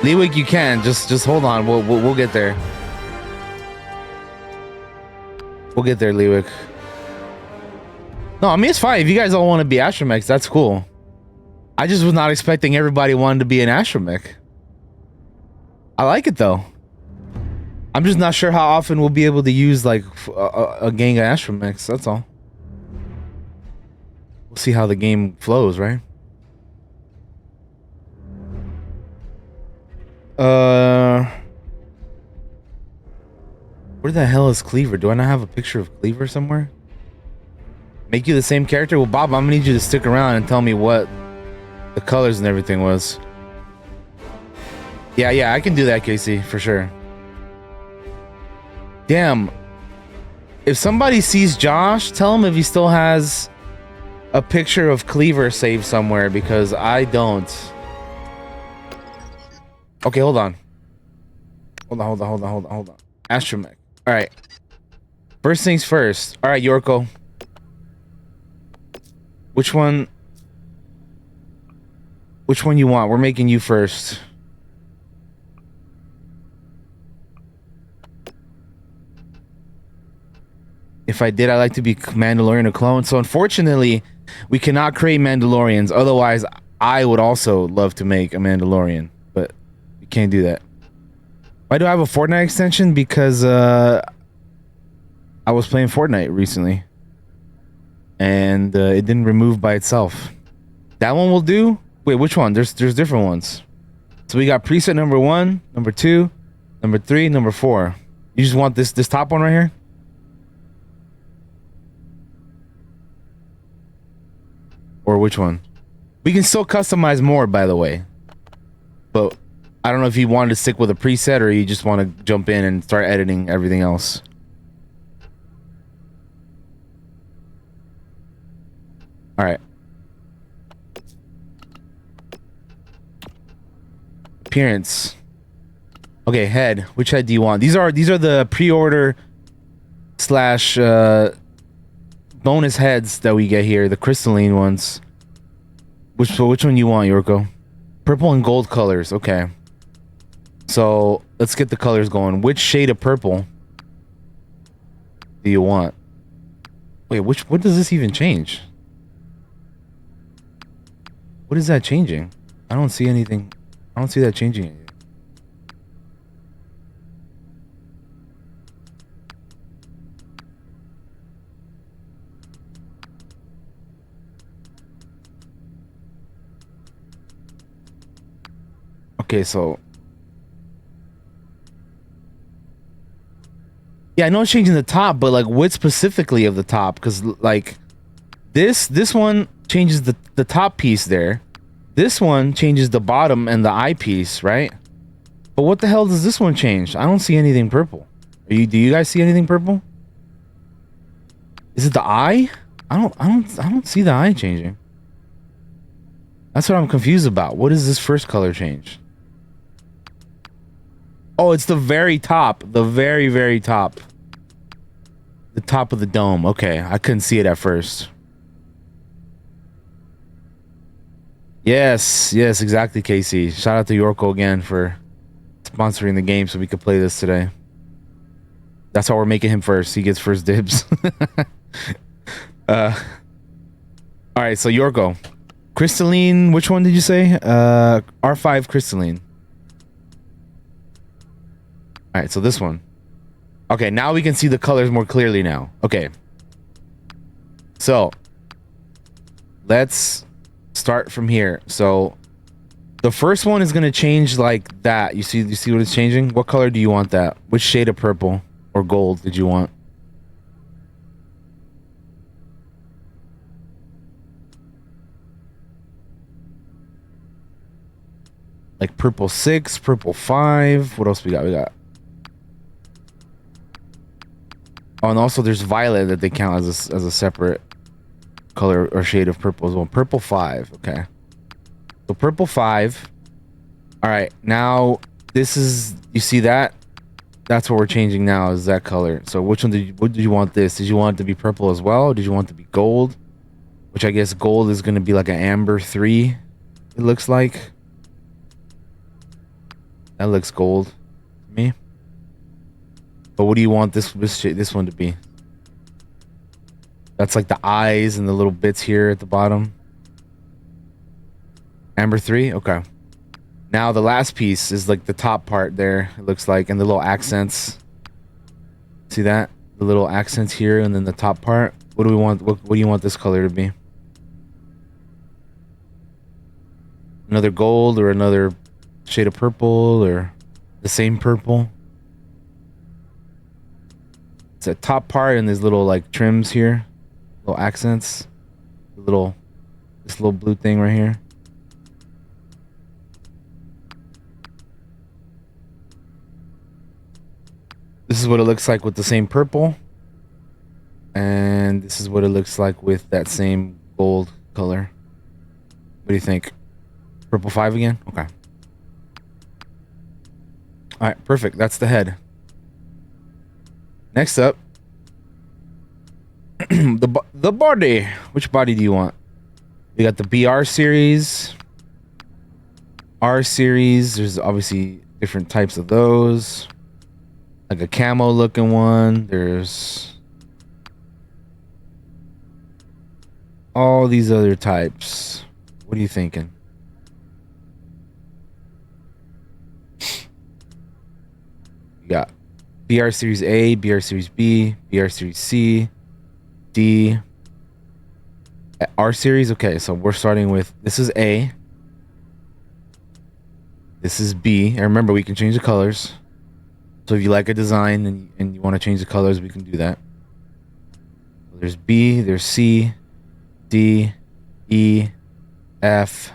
Lewick, you can. Just hold on. We'll get there. We'll get there, Lewick. No, I mean, it's fine. If you guys all want to be astromechs, that's cool. I just was not expecting everybody wanted to be an astromech. I like it, though. I'm just not sure how often we'll be able to use, like, a gang of astromechs. That's all. We'll see how the game flows, right? Where the hell is Cleaver? Do I not have a picture of Cleaver somewhere? Make you the same character? Well, Bob, I'm gonna need you to stick around and tell me what the colors and everything was. Yeah, I can do that, Casey, for sure. Damn. If somebody sees Josh, tell him if he still has a picture of Cleaver saved somewhere, because I don't. Okay, hold on. Hold on. Astromech. All right. First things first. All right, Yorko. Which one you want? We're making you first. If I did, I'd like to be Mandalorian or clone. So unfortunately, we cannot create Mandalorians. Otherwise, I would also love to make a Mandalorian, but we can't do that. Why do I have a Fortnite extension? Because I was playing Fortnite recently, and it didn't remove by itself. That one will do. Wait, which one? There's different ones. So we got preset number 1, number 2, number 3, number 4. You just want this top one right here? Or which one? We can still customize more, by the way. But I don't know if you wanted to stick with a preset or you just want to jump in and start editing everything else. All right. Appearance. Okay, head. Which head do you want? These are the pre-order slash bonus heads that we get here, the crystalline ones. Which one you want, Yorko? Purple and gold colors. Okay. So let's get the colors going. Which shade of purple do you want? Wait, what does this even change? What is that changing? I don't see anything. I don't see that changing anything. Okay, so yeah, I know it's changing the top, but like what specifically of the top? Because like this one changes the top piece there. This one changes the bottom and the eyepiece, right? But what the hell does this one change? I don't see anything purple. Do you guys see anything purple? Is it the eye? I don't see the eye changing. That's what I'm confused about. What is this first color change? Oh, it's the very top. The very, very top. The top of the dome. Okay, I couldn't see it at first. Yes, exactly, Casey. Shout out to Yorko again for sponsoring the game so we could play this today. That's how we're making him first. He gets first dibs. All right, so Yorko. Crystalline, which one did you say? R5 crystalline. All right, so this one. Okay, now we can see the colors more clearly now. Okay. So, let's start from here. So, the first one is going to change like that. You see what it's changing? What color do you want that? Which shade of purple or gold did you want? Like purple 6, purple 5. What else we got? Oh, and also there's violet that they count as a separate color or shade of purple as well. Purple 5. Okay. So purple 5. All right. Now this is, you see that? That's what we're changing now, is that color. So what did you want this? Did you want it to be purple as well? Or did you want it to be gold? Which I guess gold is going to be like an amber 3. It looks like. That looks gold to me. But what do you want this one to be? That's like the eyes and the little bits here at the bottom. Amber 3? Okay. Now the last piece is like the top part there, it looks like, and the little accents. See that? The little accents here and then the top part. What do we want? What do you want this color to be? Another gold or another shade of purple or the same purple? It's a top part and there's little like trims here, little accents, this little blue thing right here. This is what it looks like with the same purple. And this is what it looks like with that same gold color. What do you think? Purple 5 again? Okay. All right, perfect. That's the head. Next up, the body. Which body do you want? We got the BR series, R series. There's obviously different types of those. Like a camo looking one. There's all these other types. What are you thinking? You got BR Series A, BR Series B, BR Series C, D, R Series. Okay, so we're starting with, this is A. This is B. And remember, we can change the colors. So if you like a design and you want to change the colors, we can do that. There's B, there's C, D, E, F,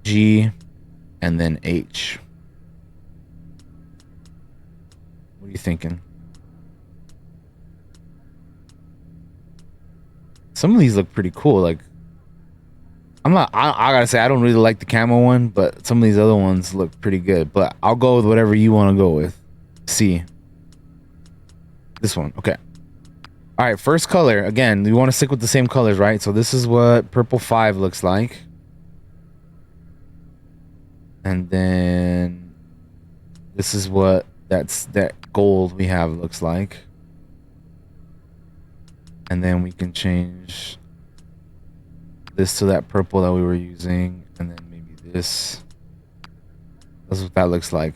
G, and then H. What are you thinking? Some of these look pretty cool. Like, I gotta say, I don't really like the camo one, but some of these other ones look pretty good. But I'll go with whatever you want to go with. C. This one. Okay. All right, first color. Again, we want to stick with the same colors, right? So this is what purple 5 looks like. And then this is what that gold we have looks like. And then we can change this to that purple that we were using, and then maybe this. That's what that looks like.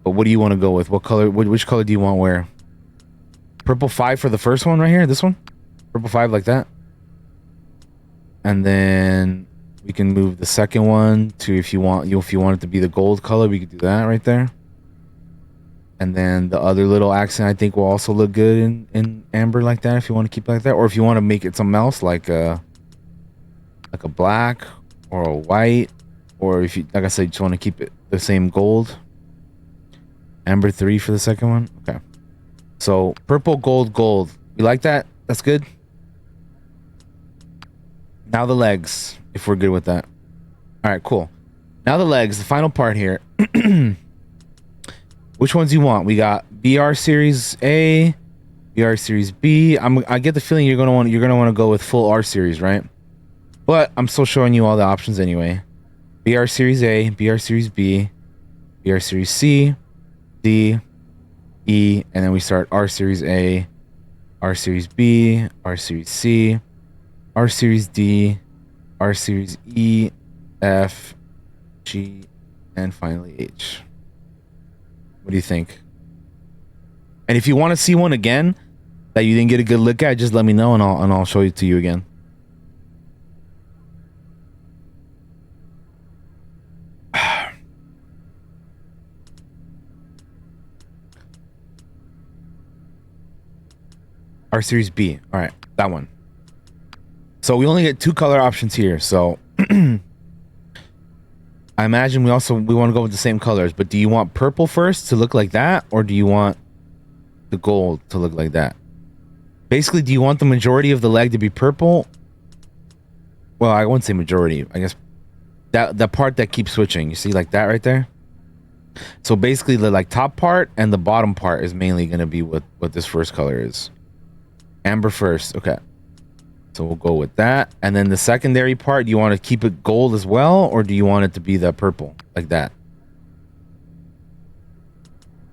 But what do you want to go with? What color? Which color do you want where? Purple 5 for the first one right here? This one? Purple 5 like that? And then we can move the second one to, if you want it to be the gold color, we could do that right there. And then the other little accent I think will also look good in amber like that, if you want to keep it like that. Or if you want to make it something else like a black or a white, or if you, like I said, you just want to keep it the same gold. Amber 3 for the second one. Okay. So purple, gold, gold. You like that? That's good. Now the legs, if we're good with that. All right, cool. Now the legs, the final part here. Which ones do you want? We got BR Series A, BR Series B. I get the feeling you're gonna want to go with full R Series, right? But I'm still showing you all the options anyway. BR Series A, BR Series B, BR Series C, D, E, and then we start R Series A, R Series B, R Series C, R Series D, R Series E, F, G, and finally H. What do you think? And if you want to see one again that you didn't get a good look at, just let me know and I'll show it to you again. R Series B. All right, that one. So we only get 2 color options here. So I imagine we want to go with the same colors, but do you want purple first to look like that, or do you want the gold to look like that? Basically, do you want the majority of the leg to be purple? Well, I wouldn't say majority. I guess that part that keeps switching. You see, like that right there. So basically, the like top part and the bottom part is mainly going to be what this first color is. Amber first. Okay. So we'll go with that. And then the secondary part, do you want to keep it gold as well, or do you want it to be the purple like that?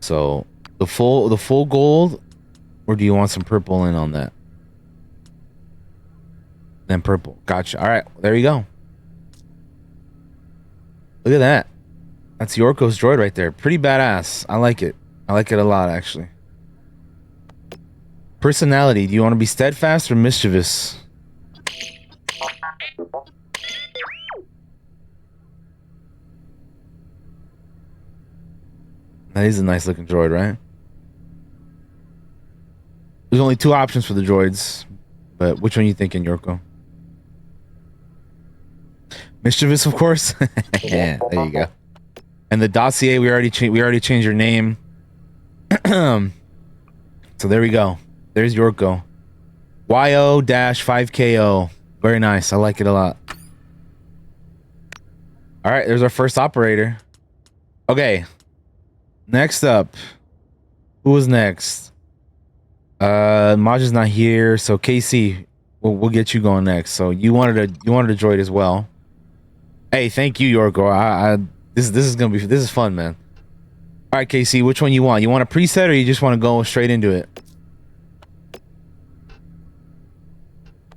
So the full gold, or do you want some purple in on that? Then purple. Gotcha. All right, there you go. Look at that. That's Yorko's droid right there. Pretty badass. I like it. I like it a lot, actually. Personality. Do you want to be steadfast or mischievous? That is a nice looking droid, right? There's only 2 options for the droids, but which one are you thinking, Yorko? Mischievous, of course. Yeah, there you go. And the dossier, we already changed your name. So there we go. There's Yorko. YO-5KO. Very nice. I like it a lot. All right, there's our first operator. Okay. Next up. Who was next? Maj is not here, so KC, we'll get you going next. So you wanted a droid as well. Hey, thank you, Yorko. This is fun, man. All right, KC, which one you want? You want a preset or you just want to go straight into it?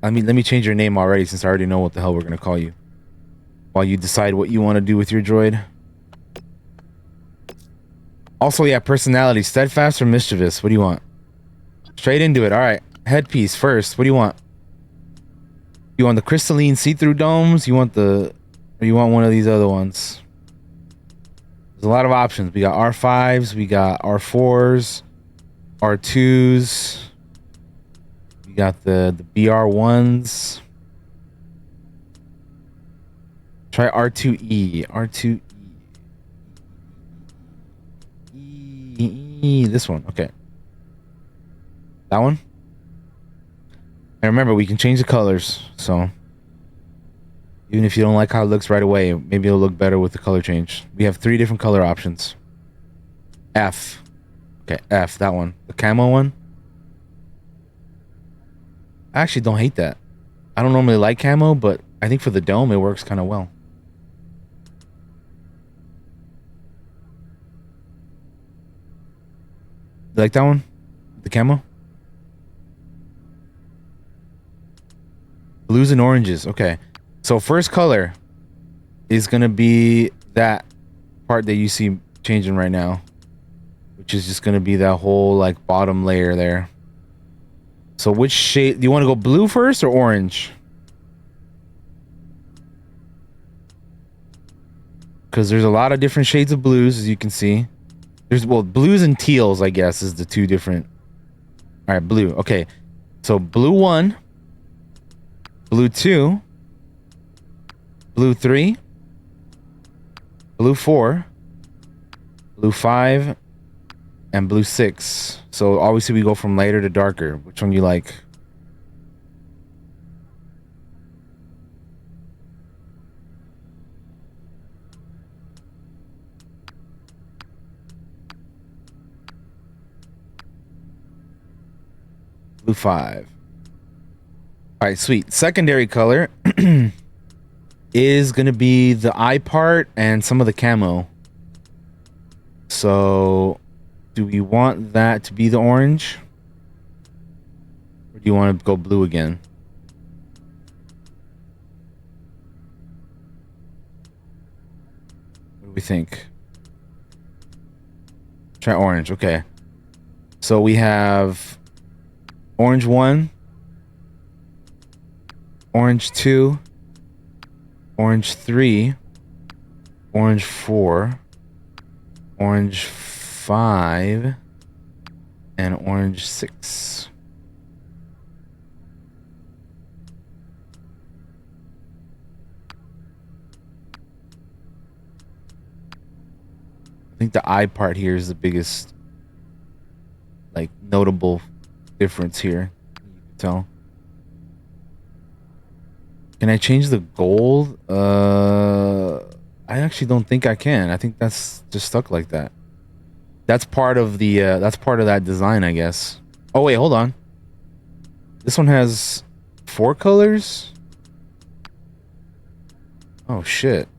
Let me change your name already since I already know what the hell we're gonna call you. While you decide what you want to do with your droid. Also, yeah, personality, steadfast or mischievous? What do you want? Straight into it. All right, headpiece first. What do you want? You want the crystalline see-through domes? Or you want one of these other ones? There's a lot of options. We got R5s, we got R4s, R2s. We got the BR1s. Try R2E. R2E. This one. Okay. That one? And remember, we can change the colors. So even if you don't like how it looks right away, maybe it'll look better with the color change. We have 3 different color options. F. Okay, F. That one. The camo one. I actually don't hate that. I don't normally like camo, but I think for the dome, it works kind of well. You like that one? The camo? Blues and oranges. Okay. So first color is going to be that part that you see changing right now, which is just going to be that whole like bottom layer there. So which shade do you want to go, blue first or orange? Because there's a lot of different shades of blues, as you can see. There's, well, blues and teals, I guess, is the 2 different. All right, blue. Okay. So blue 1, blue 2, blue 3, blue 4, blue 5, and blue 6. So obviously we go from lighter to darker. Which one do you like? Blue 5. All right, sweet. Secondary color is going to be the eye part and some of the camo. So do we want that to be the orange? Or do you want to go blue again? What do we think? Try orange. Okay. So we have orange 1, orange 2, orange 3, orange 4, orange 5, and orange 6. I think the eye part here is the biggest, like, notable difference here. You can tell. Can I change the gold? I actually don't think I can. I think that's just stuck like that. That's part of the that's part of that design, I guess. Oh wait, hold on. This one has 4 colors? Oh shit.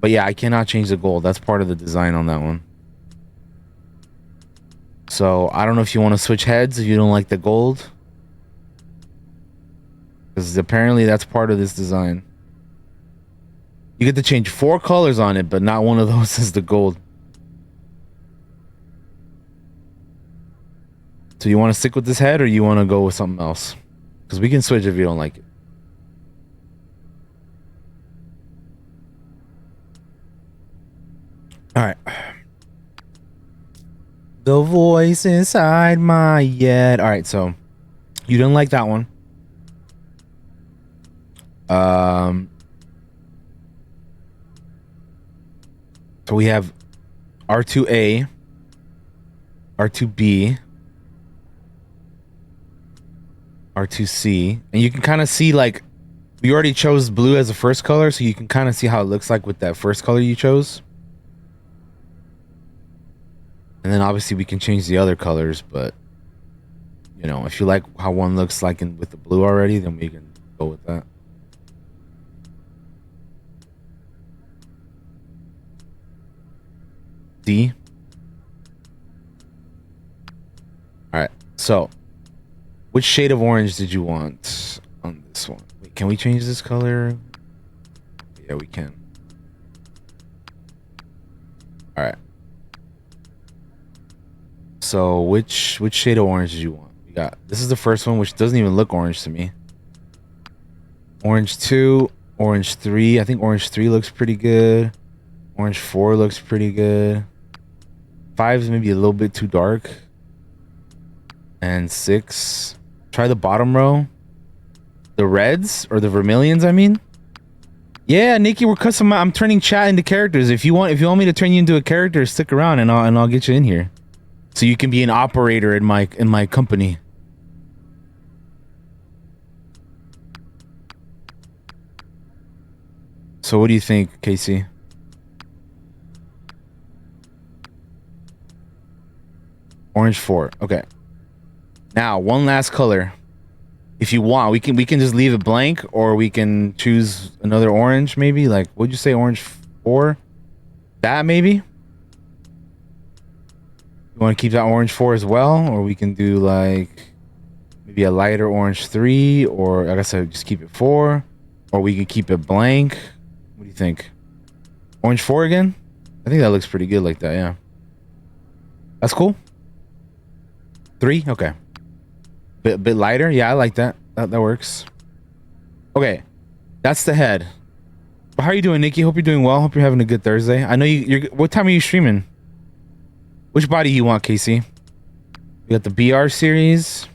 But yeah, I cannot change the gold. That's part of the design on that one. So I don't know if you want to switch heads if you don't like the gold. Because apparently that's part of this design. You get to change 4 colors on it, but not one of those is the gold. So you want to stick with this head or you want to go with something else? Because we can switch if you don't like it. All right. The voice inside my head. All right, so you didn't like that one. So we have R2A, R2B, R2C, and you can kind of see like we already chose blue as the first color, so you can kind of see how it looks like with that first color you chose. And then obviously we can change the other colors, but you know, if you like how one looks like with the blue already, then we can go with that. D. All right. So, which shade of orange did you want on this one? Wait, can we change this color? Yeah, we can. All right. So, which shade of orange did you want? We got this is the first one, which doesn't even look orange to me. Orange 2, orange 3. I think orange 3 looks pretty good. Orange 4 looks pretty good. 5 is maybe a little bit too dark. And 6. Try the bottom row. The reds or the vermilions, I mean. Yeah, Nikki, we're custom. I'm turning chat into characters. If you want me to turn you into a character, stick around and I'll get you in here. So you can be an operator in my company. So what do you think, Casey? Orange 4. Okay. Now, one last color. If you want, we can just leave it blank, or we can choose another orange, maybe. Like, what'd you say, orange 4? That maybe? You want to keep that orange 4 as well? Or we can do like maybe a lighter orange 3, or like I said, just keep it 4. Or we can keep it blank. What do you think? Orange 4 again? I think that looks pretty good like that, yeah. That's cool. 3? Okay. Bit lighter? Yeah, I like that. That works. Okay. That's the head. But how are you doing, Nikki? Hope you're doing well. Hope you're having a good Thursday. I know you're... What time are you streaming? Which body you want, Casey? We got the BR series.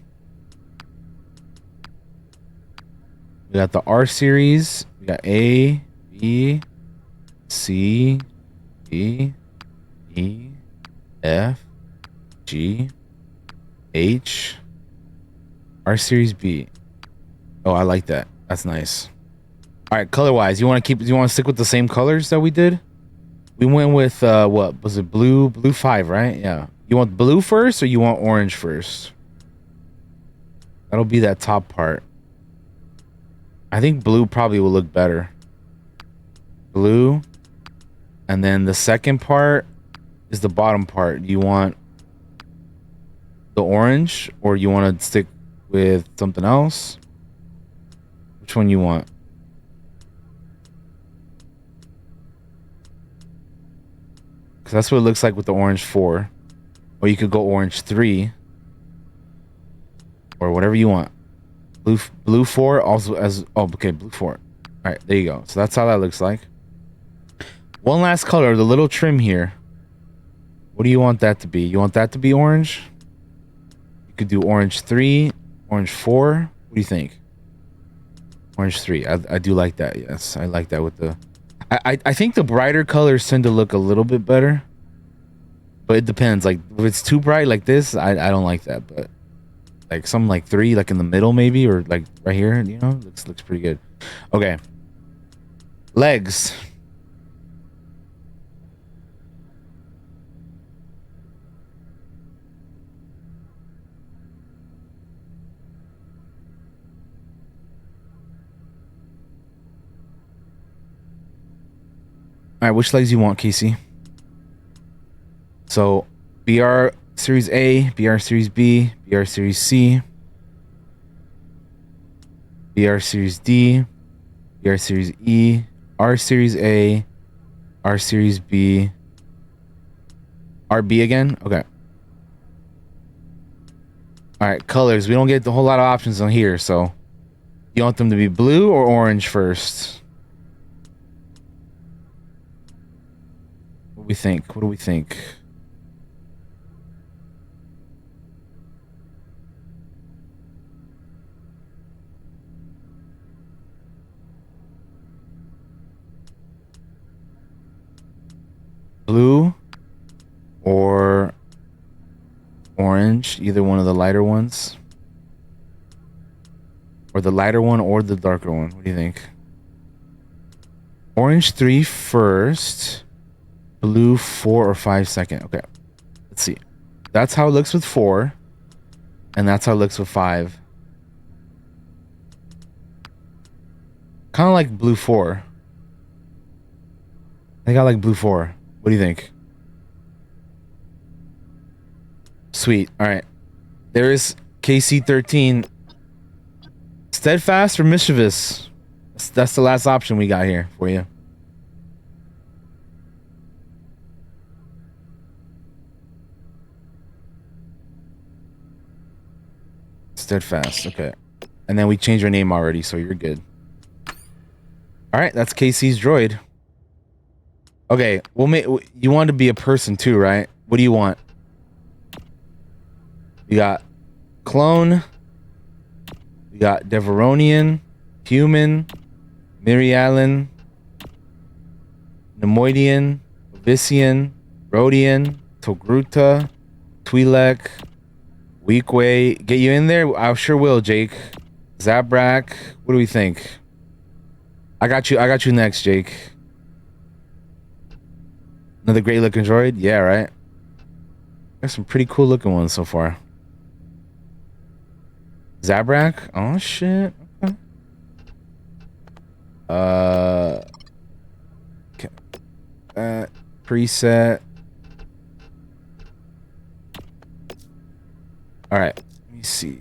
We got the R series. We got A, B, C, D, E, F, G, H, R series B. Oh, I like that. That's nice. All right, color wise, you want to stick with the same colors that we did? We went with what was it? Blue 5, right? Yeah. You want blue first or you want orange first? That'll be that top part. I think blue probably will look better. Blue. And then the second part is the bottom part. Do you want the orange or you want to stick with something else? Which one you want? Because that's what it looks like with the orange 4. Or you could go orange 3. Or whatever you want. Blue 4 also as... Oh, okay, blue 4. All right, there you go. So that's how that looks like. One last color, the little trim here. What do you want that to be? You want that to be orange? You could do orange 3, orange 4. What do you think? Orange 3. I do like that, yes. I like that with the... I think the brighter colors tend to look a little bit better. But it depends. Like, if it's too bright like this, I don't like that. But like something like 3, like in the middle maybe, or like right here, you know, looks pretty good. Okay. Legs. All right, which legs you want, Casey? So, BR Series A, BR Series B, BR Series C, BR Series D, BR Series E, R Series A, R Series B, RB again? Okay. Alright, colors. We don't get a whole lot of options on here, so you want them to be blue or orange first? What do we think? What do we think? Blue or orange, either one of the lighter ones, or the lighter one or the darker one. What do you think? Orange 3 first, blue 4 or 5 second. Okay, let's see. That's how it looks with 4, and that's how it looks with 5. Kind of like blue 4. I think I like blue 4. What do you think? Sweet. All right. There is KC13. Steadfast or mischievous? That's the last option we got here for you. Steadfast. Okay. And then we changed our name already, so you're good. All right. That's KC's droid. Okay. We'll make. You want to be a person too, right? What do you want? We got clone. We got Deveronian, human, Mirialan, Nemoidian, Vician, Rhodian, Togruta, Twi'lek, Weequay. Get you in there? I sure will, Jake. Zabrak. What do we think? I got you next, Jake. Another great looking droid? Yeah, right? There's some pretty cool looking ones so far. Zabrak? Oh shit. Okay. Preset. All right. Let me see.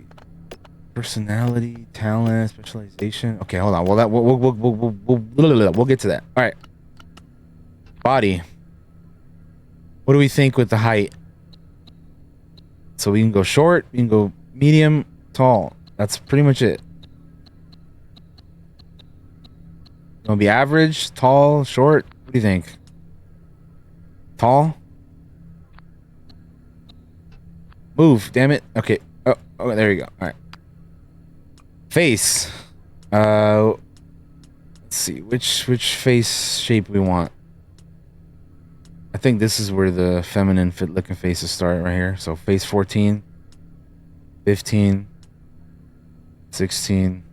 Personality, talent, specialization. Okay, hold on. Well, we'll get to that. All right. Body. What do we think with the height? So we can go short, we can go medium, tall. That's pretty much it. Gonna be average, tall, short. What do you think? Tall? Move, damn it. Okay. Oh, there you go. All right. Face. Let's see which face shape we want. I think this is where the feminine fit looking faces start right here. So face 14, 15, 16,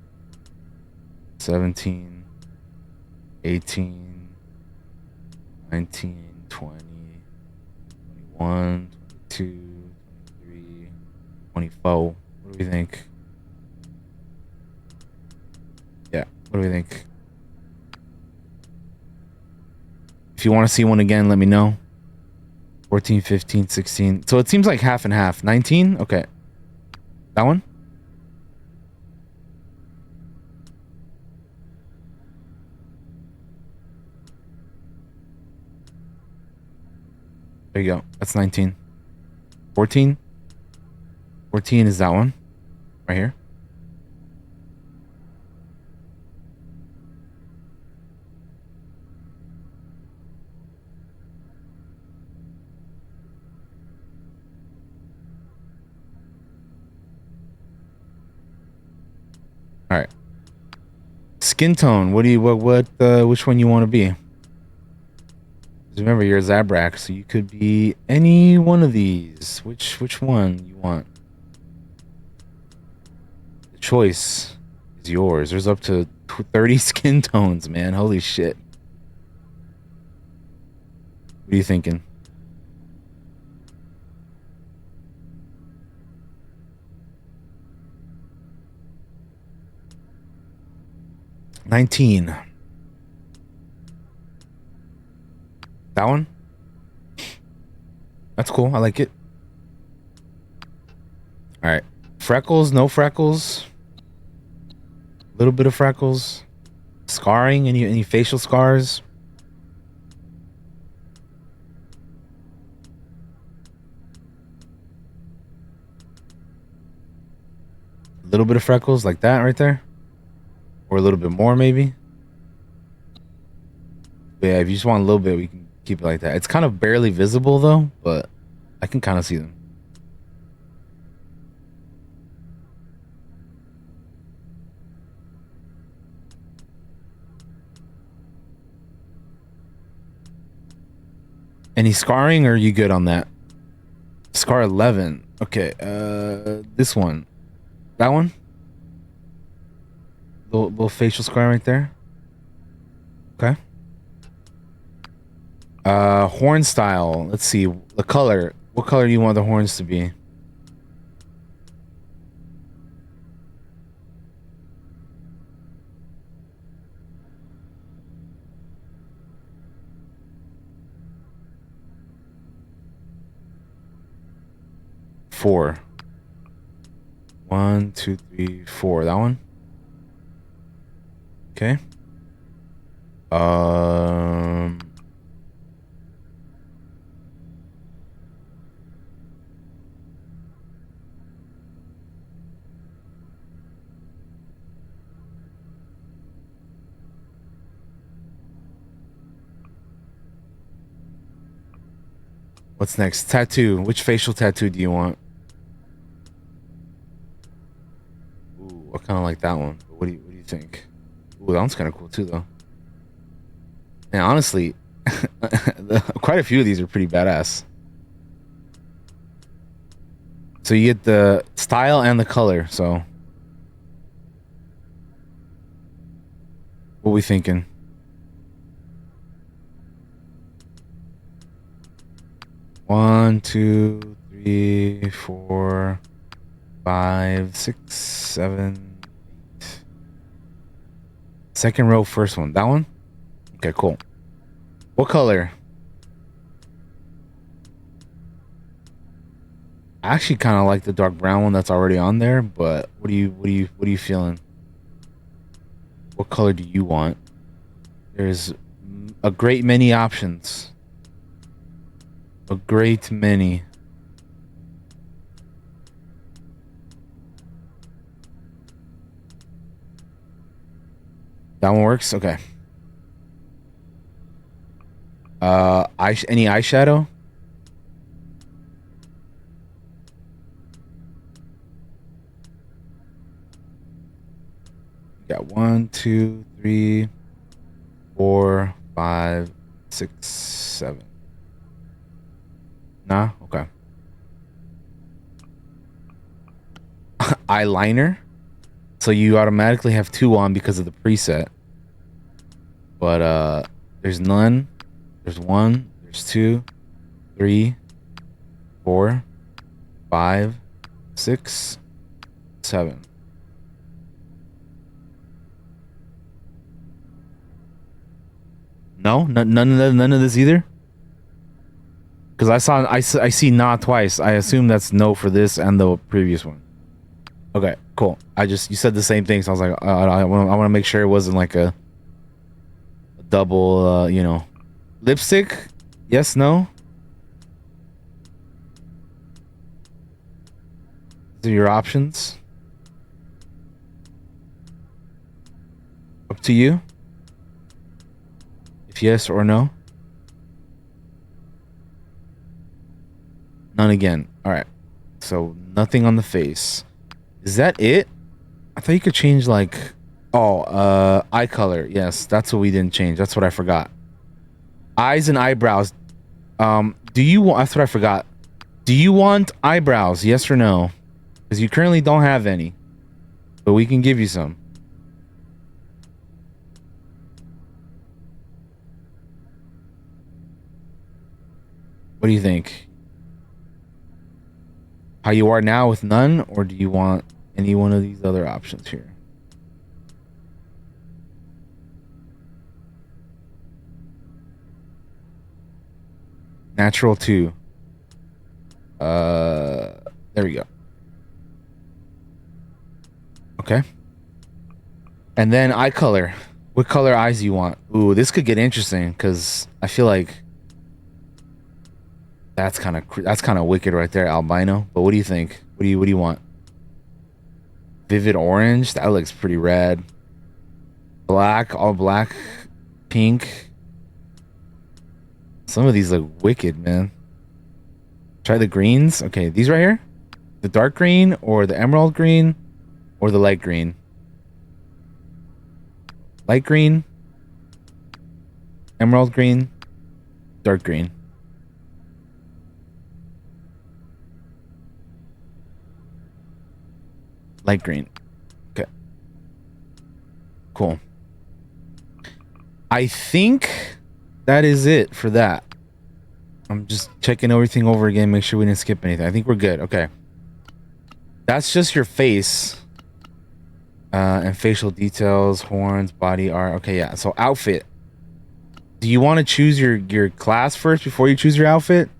17, 18, 19, 20, 21, 22, 23, 24. What do we think? Yeah, what do we think? If you want to see one again, let me know. 14, 15, 16. So it seems like half and half. 19? Okay. That one? There you go. That's 19. 14? 14 is that one. Right here. All right. Skin tone. What do you which one you want to be? Remember, you're a Zabrak, so you could be any one of these. Which one you want? The choice is yours. There's up to 30 skin tones, man. Holy shit. What are you thinking? $19. That one? That's cool. I like it. All right. Freckles, no freckles. A little bit of freckles. Scarring, any facial scars? A little bit of freckles like that right there? Or a little bit more maybe? But yeah, if you just want a little bit, we can keep it like that. It's kind of barely visible though, but I can kind of see them. Any scarring, or are you good on that? Scar 11. Okay, this one. That one? Little facial scar right there. Okay. Horn style. Let's see. The color. What color do you want the horns to be? Four. 1, 2, 3, 4. That one? Okay. What's next? Tattoo. Which facial tattoo do you want? Ooh, I kind of like that one. What do you think? Ooh, that one's kind of cool too, though. And honestly, quite a few of these are pretty badass. So you get the style and the color. So, what we thinking? One, two, three, 4, 5, 6, 7, 8. Second row, first one. That one? Okay, cool. What color? I actually kind of like the dark brown one that's already on there, but what are you feeling? What color do you want? There's a great many options. A great many. That one works? Okay. Any eyeshadow? Got 1, 2, 3, 4, 5, 6, 7. Nah? Okay. Eyeliner. So you automatically have 2 on because of the preset. But there's none. There's 1. There's 2, 3, 4, 5, 6, 7. No, none of this either. Because I see nah twice. I assume that's no for this and the previous one. Okay, cool. You said the same thing, so I was like, I want to make sure it wasn't like a double. Lipstick. Yes, no. These are your options. Up to you. If yes or no. None again. All right. So nothing on the face. Is that it? I thought you could change like, eye color. Yes, that's what we didn't change. That's what I forgot. Eyes and eyebrows. Do you want? That's what I forgot. Do you want eyebrows? Yes or no? Because you currently don't have any, but we can give you some. What do you think? How you are now with none, or do you want any one of these other options here? Natural 2. There we go. Okay. And then eye color. What color eyes do you want? Ooh, this could get interesting because I feel like that's kind of wicked right there, albino. But what do you think? What do you want? Vivid orange. That looks pretty rad. Black, all black, pink. Some of these look wicked, man. Try the greens. Okay, these right here. The dark green or the emerald green or the light green. Light green, emerald green, dark green. Light green. Okay. Cool. I think that is it for that. I'm just checking everything over again, make sure we didn't skip anything. I think we're good. Okay. That's just your face. And facial details, horns, body art. Okay, yeah. So outfit. Do you want to choose your class first before you choose your outfit?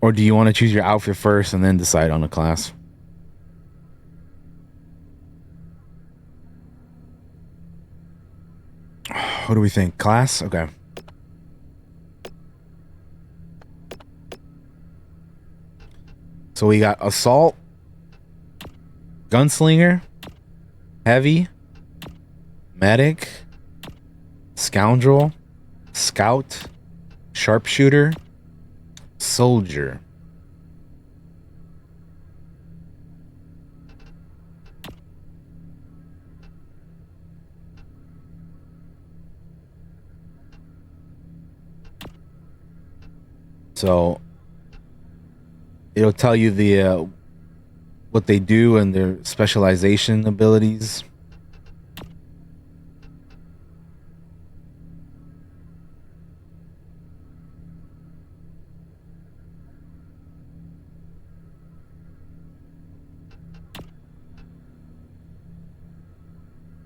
Or do you want to choose your outfit first and then decide on the class? What do we think? Class? Okay. So we got assault, gunslinger, heavy, medic, scoundrel, scout, sharpshooter, soldier. So it'll tell you the what they do and their specialization abilities.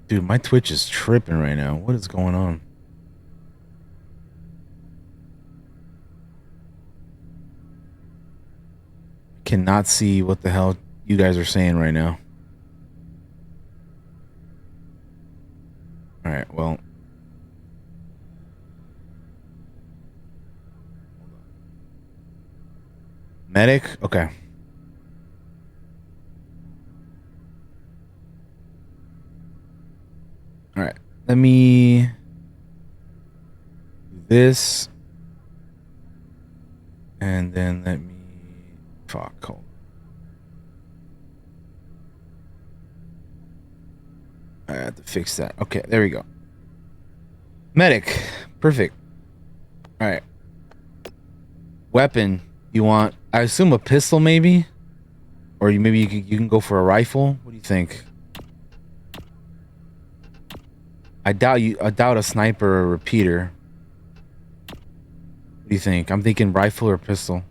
Dude, my Twitch is tripping right now. What is going on? Cannot see what the hell you guys are saying right now. All right, well. Medic? Okay. All right. Let me do this. And then let me fuck. Hold on. I have to fix that. Okay, there we go. Medic. Perfect. All right. Weapon. You want, I assume, a pistol maybe? Or maybe you can go for a rifle? What do you think? I doubt a sniper or a repeater. What do you think? I'm thinking rifle or pistol.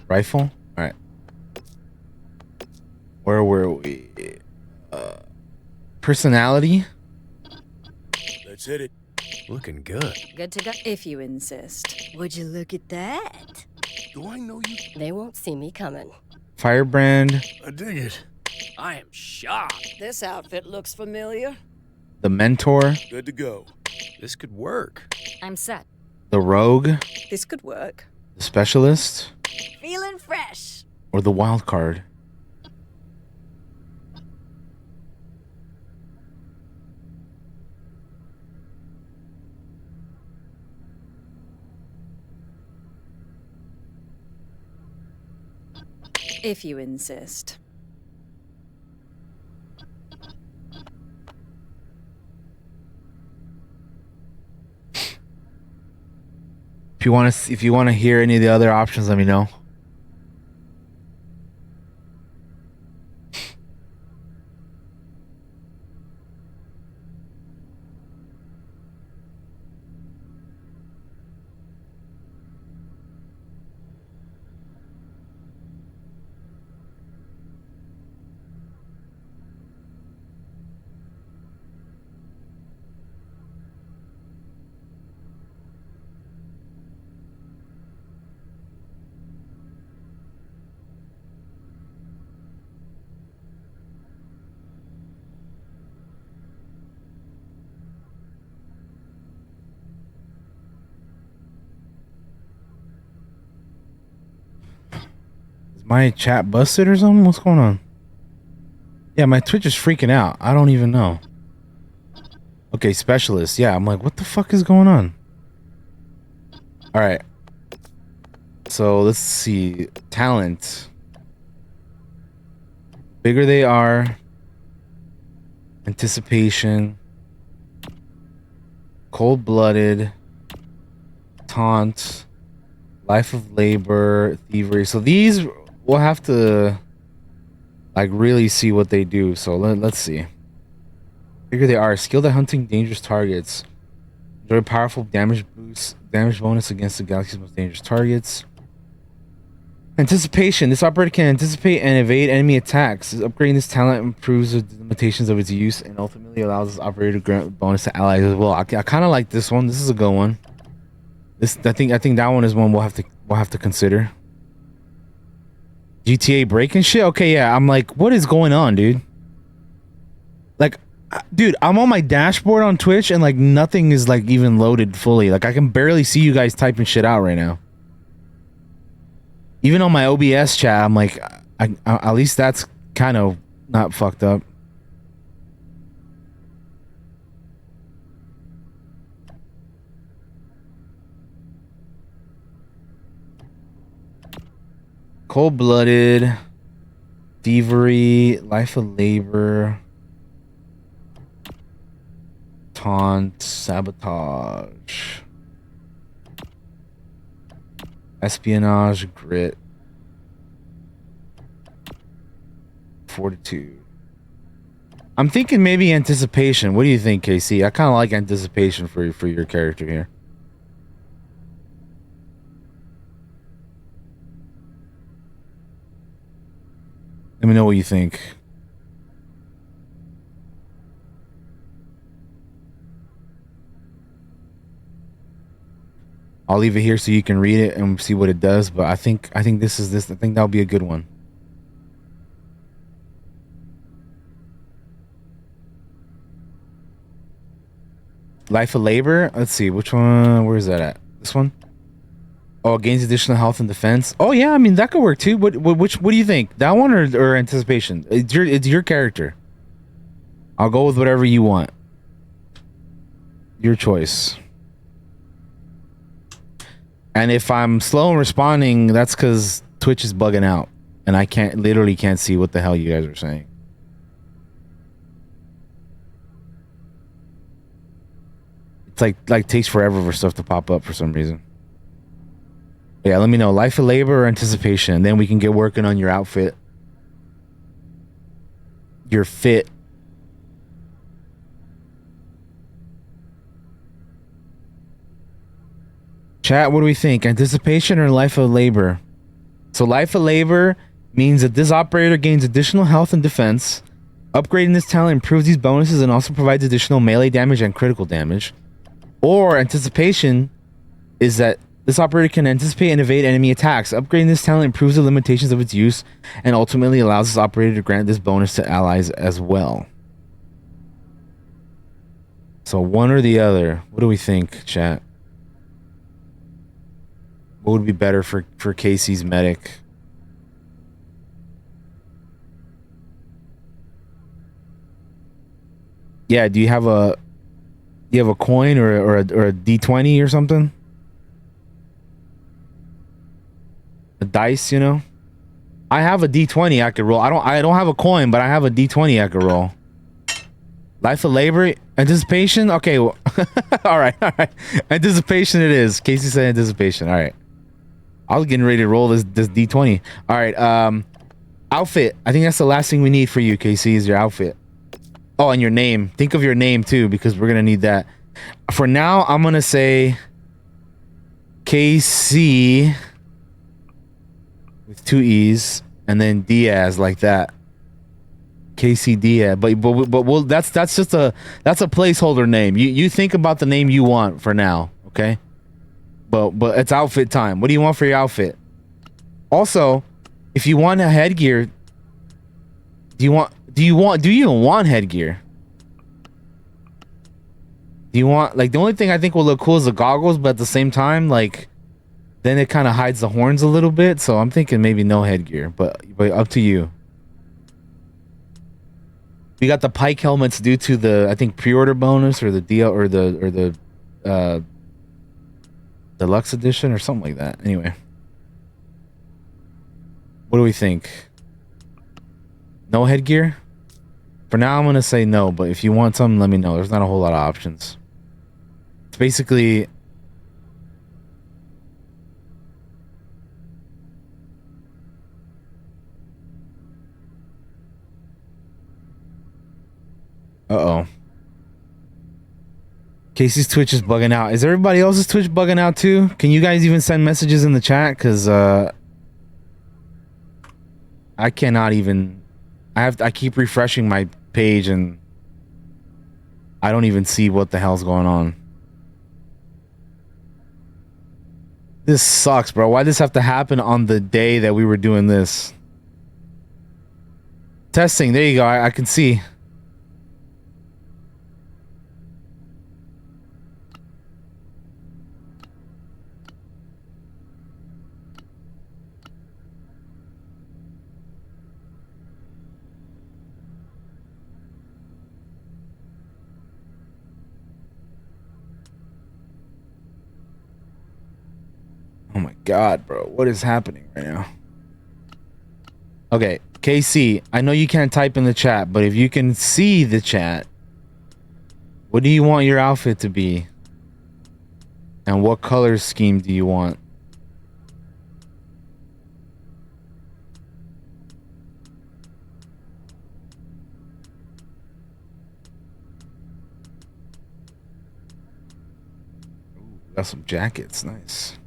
Rifle? All right. Where were we? Personality? Let's hit it. Looking good. Good to go, if you insist. Would you look at that? Do I know you? They won't see me coming. Firebrand. I dig it. I am shocked. This outfit looks familiar. The mentor. Good to go. This could work. I'm set. The rogue. This could work. The specialist. Feeling fresh. Or the wild card. If you insist. If you want to hear any of the other options, let me know. my chat busted or something? What's going on? Yeah, my Twitch is freaking out. I don't even know. Okay, specialist. Yeah, I'm like, what the fuck is going on? All right. So let's see. Talent. Bigger they are. Anticipation. Cold-blooded. Taunt. Life of labor. Thievery. So these we'll have to like really see what they do. So let's see. Bigger they are. Skilled at hunting dangerous targets. Enjoy powerful damage boost. Damage bonus against the galaxy's most dangerous targets. Anticipation. This operator can anticipate and evade enemy attacks. Upgrading this talent improves the limitations of its use and ultimately allows this operator to grant bonus to allies as well. I kind of like this one. This is a good one. I think that one is one we'll have to consider. GTA break and shit. Okay, yeah. I'm like, what is going on, dude? Like, dude, I'm on my dashboard on Twitch and like nothing is like even loaded fully. Like I can barely see you guys typing shit out right now. Even on my OBS chat, I'm like, at least that's kind of not fucked up. Cold-blooded, thievery, life of labor, taunt, sabotage, espionage, grit, fortitude. I'm thinking maybe anticipation. What do you think, KC? I kind of like anticipation for your character here. Let me know what you think. I'll leave it here so you can read it and see what it does, but I think this. I think that'll be a good one. Life of labor. Let's see which one. Where is that at? This one. Oh, gains additional health and defense. Oh yeah, I mean that could work too. What do you think? That one or anticipation? It's your character. I'll go with whatever you want. Your choice. And if I'm slow in responding, that's because Twitch is bugging out, and I literally can't see what the hell you guys are saying. It's like takes forever for stuff to pop up for some reason. Yeah, let me know. Life of labor or anticipation. Then we can get working on your outfit. Your fit. Chat, what do we think? Anticipation or life of labor? So life of labor means that this operator gains additional health and defense. Upgrading this talent improves these bonuses and also provides additional melee damage and critical damage. Or anticipation is that this operator can anticipate and evade enemy attacks. Upgrading this talent improves the limitations of its use and ultimately allows this operator to grant this bonus to allies as well. So one or the other. What do we think, chat? What would be better for Casey's medic? Yeah, do you have a coin or a D20 or something? A dice, you know? I have a D20 I could roll. I don't have a coin, but I have a D20 I could roll. Life of labor, anticipation. Okay, well, all right. Anticipation it is. Casey said anticipation. All right. I was getting ready to roll this D20. All right. Outfit. I think that's the last thing we need for you, Casey, is your outfit. Oh, and your name. Think of your name too, because we're gonna need that. For now, I'm gonna say KC with 2 E's and then Diaz like that. KC Diaz. But we'll, that's just a placeholder name. You think about the name you want for now, okay? But it's outfit time. What do you want for your outfit? Also, if you want a headgear, do you even want headgear? Do you want, like, the only thing I think will look cool is the goggles, but at the same time, like, then it kind of hides the horns a little bit. So I'm thinking maybe no headgear, but up to you. We got the Pike helmets due to the, I think, pre-order bonus or the DL or the deluxe edition or something like that. Anyway, what do we think? No headgear? For now, I'm gonna say no. But if you want something, let me know. There's not a whole lot of options. It's basically. Uh-oh. Casey's Twitch is bugging out. Is everybody else's Twitch bugging out too? Can you guys even send messages in the chat? Because I cannot even. I keep refreshing my page and I don't even see what the hell's going on. This sucks, bro. Why does this have to happen on the day that we were doing this? Testing. There you go. I can see. Oh my god, bro. What is happening right now? Okay, KC, I know you can't type in the chat, but if you can see the chat, what do you want your outfit to be? And what color scheme do you want? Ooh, got some jackets, nice.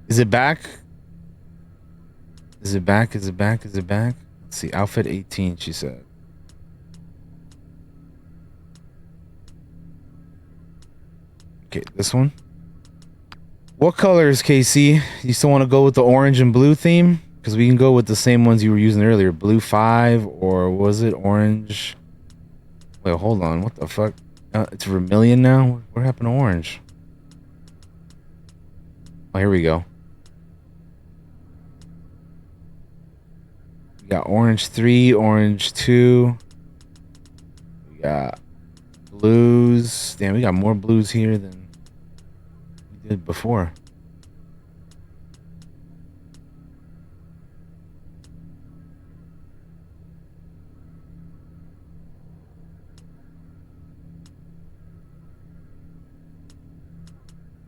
Is it back? Is it back? Is it back? Is it back? Let's see. Outfit 18, she said. Okay, this one. What colors, KC? You still want to go with the orange and blue theme? Because we can go with the same ones you were using earlier. Blue 5, or was it orange? Wait, hold on. What the fuck? It's vermilion now? What happened to orange? Oh, here we go. We got orange 3, orange 2. We got blues. Damn, we got more blues here than we did before.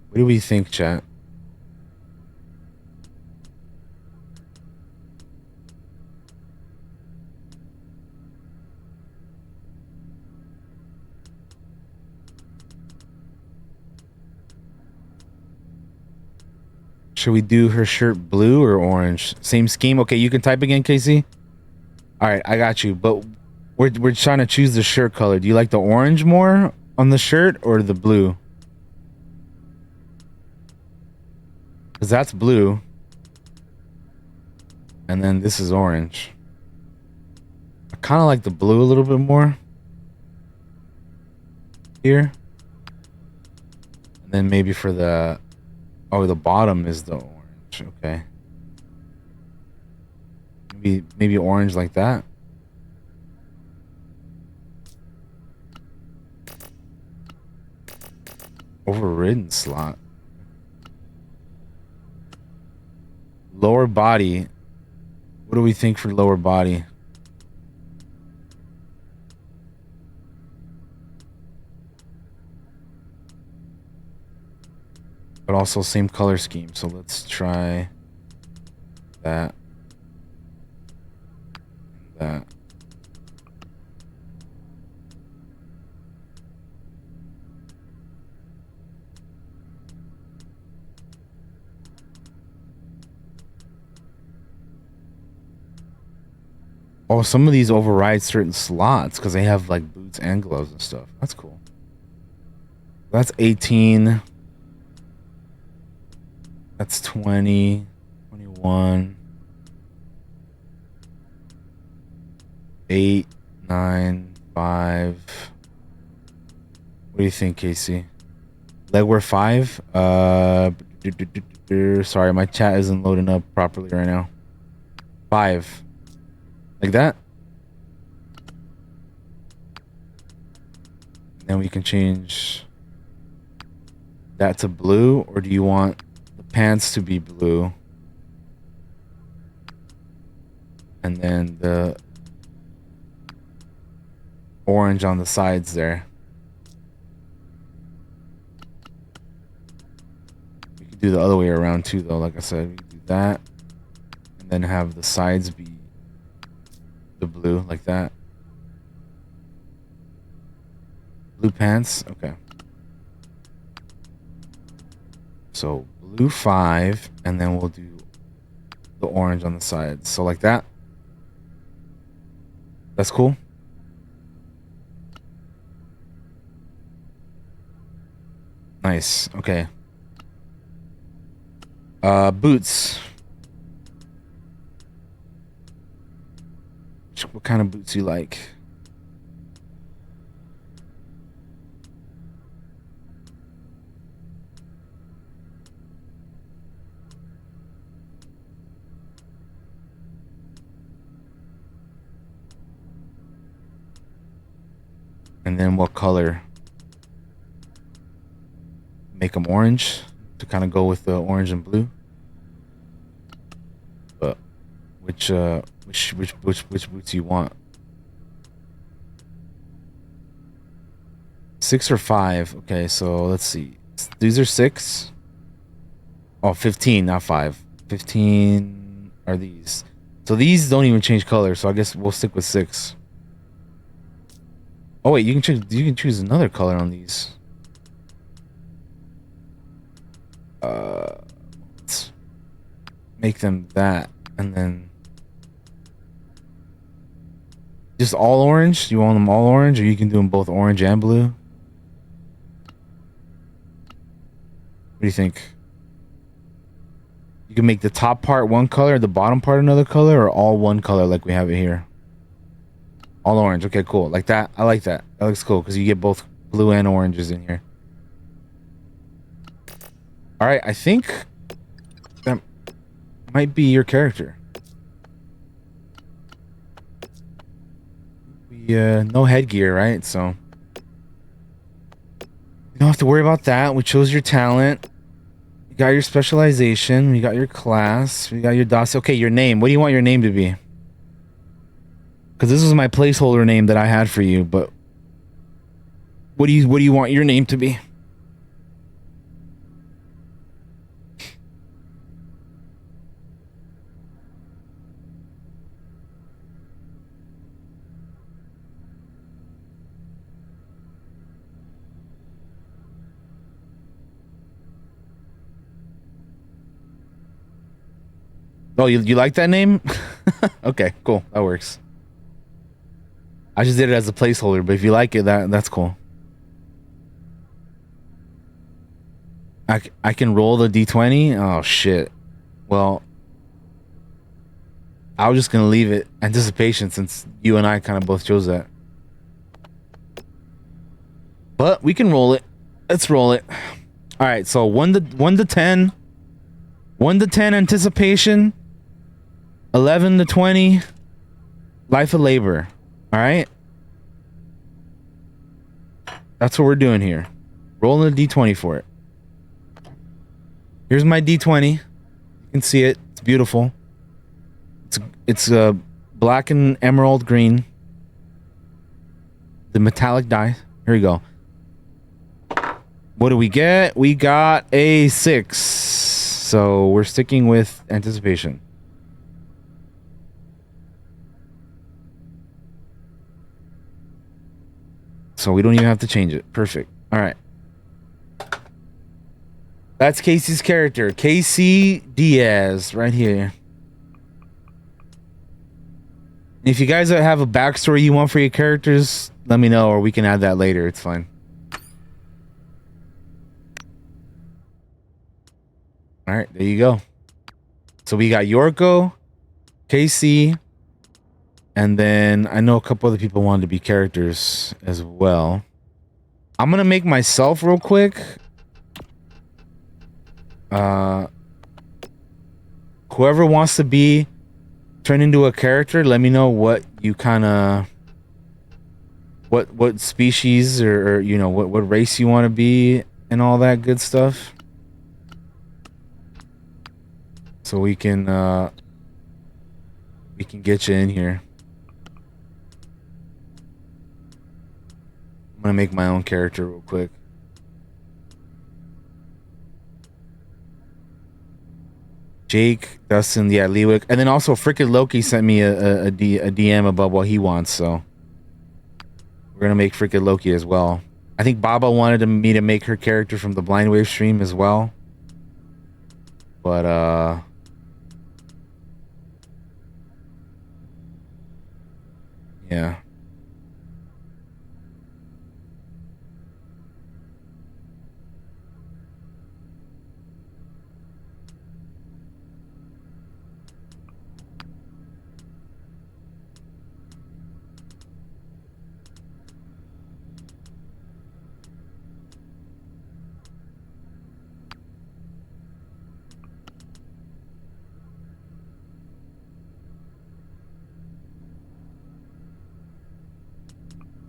What do we think, chat? Should we do her shirt blue or orange? Same scheme? Okay, you can type again, Casey. All right, I got you. But we're trying to choose the shirt color. Do you like the orange more on the shirt or the blue? Because that's blue. And then this is orange. I kind of like the blue a little bit more. Here. And then maybe for the... Oh, the bottom is the orange. Okay. Maybe orange like that. Overridden slot. Lower body. What do we think for lower body? But also same color scheme. So let's try that. That. Oh, some of these override certain slots because they have like boots and gloves and stuff. That's cool. That's 18. That's 20. 21. 8, 9, 5. What do you think, Casey? Legwear 5? Sorry, my chat isn't loading up properly right now. 5. Like that? Then we can change that to blue, or do you want the pants to be blue? And then the orange on the sides there. We could do the other way around too, though. Like I said, we could do that, and then have the sides be the blue, like that. Blue pants, okay. So blue 5, and then we'll do the orange on the sides. So like that. That's cool. Nice. Okay. Boots. What kind of boots you like? And then what color? Make them orange to kind of go with the orange and blue. But which boots you want? 6 or 5? Okay, so let's see. These are 6. Oh, 15, not 5. 15 are these. So these don't even change color, so I guess we'll stick with 6. Oh wait, you can choose another color on these. Let's make them that, and then just all orange. You want them all orange, or you can do them both orange and blue? What do you think? You can make the top part one color, the bottom part another color, or all one color like we have it here. All orange. Okay, cool. Like that. I like that. That looks cool because you get both blue and oranges in here. All right, I think that might be your character. We no headgear, right? So you don't have to worry about that. We chose your talent. You got your specialization. We got your class. We got your DOS. Okay, your name. What do you want your name to be? Because this was my placeholder name that I had for you, but what do you want your name to be? Oh, you like that name? Okay, cool. That works. I just did it as a placeholder, but if you like it, that's cool. I can roll the d20. Oh shit. Well, I was just gonna leave it anticipation since you and I kind of both chose that. But we can roll it. Let's roll it. All right. So 1 to 10. 1 to 10 anticipation. 11 to 20. Life of labor. All right. That's what we're doing here. Rolling a d20 for it. Here's my d20. You can see it. It's beautiful. It's black and emerald green. The metallic die. Here we go. What do we get? We got a 6. So we're sticking with anticipation. So we don't even have to change it. Perfect. All right. That's Casey's character. Casey Diaz right here. If you guys have a backstory you want for your characters, let me know, or we can add that later. It's fine. All right, there you go. So we got Yorko, KC, and then I know a couple other people wanted to be characters as well. I'm gonna make myself real quick. Whoever wants to be turned into a character, let me know what you kind of what species or you know what race you want to be and all that good stuff. So we can get you in here. I'm gonna make my own character real quick. Jake, Dustin, yeah, Lewick, and then also frickin' Loki sent me a DM about what he wants, so we're gonna make frickin' Loki as well. I think Baba wanted me to make her character from the Blind Wave stream as well, but yeah.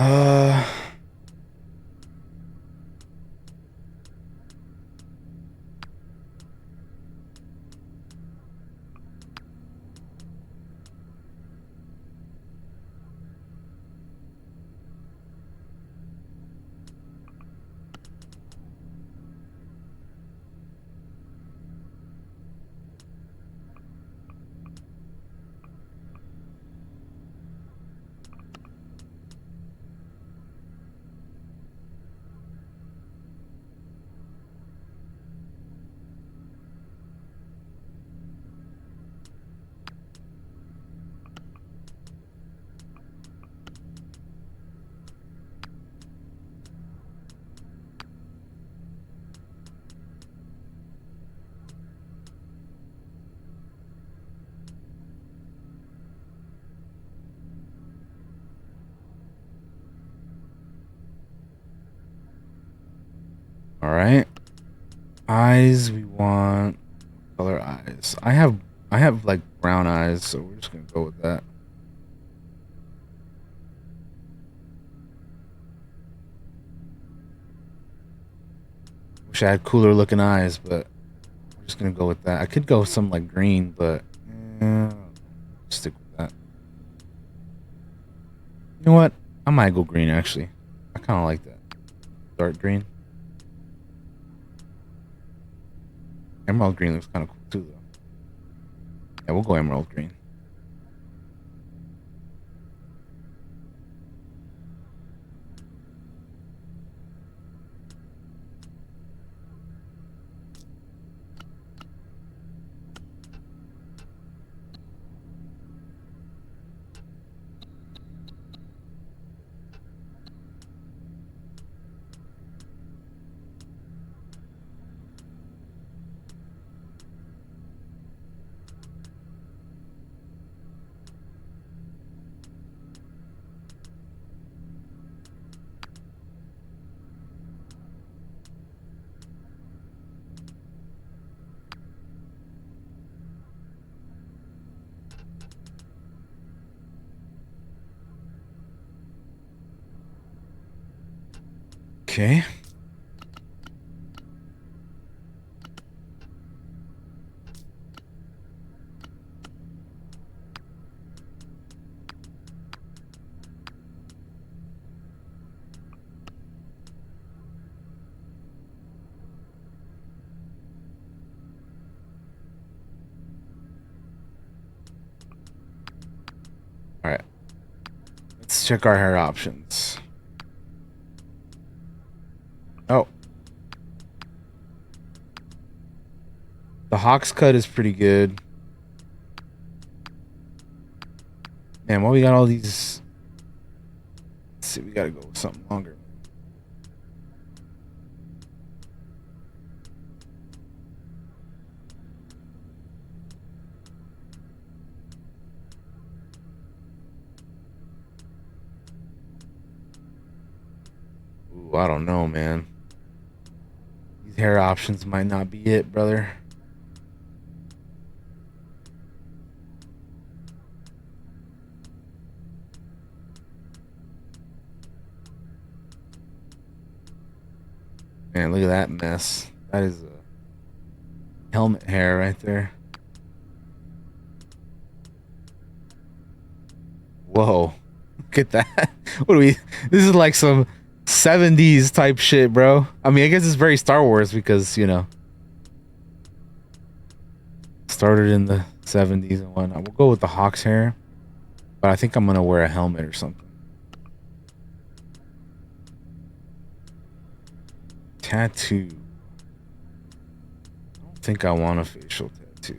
Uh, all right. Eyes, we want color eyes. I have like brown eyes, so we're just gonna go with that. Wish I had cooler looking eyes, but we're just gonna go with that. I could go with something like green, but stick with that. You know what? I might go green actually. I kind of like that. Dark green. Emerald green looks kind of cool too, though. Yeah, we'll go emerald green. Okay. All right. Let's check our hair options. Oh. The Hawks cut is pretty good. Man, why we got all these? Let's see, we gotta go with something longer. Ooh, I don't know, man. These hair options might not be it, brother. Man, look at that mess. That is a helmet hair right there. Whoa. Look at that. What are we? This is like some 70s type shit, bro. I mean, I guess it's very Star Wars because, you know, started in the 70s and whatnot. We'll go with the Hawk's hair, but I think I'm going to wear a helmet or something. Tattoo. I don't think I want a facial tattoo.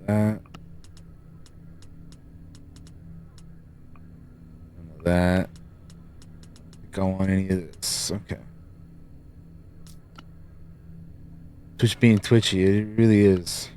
That. None of that. I don't think I want any of this. Okay. Twitch being twitchy, it really is.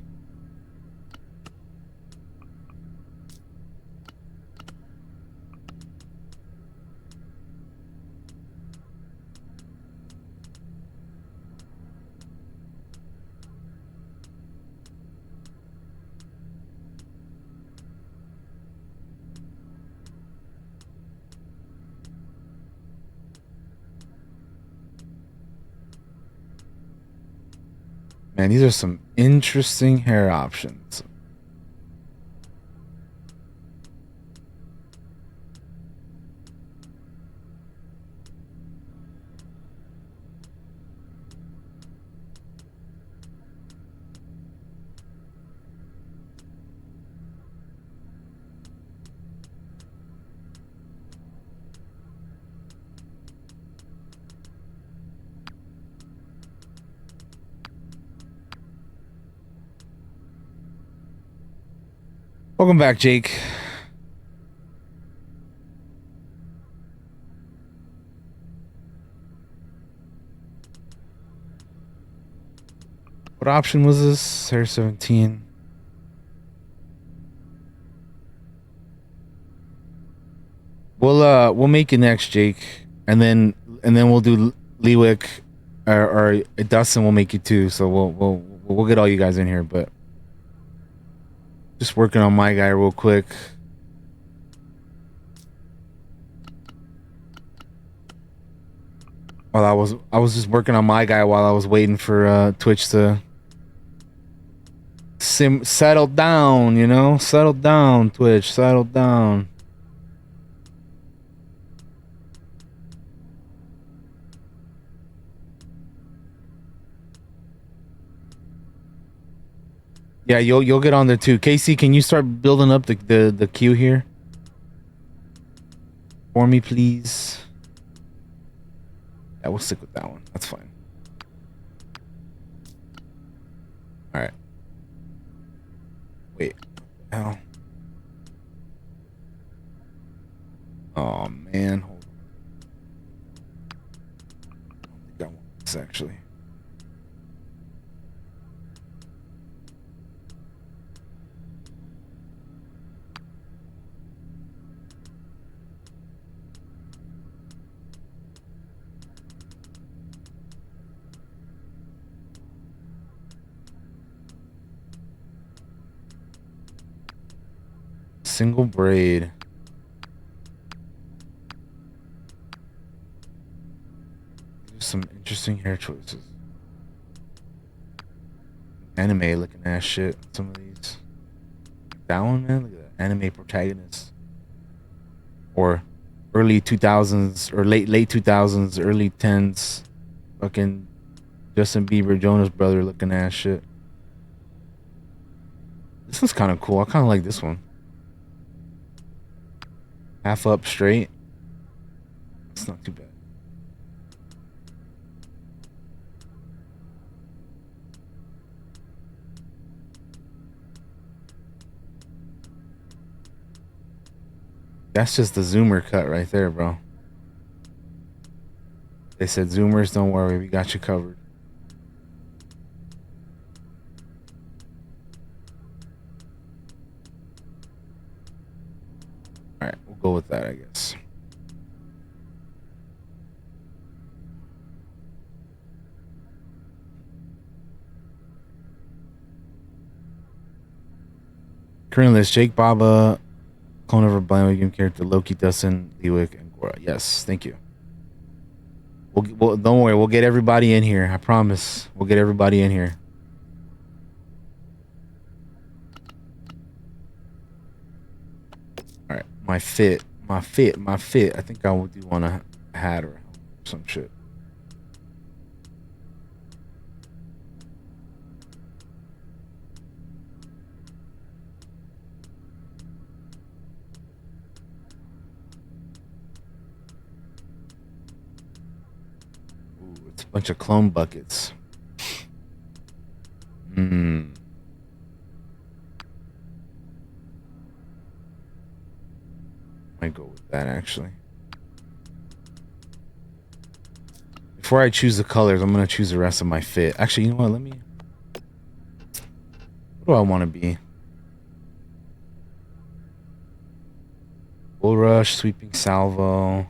Man, these are some interesting hair options. Welcome back, Jake. What option was this? Hair 17. We'll make it next, Jake, and then we'll do Lewick or Dustin will make it too. So we'll get all you guys in here, but just working on my guy real quick. While I was just working on my guy while I was waiting for Twitch to settle down, you know? Settle down, Twitch, settle down. Yeah, you'll get on there too. Casey, can you start building up the queue here for me, please? Yeah, we'll stick with that one. That's fine. All right. Wait. Hell. Oh man. Hold on. I don't think I want this actually. Single braid. These are some interesting hair choices. Anime looking ass shit. Some of these. That one, man. Look at that anime protagonist. Or early 2000s or late 2000s, early 10s. Fucking Justin Bieber, Jonas Brother looking ass shit. This one's kind of cool. I kind of like this one. Half up straight. It's not too bad. That's just the zoomer cut right there, bro. They said zoomers, don't worry, we got you covered. All right, we'll go with that, I guess. Current list: Jake Baba, clone of a blind game character, Loki, Dustin, Lewick, and Gora. Yes, thank you. We'll don't worry, we'll get everybody in here. I promise. We'll get everybody in here. All right, my fit. I think I would do want a hat or some shit. Ooh, it's a bunch of clone buckets. Might go with that actually. Before I choose the colors, I'm gonna choose the rest of my fit. Actually, you know what? Let me. What do I want to be? Bull rush, sweeping salvo.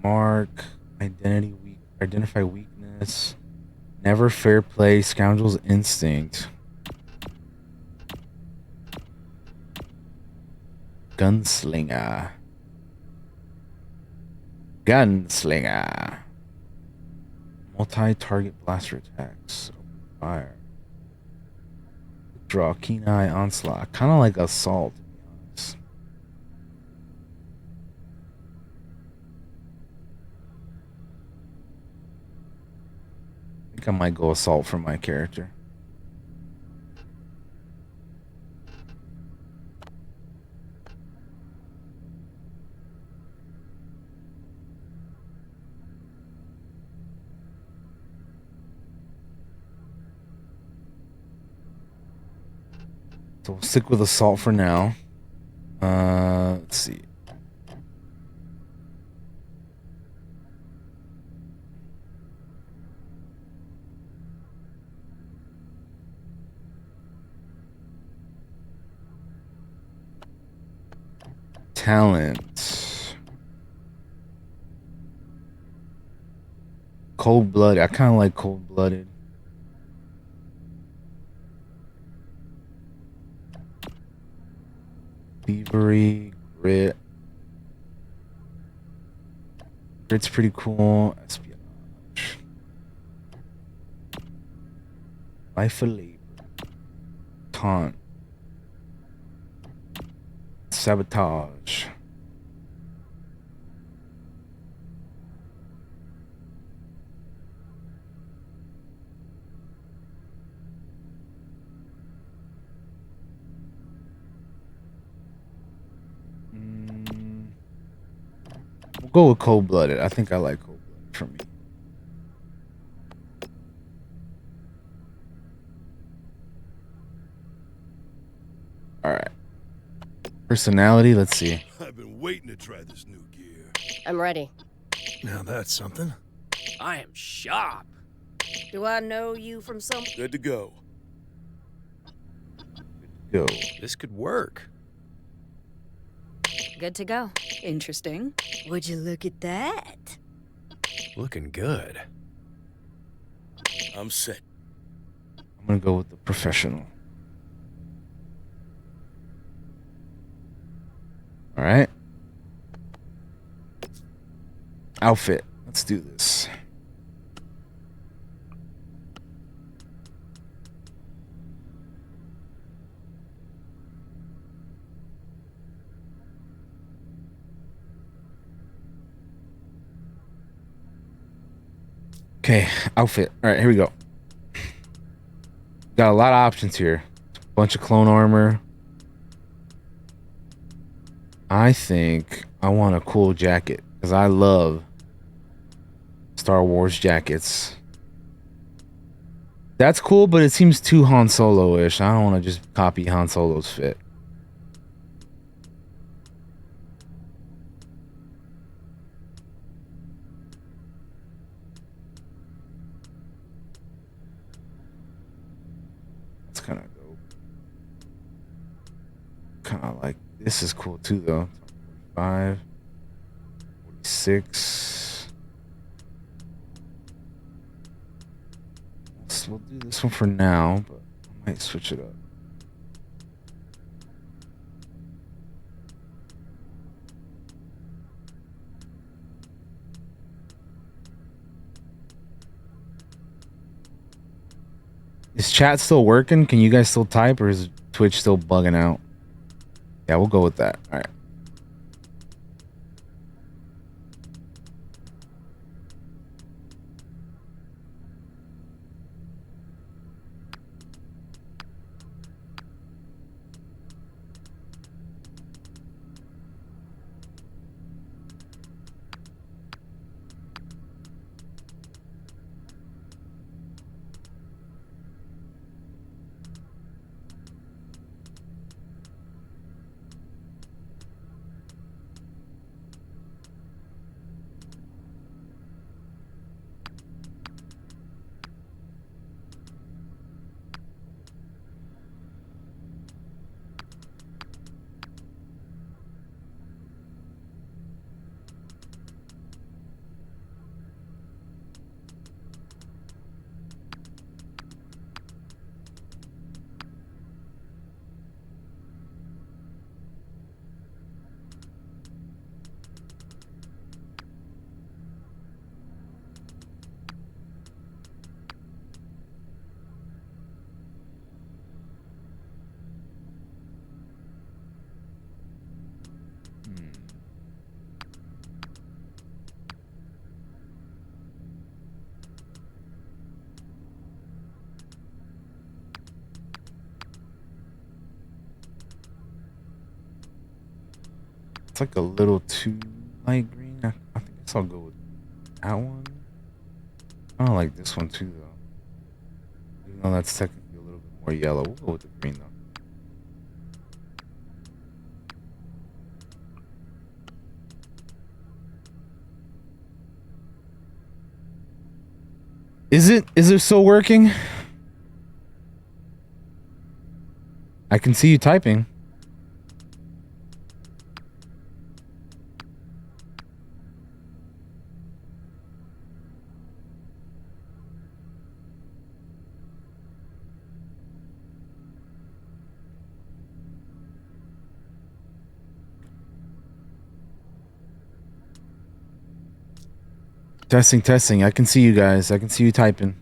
Mark, identify weakness, never fair play, scoundrel's instinct, gunslinger, multi-target blaster attacks, open fire, draw, keen eye, onslaught, kind of like assault, to be honest. I might go assault for my character. So we'll stick with assault for now. Let's see. Talent. Cold-blooded. I kind of like cold-blooded. Thievery, grit. Grit's pretty cool. Espionage. Life of labor. Taunt. Sabotage. We'll go with cold-blooded. I think I like cold-blooded for me. All right. Personality, let's see. I've been waiting to try this new gear. I'm ready. Now that's something. I am sharp. Do I know you from some? Good to go. Go. This could work. Good to go. Interesting. Would you look at that? Looking good. I'm set. I'm gonna go with the professional. All right. Outfit. Let's do this. Okay, outfit. All right, here we go. Got a lot of options here. Bunch of clone armor. I think I want a cool jacket because I love Star Wars jackets. That's cool, but it seems too Han Solo-ish. I don't want to just copy Han Solo's fit. That's kind of dope. Kind of like this is cool too, though. 5, 46. We'll do this one for now, but I might switch it up. Is chat still working? Can you guys still type, or is Twitch still bugging out? Yeah, we'll go with that. All right. It's like a little too light green. I guess I'll go with that one. I don't like this one too, though. Even though that's technically a little bit more yellow. We'll go with the green, though. Is it still working? I can see you typing. Testing, testing. I can see you guys. I can see you typing.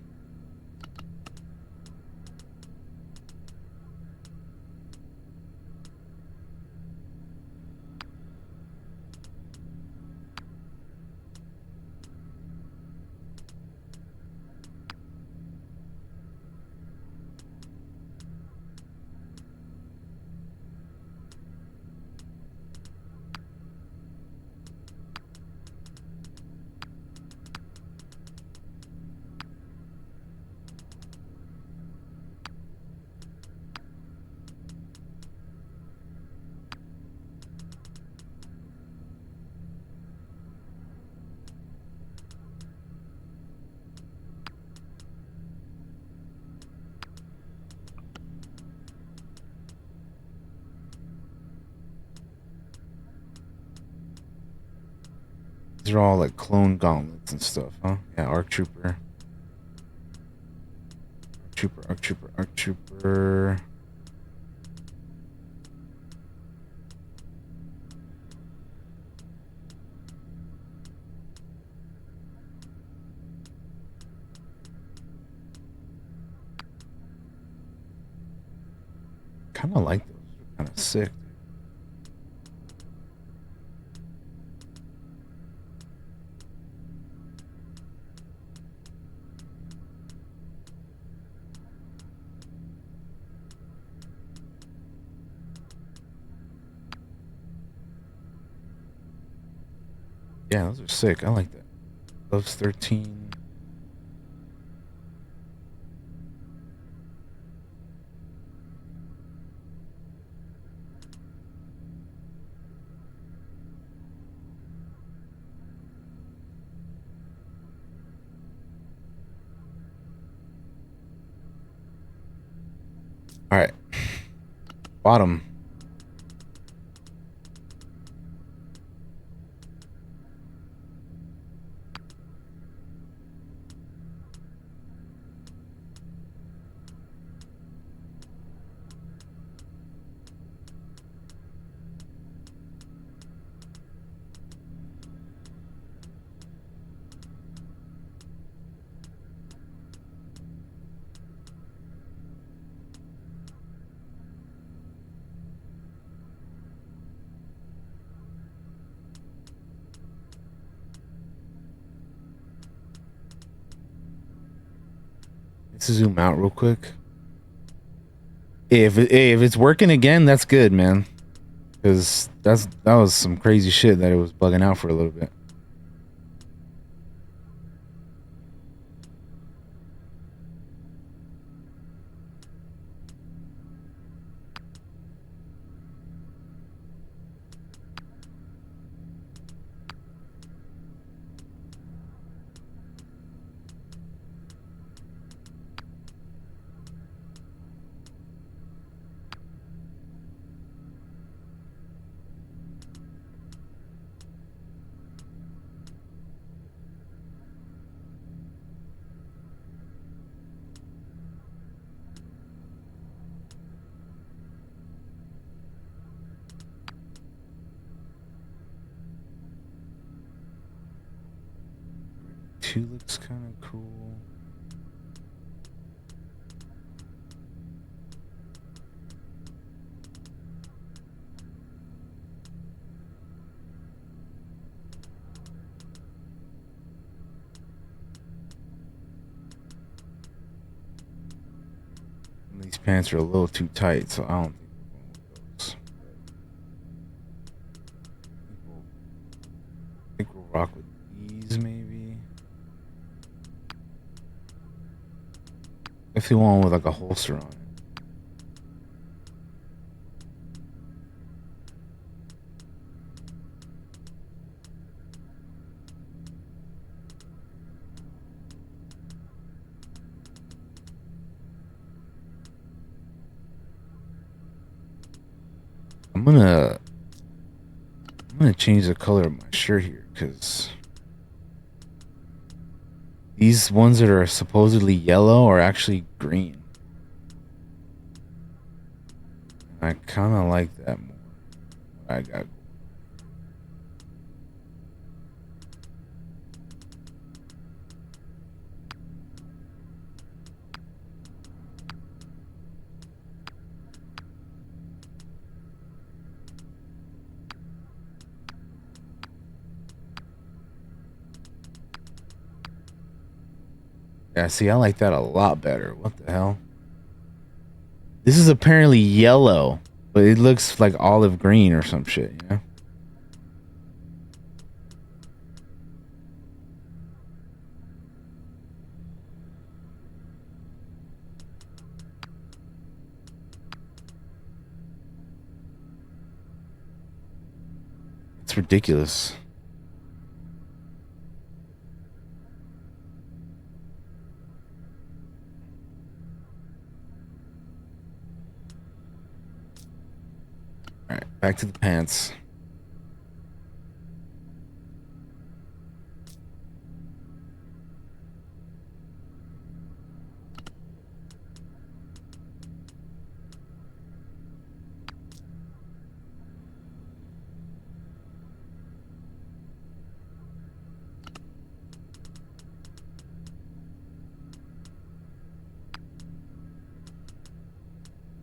These are all like clone gauntlets and stuff, huh? Yeah, ARC Trooper. ARC Trooper, ARC Trooper. Kind of like those. They're kind of sick. Yeah, those are sick. I like that. Loves 13. All right. Bottom. Let's zoom out real quick. If it's working again, that's good, man. Because that was some crazy shit that it was bugging out for a little bit. Two looks kind of cool. These pants are a little too tight, so I don't think we're going with those. I think we'll rock with these maybe. If you want with like a holster on it. I'm gonna change the color of my shirt here because these ones that are supposedly yellow are actually green. I kind of like that more. I got. Yeah, see, I like that a lot better. What the hell? This is apparently yellow, but it looks like olive green or some shit, you know? It's ridiculous. All right, back to the pants.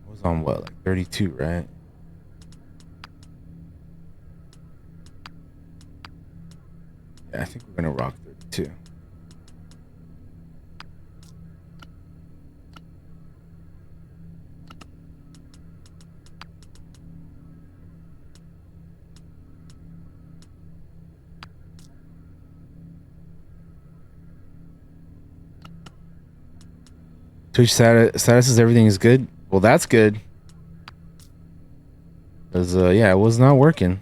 I was on what, like 32, right? Yeah, I think we're gonna rock 32. Twitch status is everything is good. Well, that's good. Cause yeah, it was not working.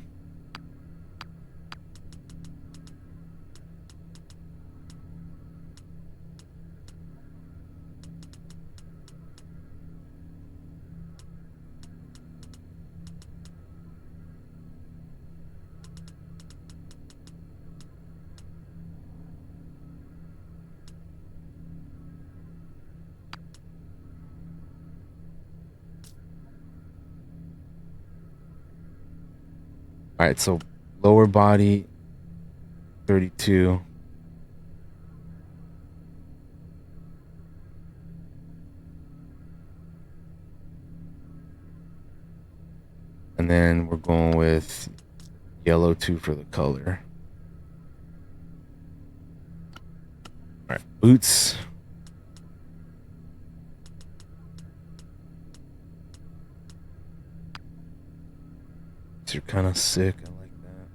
All right, so lower body 32. And then we're going with yellow 2 for the color. All right, boots. You're kind of sick. I like that.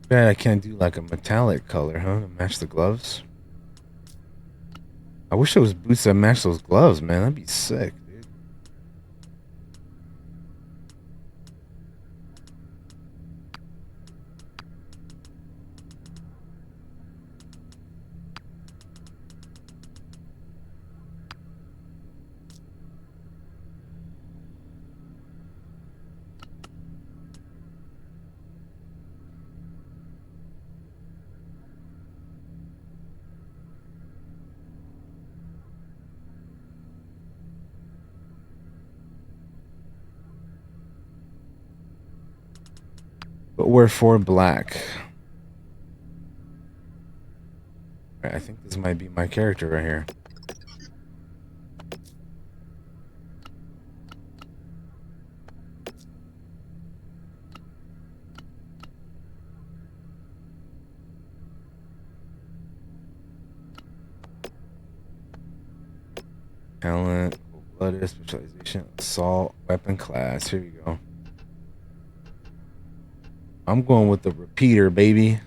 Bad I can't do like a metallic color, huh? To match the gloves. I wish there was boots that match those gloves, man. That'd be sick, dude. But we're for black. All right, I think this might be my character right here. Talent, blooded, specialization, assault, weapon class. Here we go. I'm going with the repeater, baby.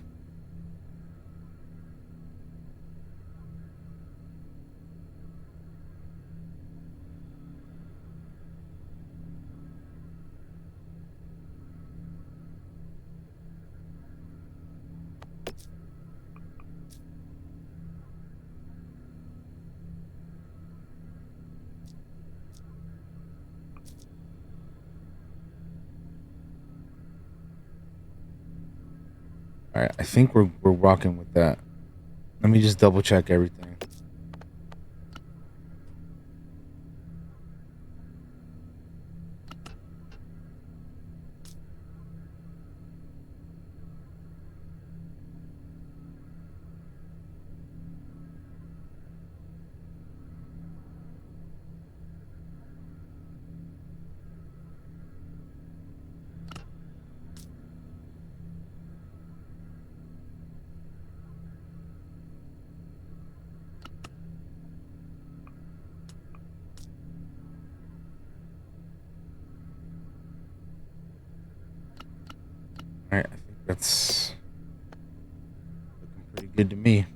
All right, I think we're rocking with that. Let me just double check everything. All right, I think that's looking pretty good to me.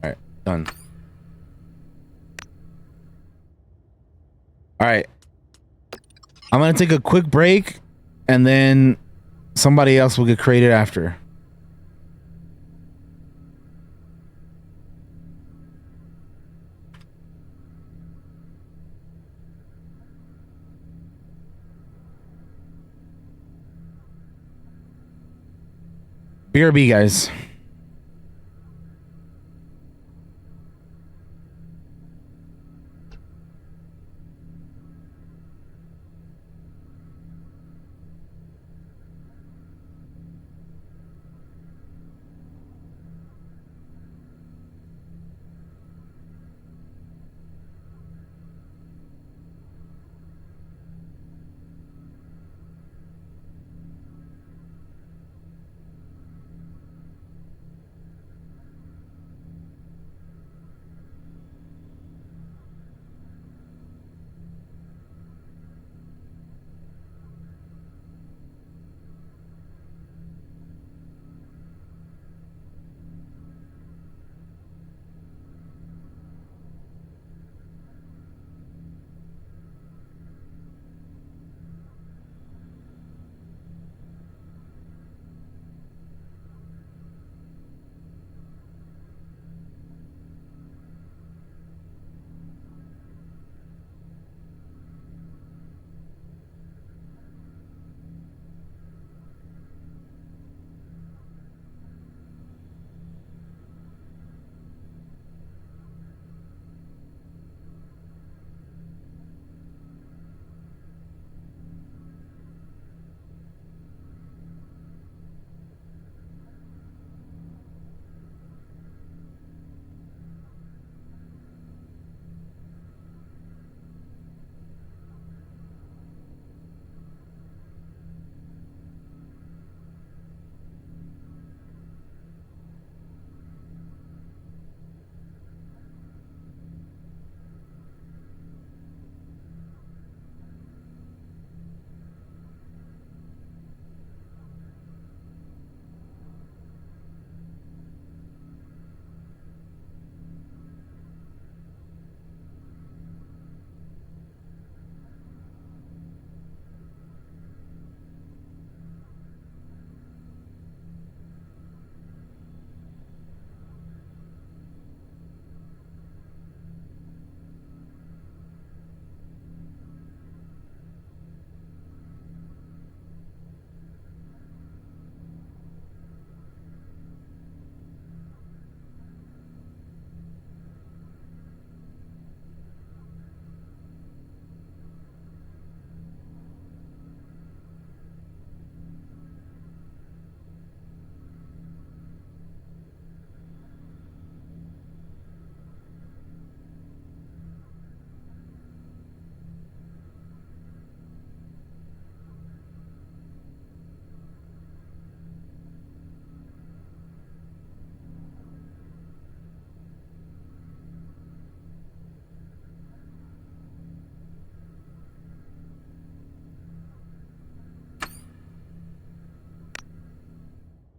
All right, done. All right, I'm gonna take a quick break, and then somebody else will get created after. BRB, guys.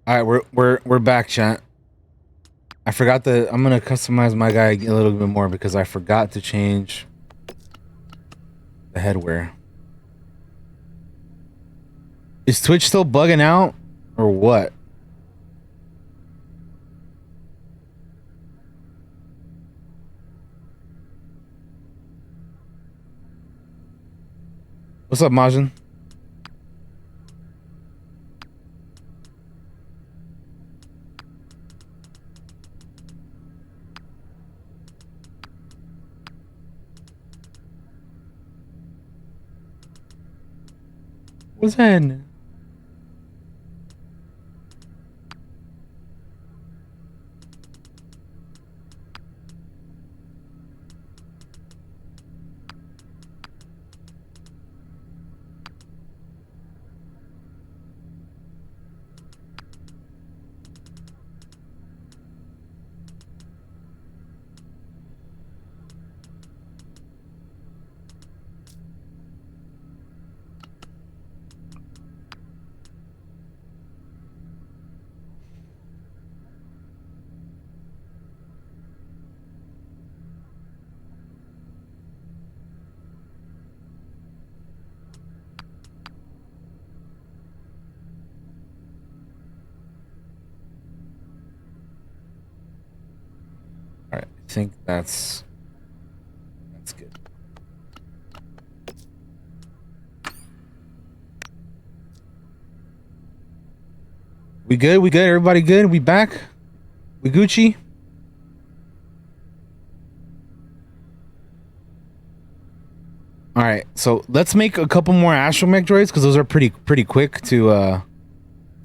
All right, we're back, chat. I forgot I'm gonna customize my guy a little bit more because I forgot to change the headwear. Is Twitch still bugging out or what? What's up, Majin? What's that? All right, I think that's good. We good? We good? Everybody good? We back? We Gucci? All right, so let's make a couple more astromech droids because those are pretty quick to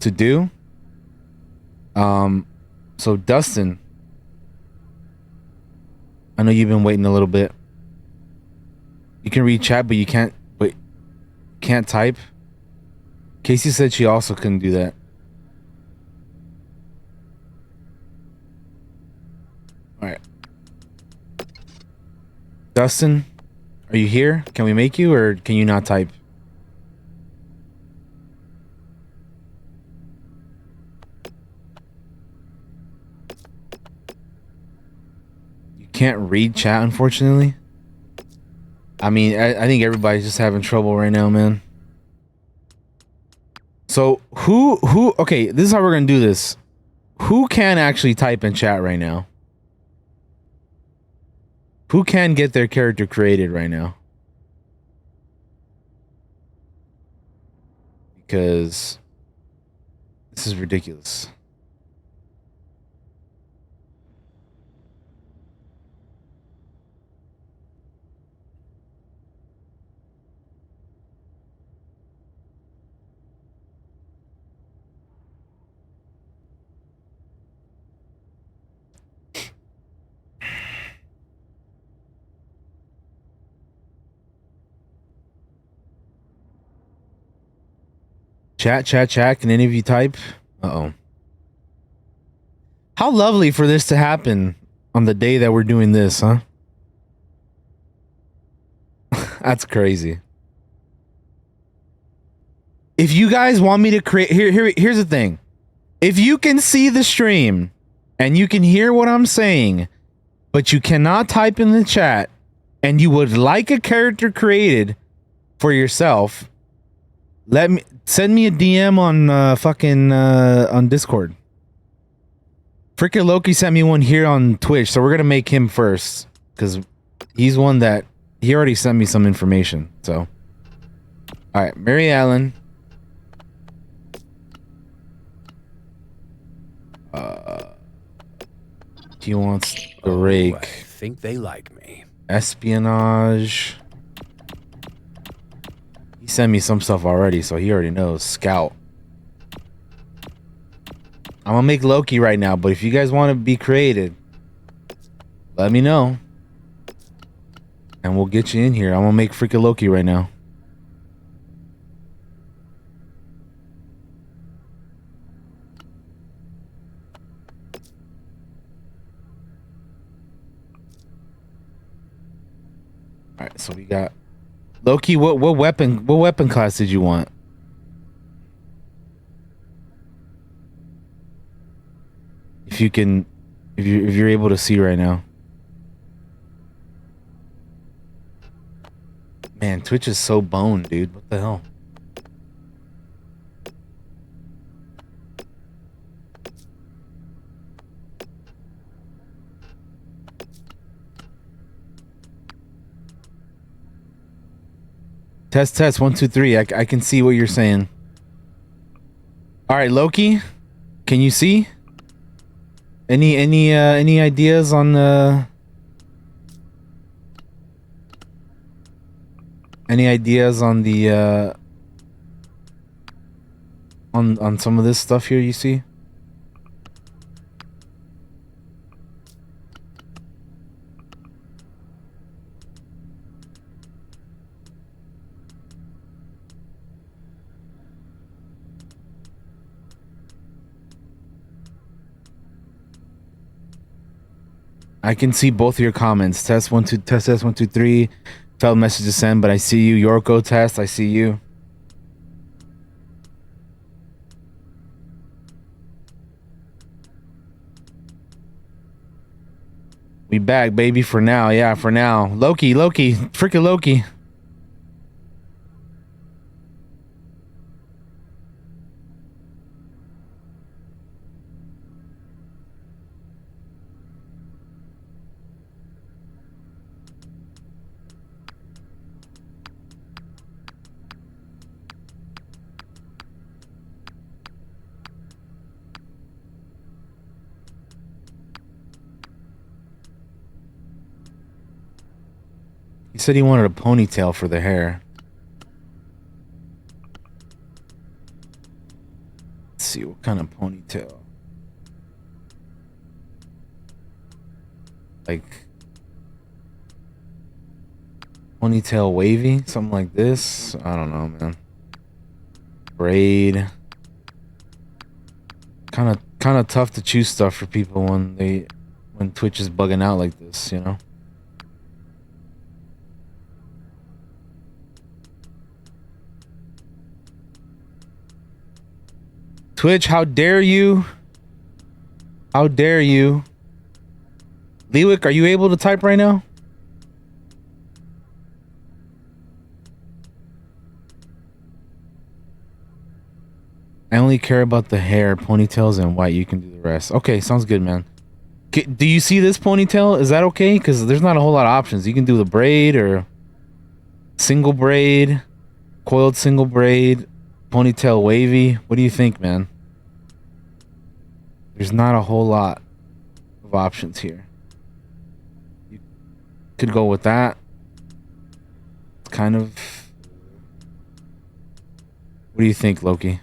do. So Dustin, I know you've been waiting a little bit. You can read chat, but you can't type. Casey said she also couldn't do that. All right, Dustin, are you here? Can we make you, or can you not type? You can't read chat, unfortunately. I mean, I think everybody's just having trouble right now, man. So who okay, this is how we're gonna do this. Who can actually type in chat right now? Who can get their character created right now? Because this is ridiculous. Chat. Can any of you type? Uh-oh. How lovely for this to happen on the day that we're doing this, huh? That's crazy. If you guys want me to create... Here's the thing. If you can see the stream and you can hear what I'm saying, but you cannot type in the chat and you would like a character created for yourself, send me a DM on on Discord. Freaking Loki sent me one here on Twitch, so we're gonna make him first because he's one that he already sent me some information. So, all right, Mary Allen. He wants the rake. I think they like me. Espionage. He sent me some stuff already, so he already knows. Scout. I'm gonna make Loki right now, but if you guys want to be created, let me know. And we'll get you in here. I'm gonna make freaking Loki right now. Alright, so we got Loki. What weapon class did you want? if you can, if you're able to see right now. Man, Twitch is so boned, dude. What the hell? Test 1 2 3. I can see what you're saying. All right, Loki, can you see? Any ideas on any ideas on the on some of this stuff here you see? I can see both of your comments. Test 1 2 test 1 2 3. Failed message to send, but I see you. Yorko test, I see you. We back, baby, for now. Yeah, for now. Loki, freaking Loki. He said he wanted a ponytail for the hair. Let's see, what kind of ponytail? Like ponytail wavy? Something like this? I don't know, man. Braid. Kind of tough to choose stuff for people when Twitch is bugging out like this, you know? Twitch, how dare you? How dare you? Lewick, are you able to type right now? I only care about the hair, ponytails, and white. You can do the rest. Okay, sounds good, man. Do you see this ponytail? Is that okay? Because there's not a whole lot of options. You can do the braid or single braid, coiled single braid, ponytail wavy. What do you think, man? There's not a whole lot of options here. You could go with that. It's kind of... What do you think, Loki?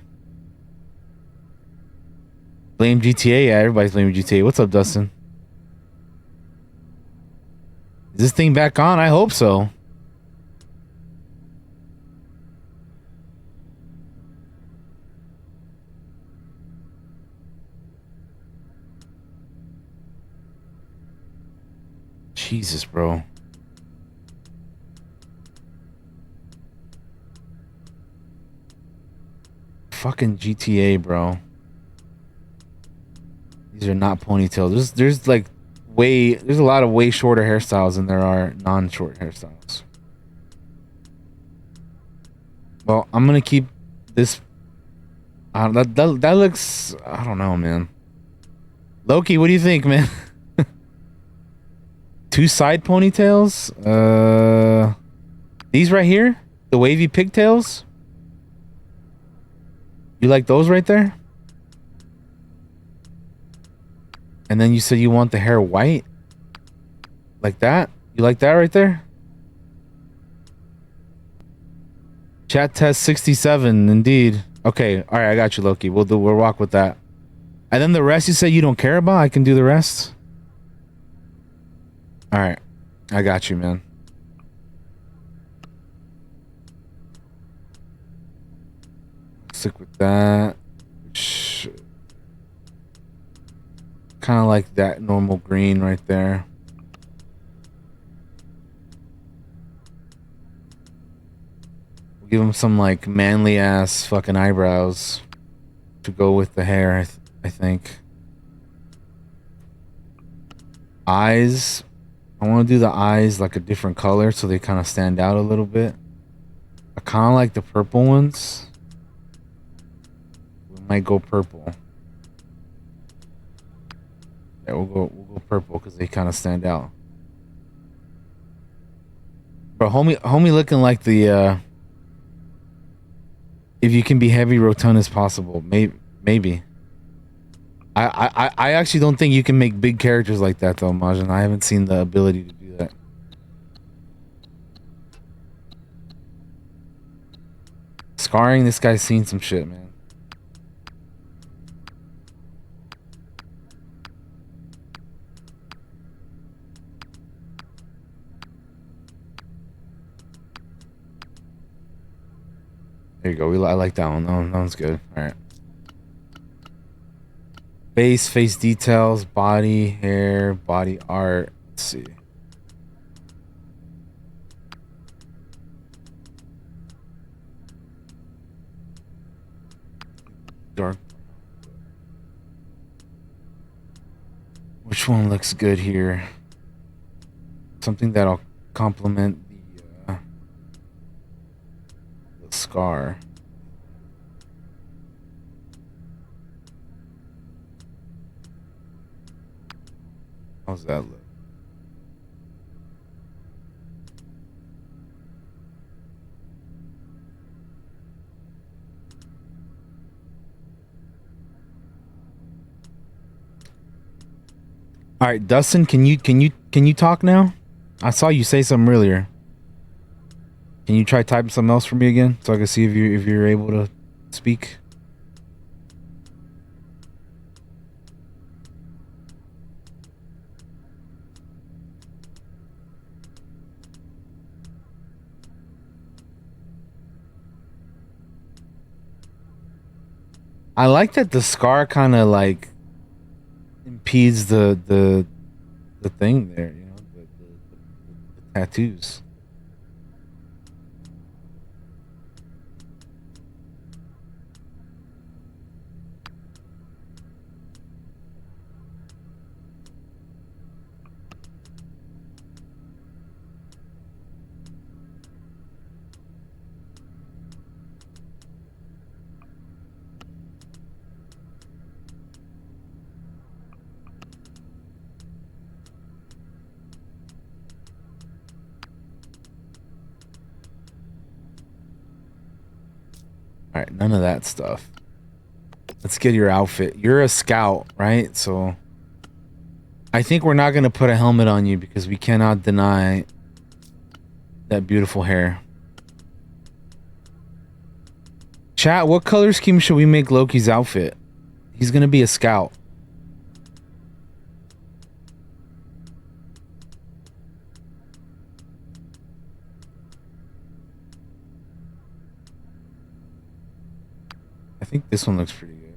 Blame GTA? Yeah, everybody's blaming GTA. What's up, Dustin? Is this thing back on? I hope so. Jesus, bro. Fucking GTA, bro. These are not ponytails. There's like there's a lot of way shorter hairstyles than there are non-short hairstyles. Well, I'm gonna keep this. That looks. I don't know, man. Loki, what do you think, man? Two side ponytails. These right here, the wavy pigtails. You like those right there? And then you said you want the hair white? Like that? You like that right there? Chat test 67, indeed. Okay, alright, I got you, Loki. We'll rock with that. And then the rest you said you don't care about? I can do the rest? Alright. I got you, man. Stick with that. Kind of like that normal green right there. We'll give him some like manly ass fucking eyebrows to go with the hair, I think. Eyes. I want to do the eyes like a different color so they kind of stand out a little bit. I kind of like the purple ones. We might go purple. Yeah, we'll go purple because they kind of stand out. Bro, homie looking like the if you can be heavy rotund as possible. Maybe. I actually don't think you can make big characters like that though, Majin. I haven't seen the ability to do that. Scarring, this guy's seen some shit, man. There you go. I like that one. That one's good. All right. Face details, body, hair, body art. Let's see. Dark. Which one looks good here? Something that'll complement the scar. How's that look? All right, Dustin, can you talk now? I saw you say something earlier. Can you try typing something else for me again so I can see if you're able to speak? I like that the scar kind of like impedes the thing there, you know, the tattoos. All right, none of that stuff. Let's get your outfit. You're a scout, right? So I think we're not going to put a helmet on you because we cannot deny that beautiful hair. Chat, what color scheme should we make Loki's outfit? He's going to be a scout. I think this one looks pretty good.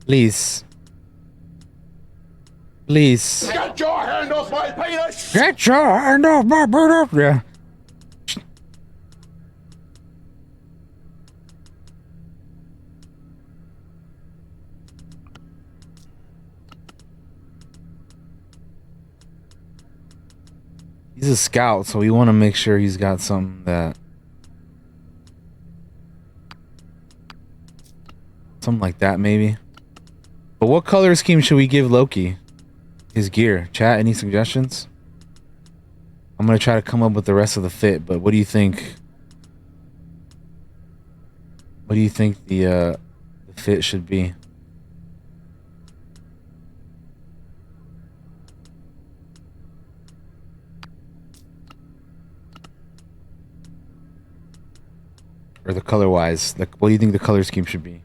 Please. Please. Get your hand off my penis! Get your hand off my penis! Yeah. He's a scout, so we want to make sure he's got something that... something like that, maybe. But what color scheme should we give Loki? His gear. Chat, any suggestions? I'm going to try to come up with the rest of the fit, but what do you think? What do you think the fit should be? Or the color wise, like what do you think the color scheme should be?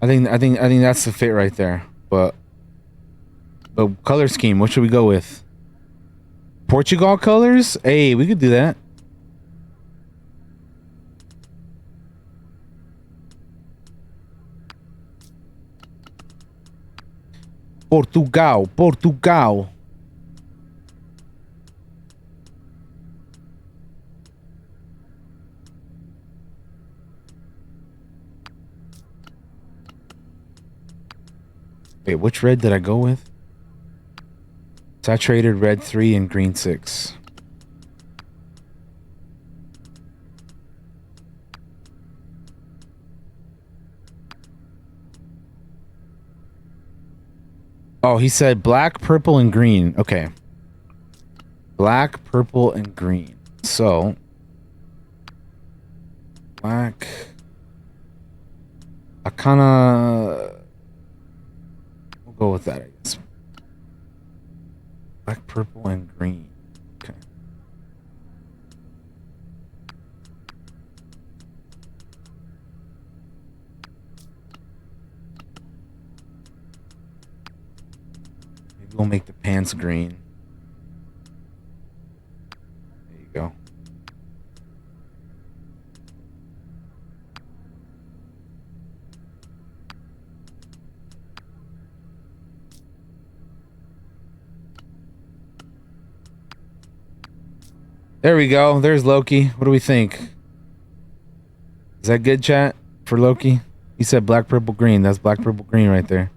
I think that's the fit right there. But color scheme, what should we go with? Portugal colors? Hey, we could do that. Portugal, Portugal. Wait, which red did I go with? Saturated red 3 and green 6. Oh, he said black, purple, and green. Okay. Black, purple, and green. So, black. I kind of... We'll go with that, I guess. Black, purple, and green. Okay. Maybe we'll make the pants green. There you go. There we go. There's Loki. What do we think? Is that good, chat? For Loki? He said black, purple, green. That's black, purple, green right there.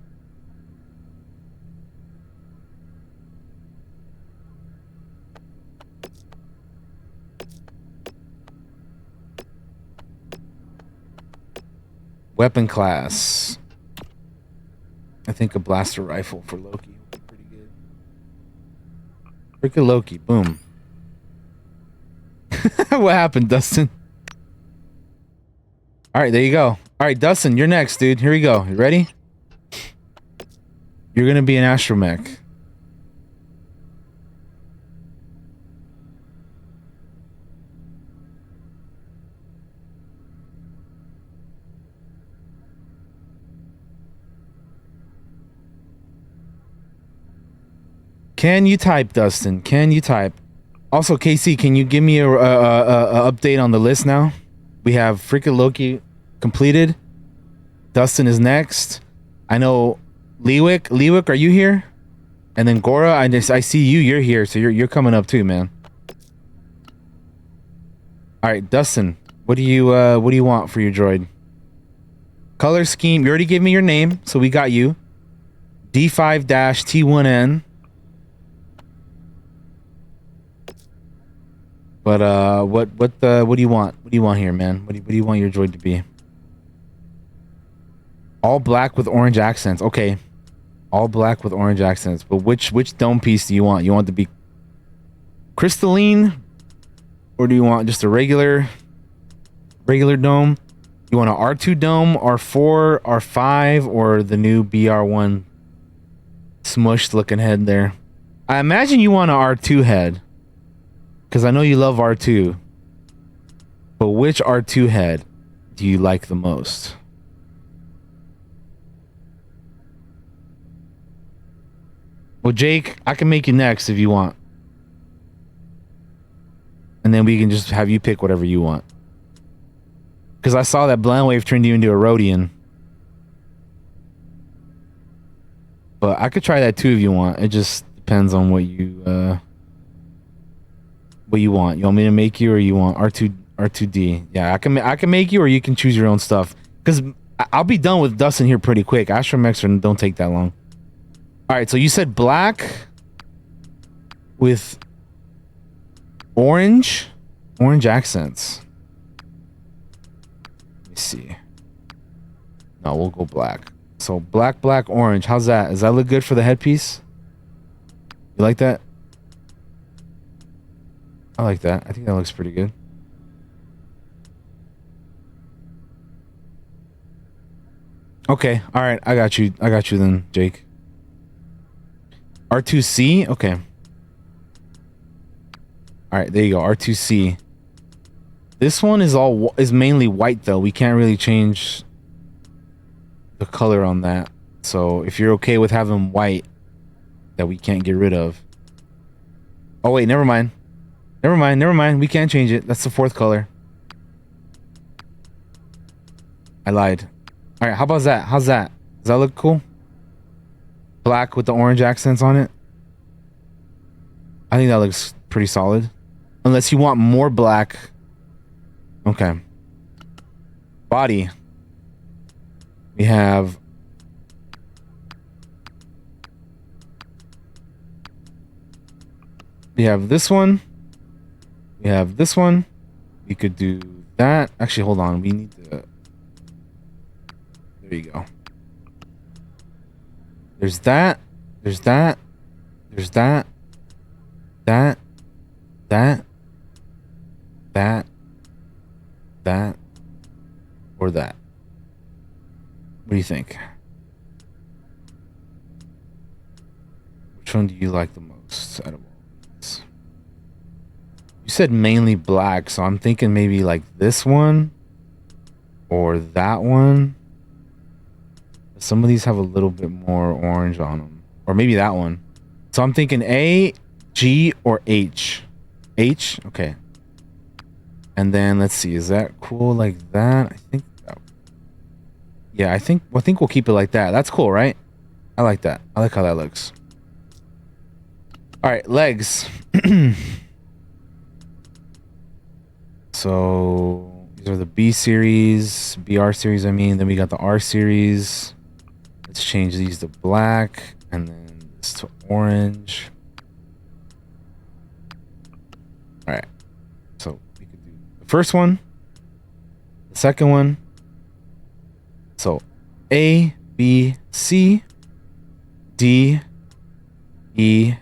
Weapon class. I think a blaster rifle for Loki would be pretty good. Freaking Loki. Boom. What happened, Dustin? All right, there you go. All right, Dustin, you're next, dude. Here we go. You ready? You're gonna be an astromech. Can you type, Dustin? Can you type? Also, KC, can you give me a update on the list now? We have freaking Loki completed. Dustin is next. I know Lewick. Lewick, are you here? And then Gora, I see you. You're here, so you're coming up too, man. All right, Dustin, what do you want for your droid? Color scheme. You already gave me your name, so we got you. D5-T1N. But what do you want? What do you want here, man? What do you want your droid to be? All black with orange accents. Okay. All black with orange accents. But which dome piece do you want? You want to be crystalline? Or do you want just a regular dome? You want an R2 dome, R4, R5, or the new BR1 smushed looking head there? I imagine you want an R2 head. Because I know you love R2. But which R2 head do you like the most? Well, Jake, I can make you next if you want. And then we can just have you pick whatever you want. Because I saw that Blindwave turned you into a Rhodian. But I could try that too if you want. It just depends on what you want. You want me to make you, or you want R2D? Yeah, I can make you, or you can choose your own stuff. Because I'll be done with Dustin here pretty quick. Astromechs don't take that long. All right, so you said black with orange accents. Let me see. No, we'll go black. So black, orange. How's that? Does that look good for the headpiece? You like that? I like that. I think that looks pretty good. Okay. All right. I got you then, Jake. R2C? Okay. All right. There you go. R2C. This one is mainly white though. We can't really change the color on that. So if you're okay with having white that we can't get rid of. Oh wait, never mind. Never mind. We can't change it. That's the fourth color. I lied. All right, how about that? How's that? Does that look cool? black with the orange accents on it. I think that looks pretty solid. Unless you want more black. Okay. Body. We have this one. We have this one. We could do that. Actually, hold on. We need to... There you go. There's that. There's that. There's that. That. That. That. That. Or that. What do you think? Which one do you like the most out of all these? You said mainly black, so I'm thinking maybe like this one or that one. Some of these have a little bit more orange on them, or maybe that one. So I'm thinking A, G, or H. H, okay. And then let's see, is that cool like that? I think. Yeah, I think we'll keep it like that. That's cool, right? I like that. I like how that looks. All right, legs. So these are the B series, BR series, I mean. Then we got the R series. Let's change these to black and then this to orange. All right. So we could do the first one, the second one. So A, B, C, D, E,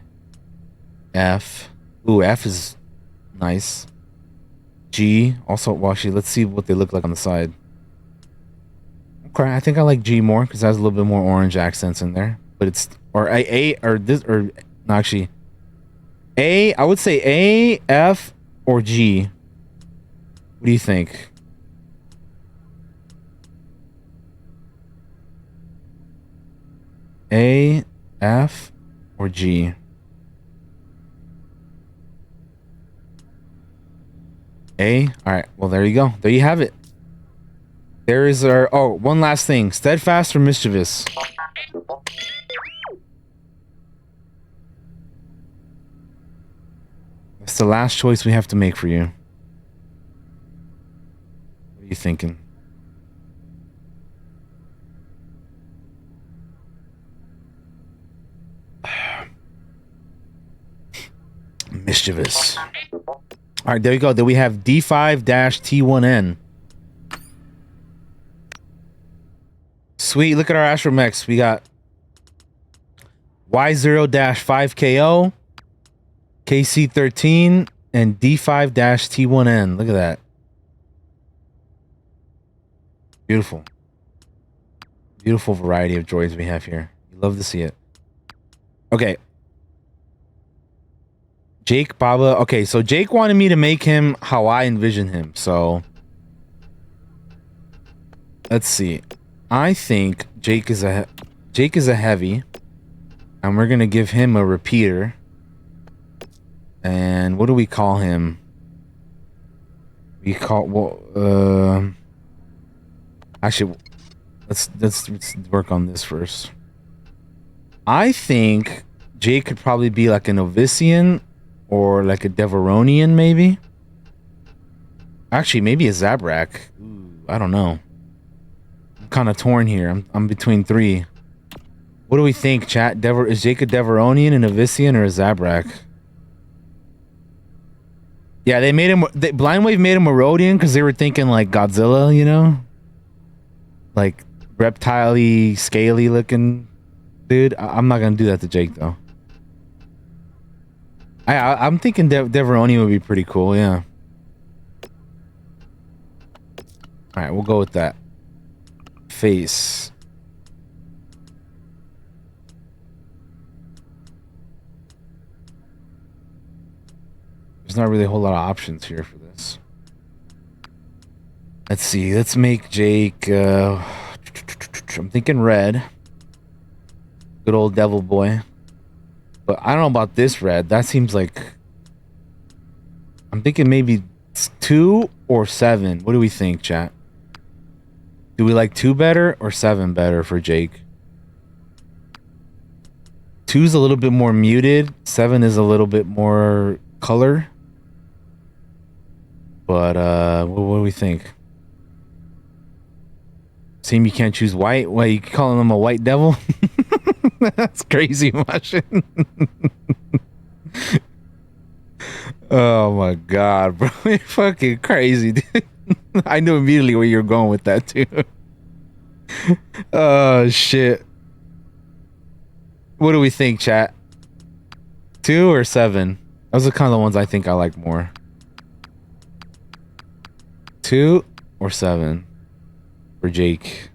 F. Ooh, F is nice. G. Also, well, actually, let's see what they look like on the side. Okay, I think I like G more because it has a little bit more orange accents in there. But it's, or A, or this, or no, actually, A, I would say A, F, or G. What do you think? A, F, or G? A? Alright, well there you go. There you have it. There is our... Oh, one last thing. Steadfast or mischievous? It's the last choice we have to make for you. What are you thinking? Mischievous. All right, there we go. Then we have D5-T1N. Sweet. Look at our Astromechs. We got Y0-5KO, KC13, and D5-T1N. Look at that. Beautiful. Beautiful variety of droids we have here. You love to see it. Okay. Jake Baba. Okay, so Jake wanted me to make him how I envision him. So let's see. I think Jake is a heavy, and we're gonna give him a repeater. And what do we call him? We call actually, let's work on this first. I think Jake could probably be like an Novician. Or like a Deveronian, maybe? Actually, maybe a Zabrak. Ooh, I don't know. I'm kind of torn here. I'm between three. What do we think, chat? Is Jake a Deveronian, a Novician, or a Zabrak? Yeah, they made him... Blind Wave made him a Rodian because they were thinking like Godzilla, you know? Like reptile-y, scaly looking dude. I'm not going to do that to Jake, though. I'm thinking Deveroni would be pretty cool, yeah. Alright, we'll go with that. Face. There's not really a whole lot of options here for this. Let's see, let's make Jake, I'm thinking red. Good old devil boy. But I don't know about this red. That seems like... I'm thinking maybe 2 or 7. What do we think, chat? Do we like 2 better or 7 better for Jake? 2's a little bit more muted. 7 is a little bit more color. But what do we think? Same, you can't choose white. What, you calling them a white devil? That's crazy, Martian. Oh my god, bro. You're fucking crazy, dude. I knew immediately where you were going with that too. Oh shit. What do we think, chat? 2 or 7? Those are kind of the ones I think I like more. 2 or 7 for Jake.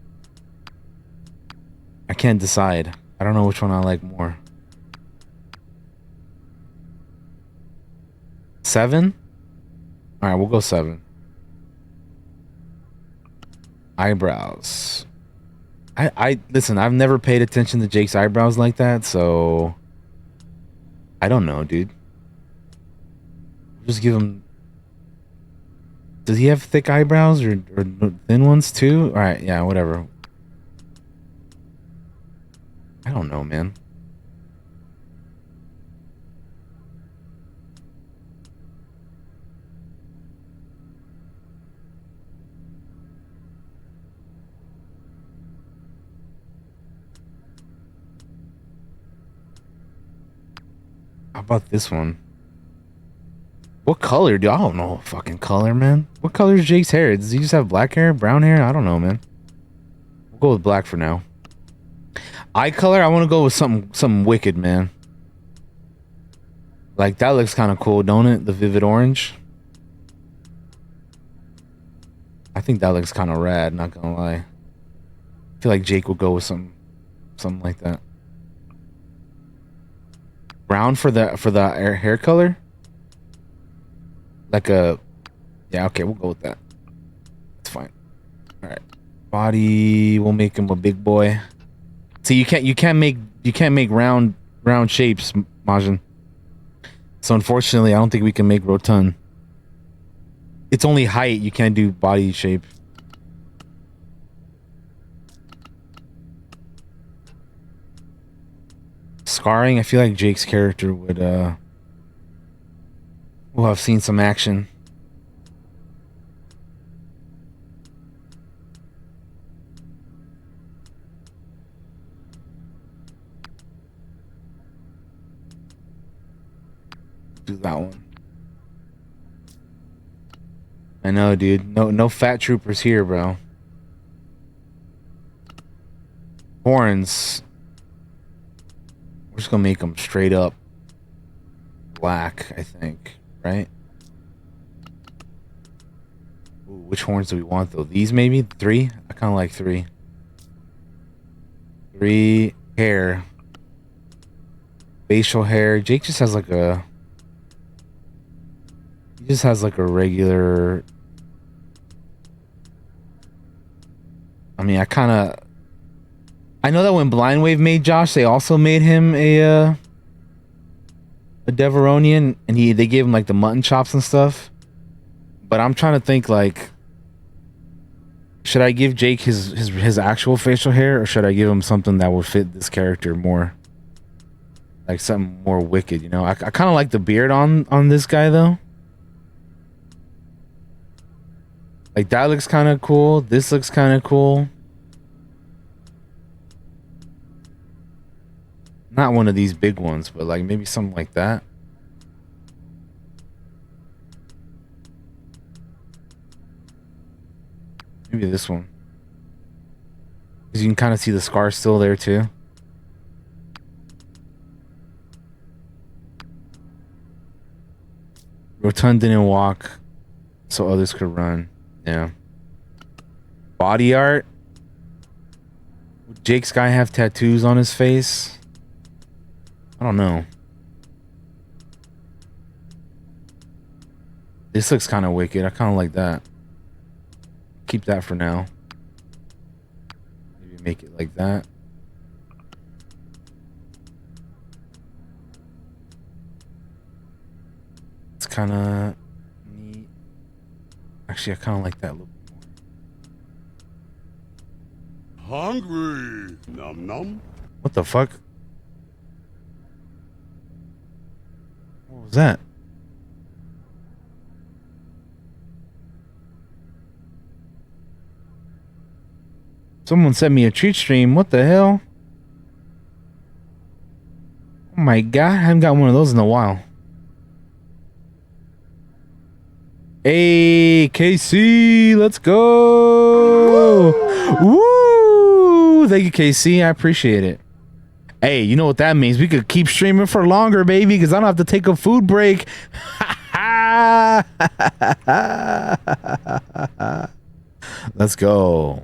I can't decide. I don't know which one I like more. 7? All right, we'll go 7. Eyebrows. I listen, I've never paid attention to Jake's eyebrows like that, so I don't know, dude. Just give him. Does he have thick eyebrows or thin ones too? All right, yeah, whatever. I don't know, man. How about this one? What color? I don't know fucking color, man. What color is Jake's hair? Does he just have black hair? Brown hair? I don't know, man. We'll go with black for now. Eye color? I want to go with something wicked, man. Like, that looks kind of cool, don't it? The vivid orange. I think that looks kind of rad, not gonna lie. I feel like Jake will go with something like that. Brown for the hair color? Like a... Yeah, okay, we'll go with that. It's fine. Alright. Body, we'll make him a big boy. See, you can't make round shapes, Majin. So unfortunately, I don't think we can make rotund. It's only height, you can't do body shape. Scarring, I feel like Jake's character would will have seen some action. Do that one. I know, dude. No fat troopers here, bro. Horns. We're just gonna make them straight up black, I think, right? Ooh, which horns do we want though? These maybe? 3? I kind of like 3. 3 hair. Facial hair. Jake just has like a... He just has like a regular... I mean, I know that when Blind Wave made Josh, they also made him a Deveronian, and they gave him like the mutton chops and stuff. But I'm trying to think, like, should I give Jake his actual facial hair, or should I give him something that would fit this character more? Like something more wicked, you know? I kind of like the beard on this guy though. Like, that looks kind of cool. This looks kind of cool. Not one of these big ones, but like maybe something like that. Maybe this one. Because you can kind of see the scar still there too. Rotund didn't walk, so others could run. Yeah. Body art. Would Jake's guy have tattoos on his face? I don't know. This looks kind of wicked. I kind of like that. Keep that for now. Maybe make it like that. It's kind of neat. Actually, I kind of like that a little bit more. Hungry. Nom nom. What the fuck? was that? Someone sent me a treat stream. What the hell? Oh my god, I haven't got one of those in a while. Hey, KC, let's go. Woo! Thank you, KC. I appreciate it. Hey, you know what that means? We could keep streaming for longer, baby, because I don't have to take a food break. Let's go.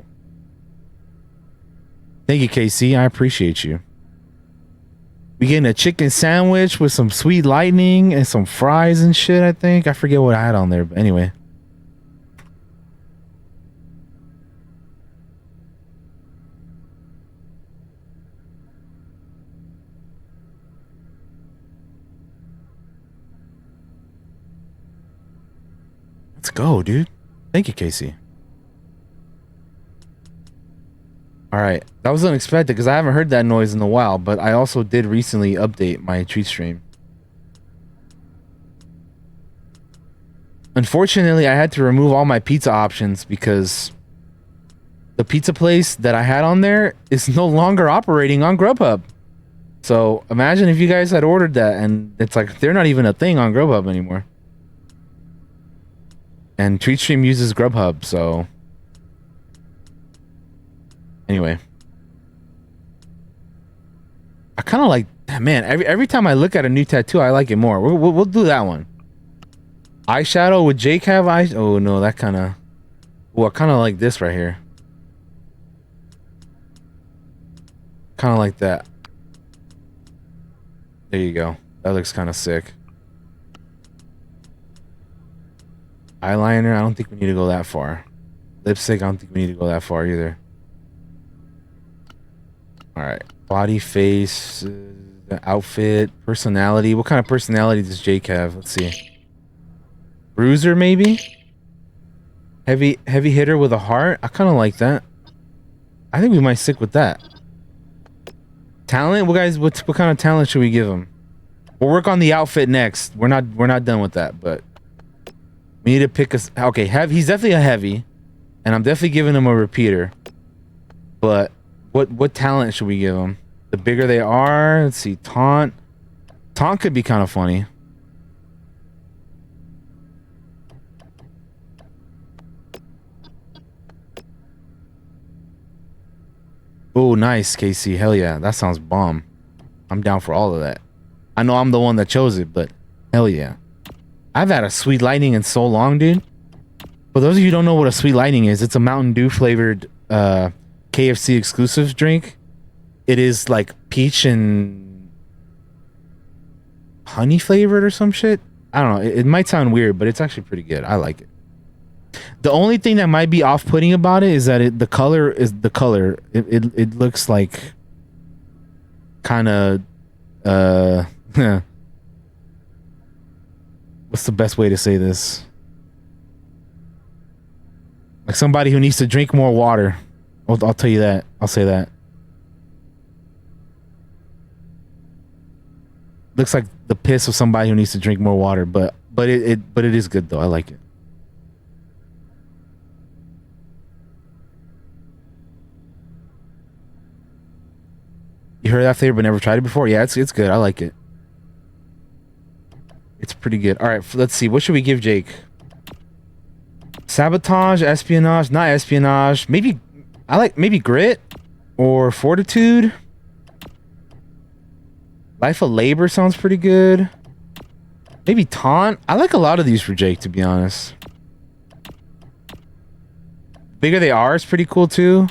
Thank you, KC. I appreciate you. We getting a chicken sandwich with some sweet lightning and some fries and shit, I think. I forget what I had on there, but anyway. Let's go, dude. Thank you, Casey. All right, that was unexpected because I haven't heard that noise in a while, but I also did recently update my treat stream. Unfortunately, I had to remove all my pizza options because the pizza place that I had on there is no longer operating on Grubhub. So imagine if you guys had ordered that and it's like they're not even a thing on Grubhub anymore. And TreatStream uses Grubhub, so anyway. I kind of like, man, every time I look at a new tattoo, I like it more. We'll do that one. Eyeshadow, would Jake have eyes? Oh no, that kind of, oh, I kind of like this right here. Kind of like that. There you go. That looks kind of sick. Eyeliner, I don't think we need to go that far. Lipstick, I don't think we need to go that far either. Alright. Body, face, outfit, personality. What kind of personality does Jake have? Let's see. Bruiser, maybe? Heavy hitter with a heart? I kind of like that. I think we might stick with that. Talent? What guys, what kind of talent should we give him? We'll work on the outfit next. We're not done with that, but we need to pick a... Okay, he's definitely a heavy. And I'm definitely giving him a repeater. But what talent should we give him? The bigger they are. Let's see. Taunt. Taunt could be kind of funny. Oh, nice, Casey. Hell yeah. That sounds bomb. I'm down for all of that. I know I'm the one that chose it, but hell yeah. I've had a Sweet Lightning in so long, dude. For those of you who don't know what a Sweet Lightning is, it's a Mountain Dew flavored KFC exclusive drink. It is like peach and honey flavored or some shit. I don't know. It might sound weird, but it's actually pretty good. I like it. The only thing that might be off-putting about it is that the color is the color. It looks like kind of what's the best way to say this? Like somebody who needs to drink more water. I'll tell you that. I'll say that. Looks like the piss of somebody who needs to drink more water, but it is good though. I like it. You heard that flavor but never tried it before? Yeah, it's good. I like it. It's pretty good. All right, let's see. What should we give Jake? Sabotage, espionage, not espionage. Maybe I like maybe grit or fortitude. Life of labor sounds pretty good. Maybe taunt. I like a lot of these for Jake, to be honest. Bigger they are is pretty cool too.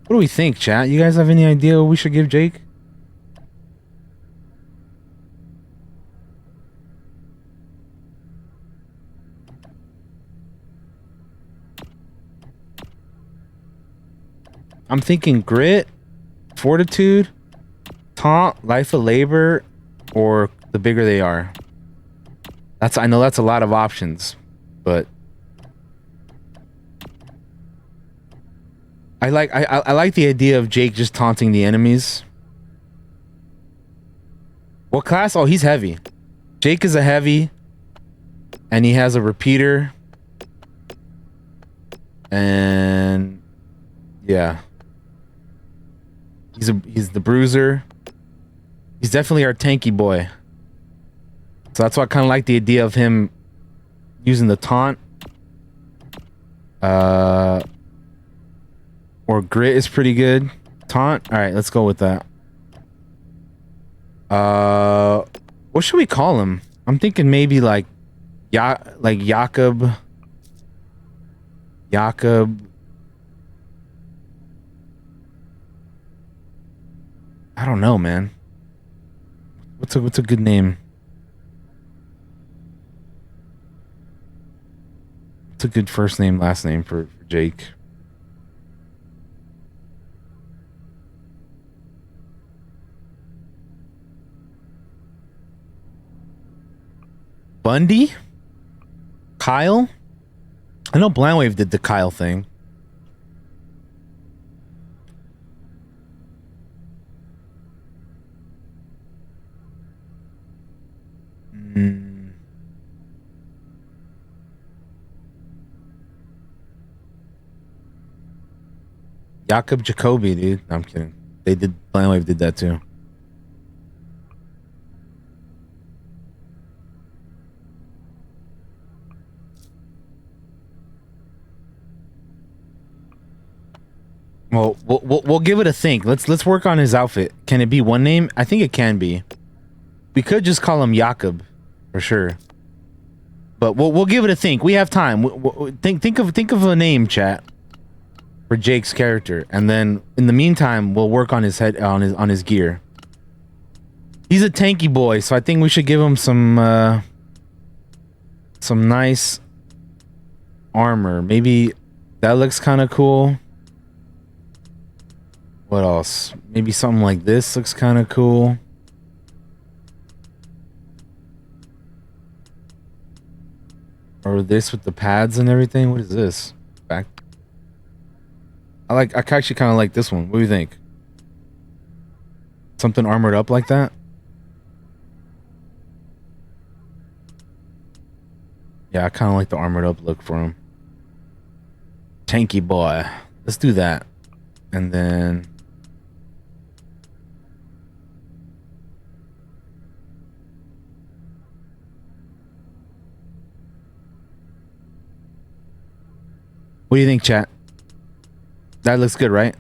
What do we think, chat? You guys have any idea what we should give Jake? I'm thinking grit, fortitude, taunt, life of labor, or the bigger they are. I know that's a lot of options, but I like the idea of Jake just taunting the enemies. What class? Oh, he's heavy. Jake is a heavy, and he has a repeater, and yeah, he's the bruiser. He's definitely our tanky boy. So that's why I kind of like the idea of him using the taunt. Or grit is pretty good. Taunt. All right, let's go with that. What should we call him? I'm thinking maybe like Jakob. I don't know, man. What's a good name? What's a good first name, last name for Jake? Bundy? Kyle? I know Blindwave did the Kyle thing. Jakob Jacoby, dude. No, I'm kidding. Blindwave did that too. Well, we'll give it a think. Let's work on his outfit. Can it be one name? I think it can be. We could just call him Jakob, for sure. But we'll give it a think. We have time. Think of a name, chat, for Jake's character, and then in the meantime, we'll work on his head on his gear. He's a tanky boy, so I think we should give him some nice armor. Maybe that looks kind of cool. What else? Maybe something like this looks kind of cool. Or this with the pads and everything. What is this? Back. I actually kind of like this one. What do you think? Something armored up like that? Yeah, I kind of like the armored up look for him. Tanky boy. Let's do that. And then... what do you think, chat? That looks good, right?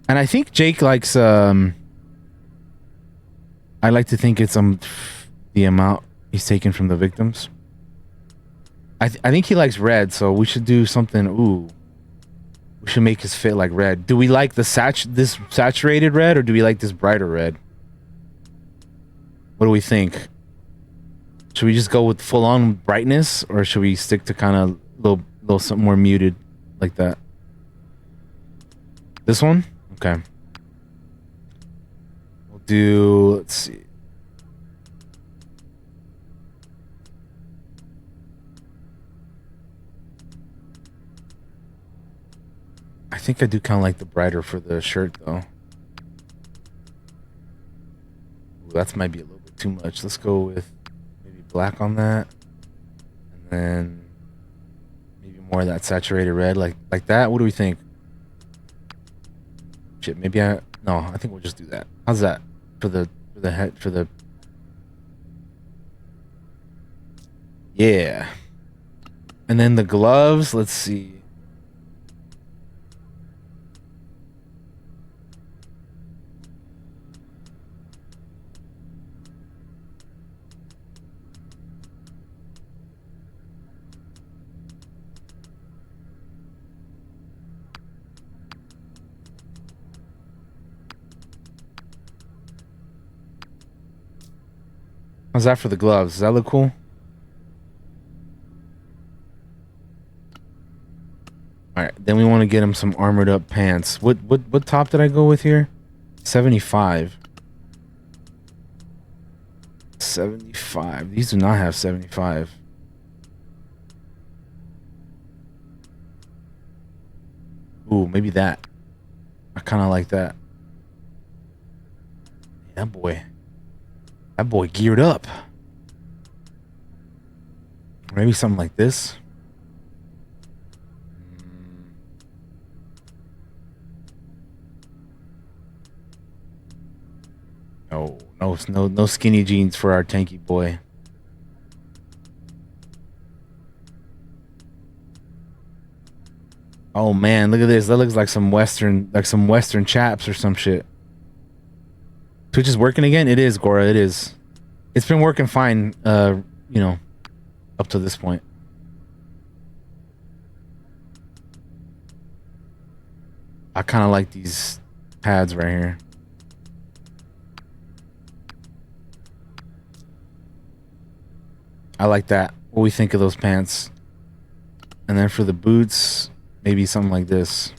And I think Jake likes, I like to think it's the amount he's taken from the victims. I think he likes red, so we should do something. Ooh, we should make his fit like red. Do we like this saturated red, or do we like this brighter red? What do we think? Should we just go with full on brightness, or should we stick to kind of little something more muted like that? This one? Okay. We'll do, let's see. I think I do kind of like the brighter for the shirt though. Ooh, that might be a little bit too much. Let's go with maybe black on that. And then maybe more of that saturated red like that. What do we think? Shit, maybe I think we'll just do that. How's that? For the head, for the... Yeah. And then the gloves, let's see. How's that for the gloves? Does that look cool? Alright, then we want to get him some armored up pants. What top did I go with here? 75. 75. These do not have 75. Ooh, maybe that. I kind of like that. Yeah, boy. That boy geared up. Maybe something like this. No skinny jeans for our tanky boy. Oh man, look at this. That looks like some western chaps or some shit. Twitch is working again? It is, Gora, it is. It's been working fine, you know, up to this point. I kind of like these pads right here. I like that. What do we think of those pants? And then for the boots, maybe something like this.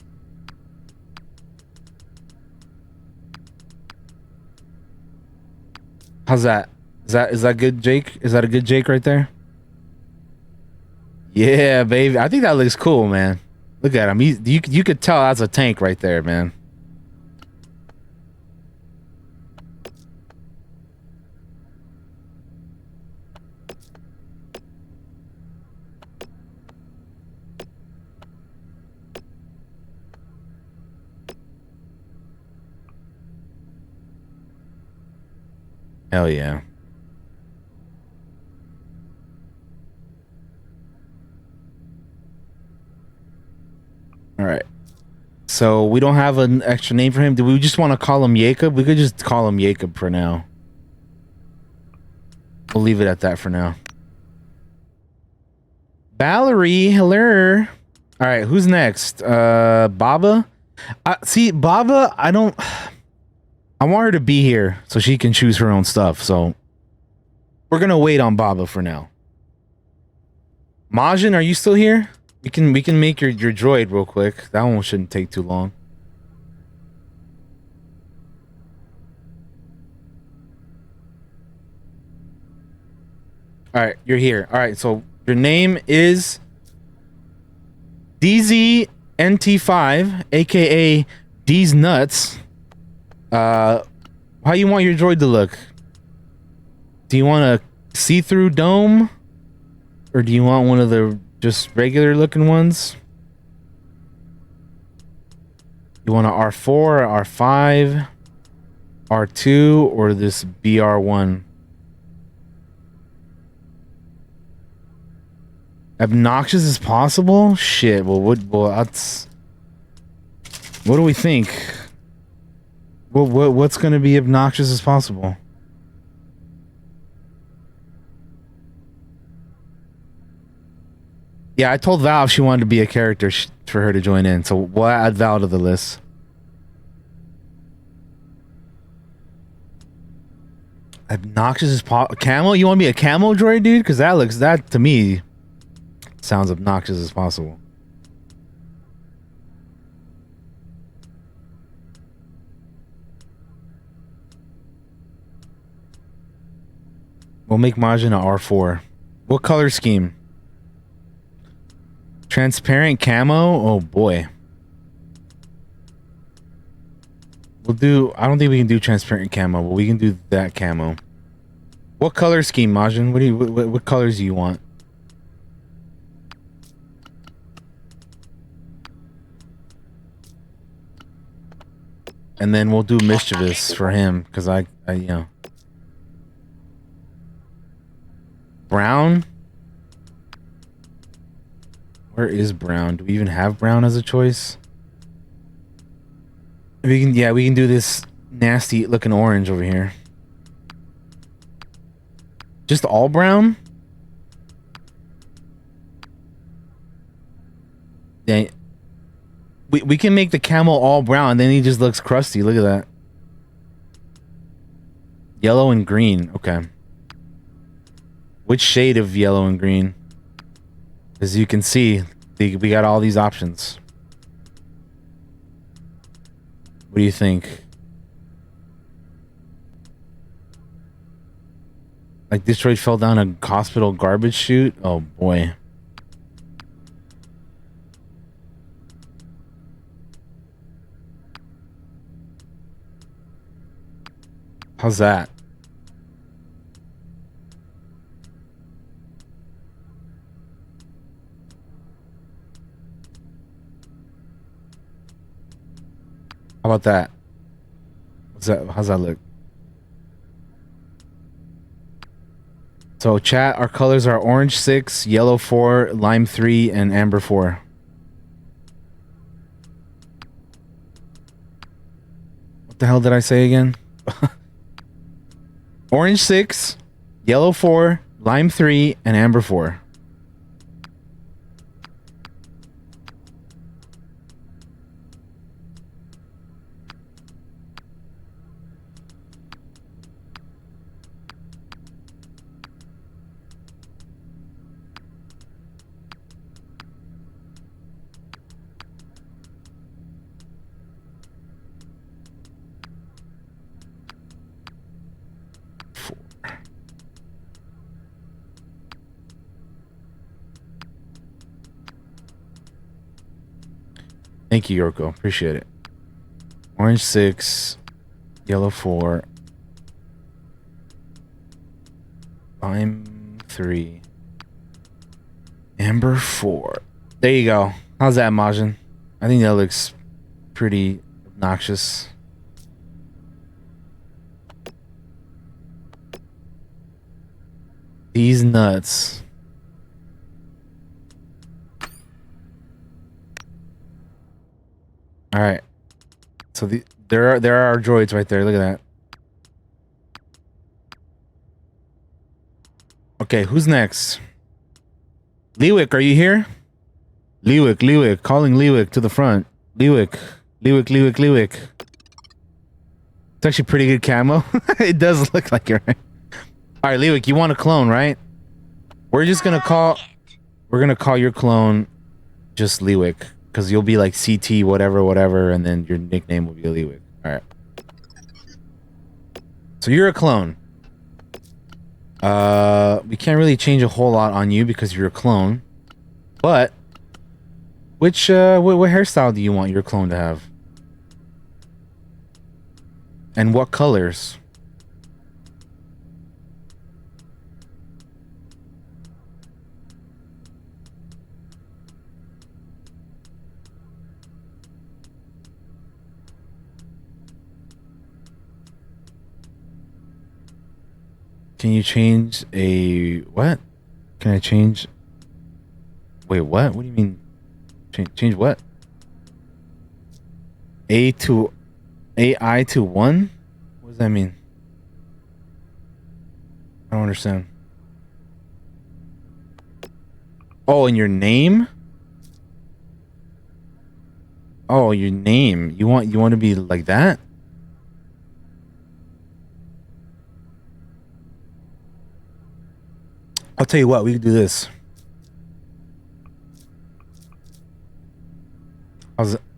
How's that? Is that good, Jake? Is that a good Jake right there? Yeah, baby. I think that looks cool, man. Look at him. You could tell that's a tank right there, man. Hell yeah. All right. So we don't have an extra name for him. Do we just want to call him Jacob? We could just call him Jacob for now. We'll leave it at that for now. Valerie, hello. All right, who's next? Baba? See, Baba, I want her to be here so she can choose her own stuff. So we're gonna wait on Baba for now. Majin, are you still here? We can make your droid real quick. That one shouldn't take too long. All right, you're here. All right, so your name is DZNT5, aka D's Nuts. How you want your droid to look? Do you want a see-through dome? Or do you want one of the just regular looking ones? You want an R4, R5, R2, or this BR1? Obnoxious as possible? Shit, well, that's... What do we think? What's going to be obnoxious as possible? Yeah, I told Val if she wanted to be a character for her to join in, so we'll add Val to the list. Obnoxious as possible. Camo? You want to be a camo droid, dude? Because that to me sounds obnoxious as possible. We'll make Majin an R4. What color scheme? Transparent camo? Oh boy. We'll do... I don't think we can do transparent camo, but we can do that camo. What color scheme, Majin? What colors do you want? And then we'll do mischievous for him, because I you know... Brown? Where is brown? Do we even have brown as a choice? We can do this nasty looking orange over here. Just all brown? Yeah. We can make the camel all brown, then he just looks crusty. Look at that. Yellow and green. Okay. Which shade of yellow and green? As you can see, we got all these options. What do you think? Like this droid fell down a hospital garbage chute? Oh boy. How's that? How about that? What's that? How's that look? So chat, our colors are orange 6, yellow 4, lime 3, and amber 4. What the hell did I say again? Orange 6, yellow 4, lime 3, and amber 4. Thank you, Yorko. Appreciate it. Orange 6, yellow 4, lime 3, amber 4. There you go. How's that, Majin? I think that looks pretty obnoxious. These nuts. All right. So there are our droids right there. Look at that. Okay, who's next? Lewick, are you here? Lewick, calling Lewick to the front. Lewick. It's actually pretty good camo. It does look like it, right? All right, Lewick, you want a clone, right? We're gonna call your clone just Lewick, because you'll be like CT whatever, and then your nickname will be Lewick. All right. So you're a clone. We can't really change a whole lot on you because you're a clone. But what hairstyle do you want your clone to have? And what colors? Can you change a what? Can I change? Wait, what? What do you mean? Change what? AI to 1? What does that mean? I don't understand. Oh, and your name? Oh, your name. You want to be like that? I'll tell you what, we can do this.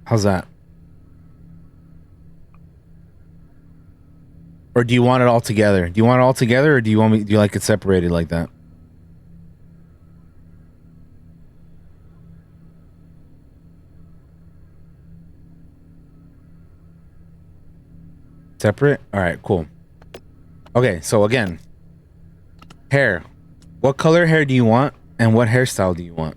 How's that? Or do you want it all together? Do you want it all together, or do you like it separated like that? Separate? All right, cool. Okay, so again, hair. What color hair do you want, and what hairstyle do you want?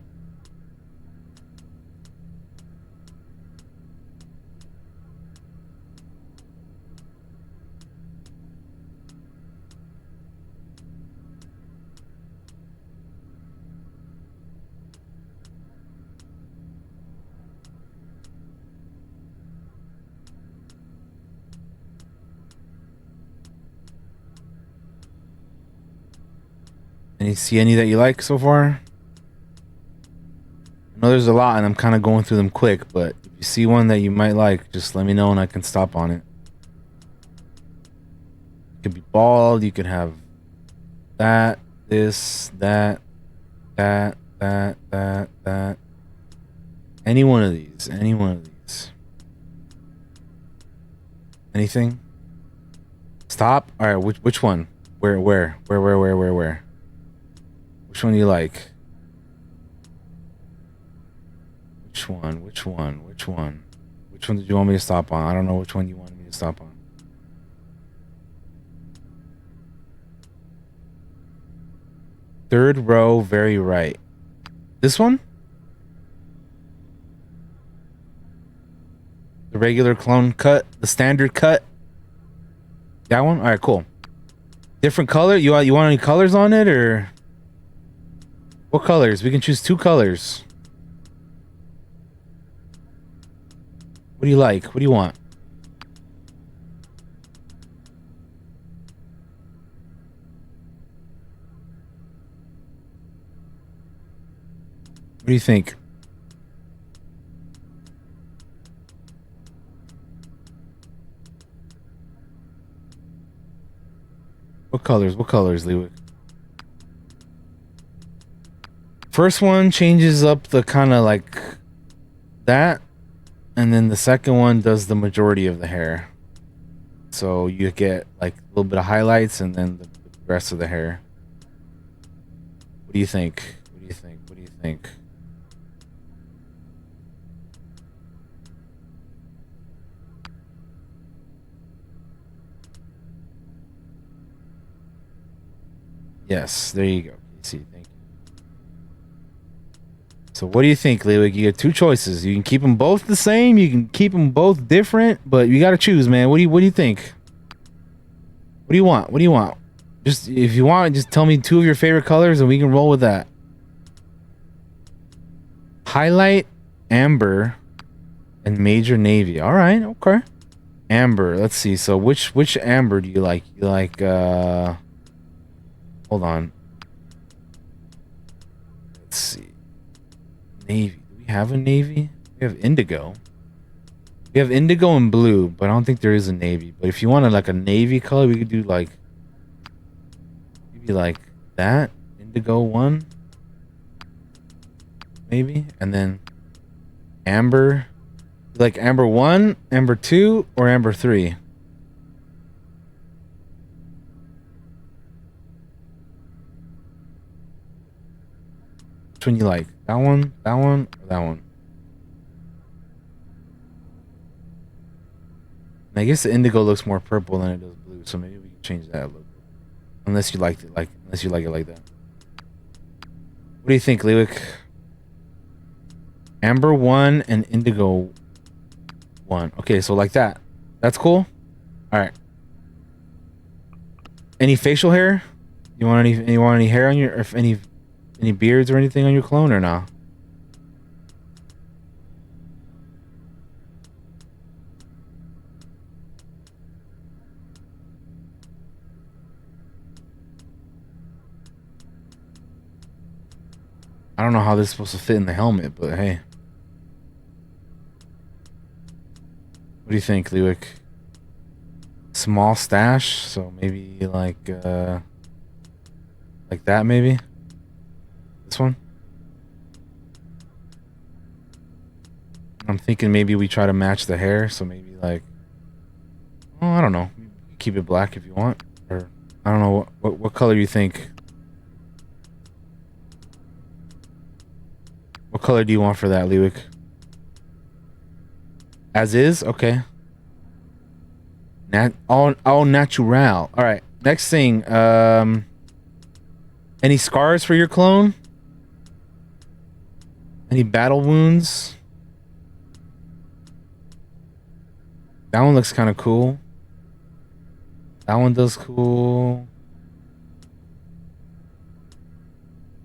See any that you like so far? I know there's a lot and I'm kind of going through them quick, but if you see one that you might like, just let me know and I can stop on it. It could be bald, you could have that, this, that. Any one of these. Anything? Stop? Alright, which one? Where? Which one do you like? Which one? Which one did you want me to stop on? I don't know which one you wanted me to stop on. Third row, very right. This one? The regular clone cut, the standard cut. That one? All right, cool. Different color? You want any colors on it, or what colors? We can choose 2 colors. What do you like? What do you want? What do you think? What colors? What colors, Lewick? First one changes up the kind of like that, and then the second one does the majority of the hair. So you get like a little bit of highlights and then the rest of the hair. What do you think? What do you think? What do you think? Yes, there you go. See, thank you. So what do you think, Lewick? You get 2 choices. You can keep them both the same. You can keep them both different, but you got to choose, man. What do you think? What do you want? What do you want? Just if you want, just tell me 2 of your favorite colors, and we can roll with that. Highlight, amber, and major navy. All right, okay. Amber. Let's see. So which amber do you like? You like hold on. Let's see. Navy. Do we have a navy? We have indigo. We have indigo and blue, but I don't think there is a navy. But if you wanted like a navy color, we could do like maybe like that. Indigo 1. Maybe. And then amber. Like amber 1, amber 2, or amber 3? Which one you like? That one, or that one? And I guess the indigo looks more purple than it does blue, so maybe we can change that a little bit. Unless you like it like that. What do you think, Lewick? Amber 1 and indigo 1. Okay, so like that. That's cool. All right. Any facial hair? You want any hair on your, or any beards or anything on your clone, or not? I don't know how this is supposed to fit in the helmet, but hey. What do you think, Lewick? Small stash, so maybe like that maybe? This one? I'm thinking maybe we try to match the hair, so maybe like, oh, I don't know. Keep it black if you want, or I don't know what color you think. What color do you want for that, Lewick? As is? Okay. All natural. All right. Next thing. Any scars for your clone? Any battle wounds? That one looks kind of cool. That one does cool.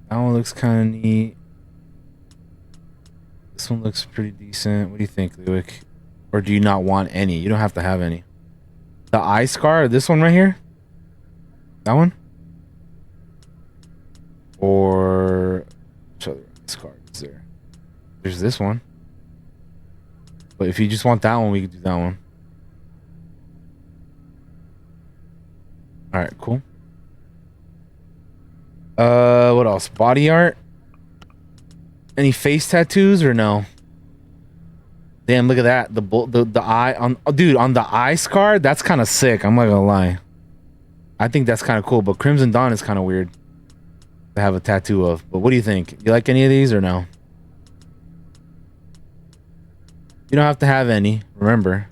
That one looks kind of neat. This one looks pretty decent. What do you think, Lewick? Or do you not want any? You don't have to have any. The eye scar, this one right here? That one? Or which other scar is there? There's this one. But if you just want that one, we could do that one. Alright, cool. What else? Body art? Any face tattoos or no? Damn, look at that. The eye on, oh, dude, on the eye scar, that's kind of sick. I'm not gonna lie. I think that's kind of cool, but Crimson Dawn is kind of weird to have a tattoo of. But what do you think? You like any of these or no? You don't have to have any, remember.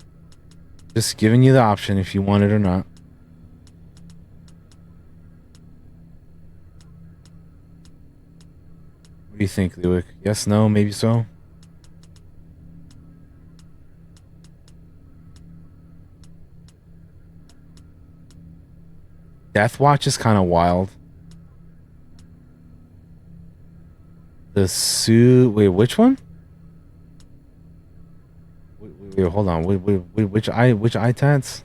Just giving you the option if you want it or not. What do you think, Lewick? Yes, no, maybe so? Death Watch is kind of wild. The suit. Wait, which one? Wait, hold on. Wait, which eye? Which eye tats?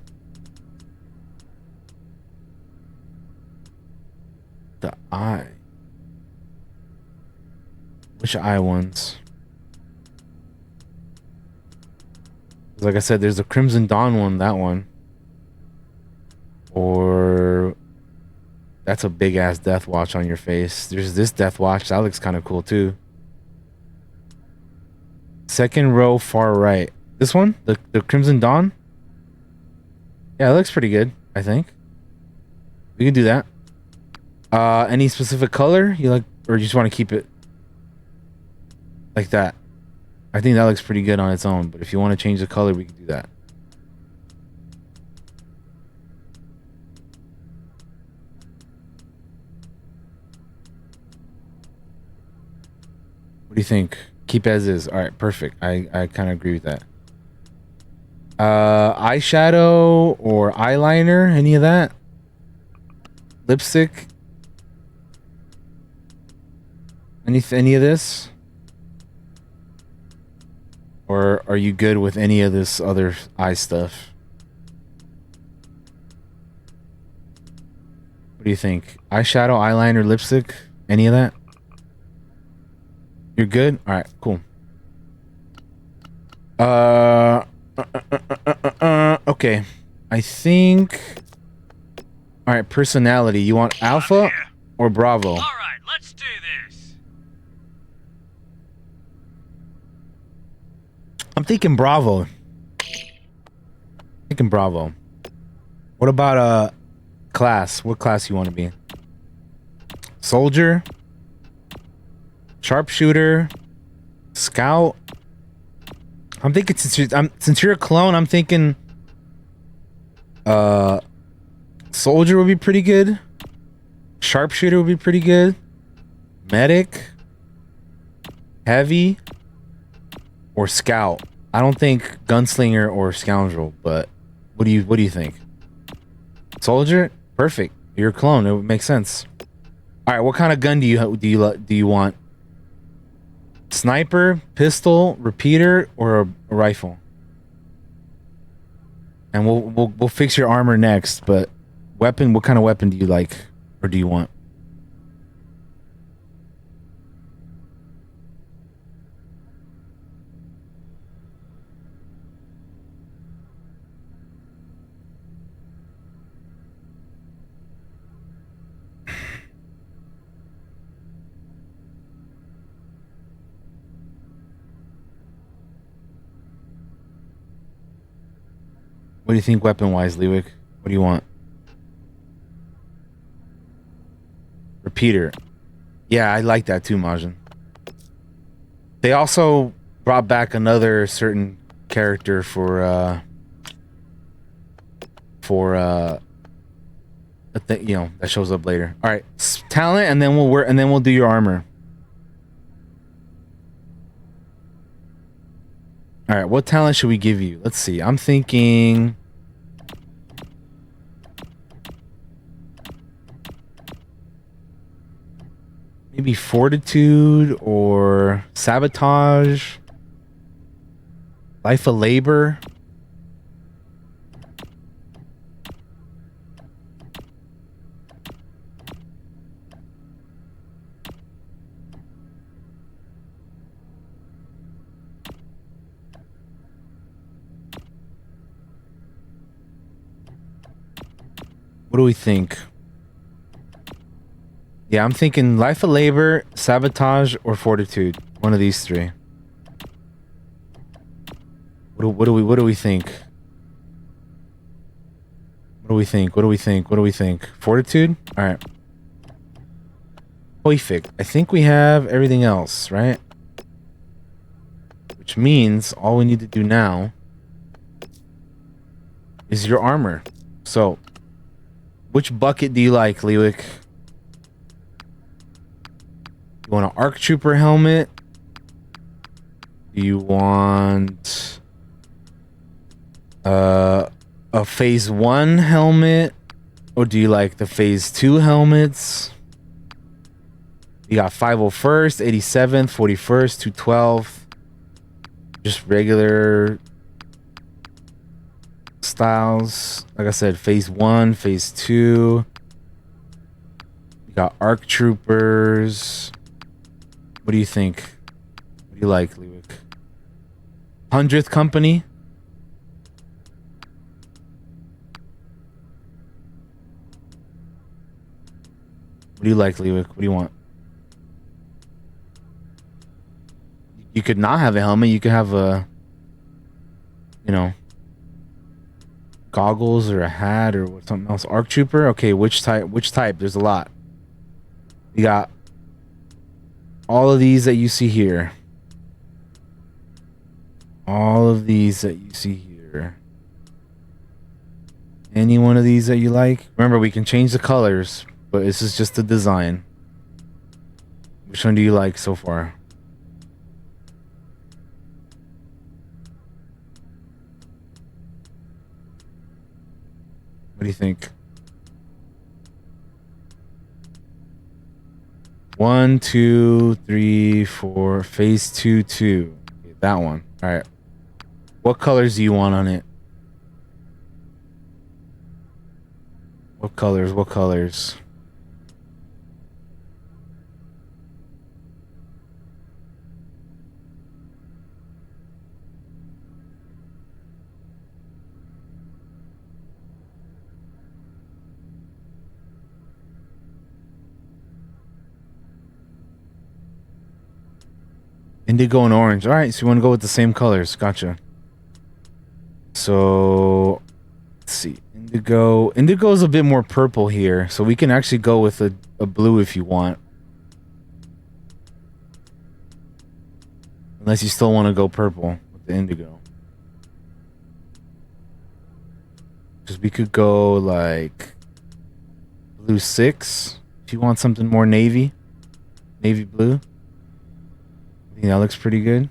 The eye. Which eye ones? Like I said, there's the Crimson Dawn one. That one. Or that's a big ass Death Watch on your face. There's this Death Watch that looks kind of cool too. Second row, far right. This one, the Crimson Dawn. Yeah, it looks pretty good. I think we can do that. Any specific color you like, or you just want to keep it like that? I think that looks pretty good on its own. But if you want to change the color, we can do that. What do you think? Keep as is. All right, perfect. I kind of agree with that. Eyeshadow or eyeliner? Any of that? Lipstick? Any of this? Or are you good with any of this other eye stuff? What do you think? Eyeshadow, eyeliner, lipstick? Any of that? You're good? Alright, cool. Okay. I think... Alright, personality. You want Alpha or Bravo? Alright, let's do this. I'm thinking Bravo. What about class? What class you want to be? Soldier? Sharpshooter? Scout? I'm thinking since you're a clone, I'm thinking Soldier would be pretty good. Sharpshooter would be pretty good. Medic? Heavy? Or Scout? I don't think Gunslinger or Scoundrel, but what do you think? Soldier? Perfect. You're a clone. It would make sense. All right, what kind of gun do you want? Sniper, pistol, repeater, or a rifle? And we'll fix your armor next, but weapon, what kind of weapon do you like or do you want? What do you think weapon-wise, Lewick? What do you want? Repeater. Yeah, I like that too, Majin. They also brought back another certain character for a thing, you know, that shows up later. All right, talent, and then we'll do your armor. All right, what talent should we give you? Let's see. I'm thinking maybe fortitude or sabotage, life of labor. What do we think? Yeah, I'm thinking life of labor, sabotage, or fortitude. One of these three. What do we think? What do we think? Fortitude? All right. Perfect. I think we have everything else, right? Which means all we need to do now is your armor. So, which bucket do you like, Lewick? You want an ARC Trooper helmet? Do you want a Phase 1 helmet? Or do you like the phase 2 helmets? You got 501st, 87th, 41st, 212th. Just regular styles. Like I said, phase 1, phase 2. You got ARC Troopers. What do you think? What do you like, Lewick? 100th Company. What do you like, Lewick? What do you want? You could not have a helmet. You could have a, you know, goggles or a hat or something else. ARC Trooper. Okay, which type? Which type? There's a lot. You got all of these that you see here. All of these that you see here. Any one of these that you like. Remember, we can change the colors, but this is just the design. Which one do you like so far? What do you think? 1, 2, 3, 4. Phase 2, 2. Okay, that one. All right. What colors do you want on it? What colors? What colors? Indigo and orange. All right, so you want to go with the same colors. Gotcha. So, let's see. Indigo. Indigo is a bit more purple here, so we can actually go with a blue if you want. Unless you still want to go purple with the indigo. Because we could go like blue 6 if you want something more navy. Navy blue. I think that looks pretty good.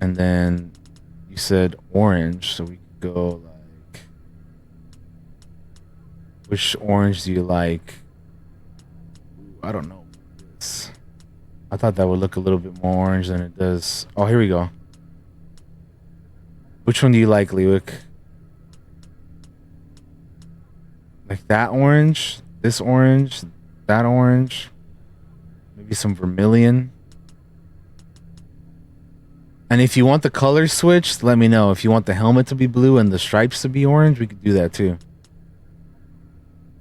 And then you said orange, so we could go like, which orange do you like? I don't know. I thought that would look a little bit more orange than it does. Oh, here we go. Which one do you like, Lewick? Like that orange, this orange, that orange, maybe some vermilion. And if you want the color switched, let me know. If you want the helmet to be blue and the stripes to be orange, we could do that too.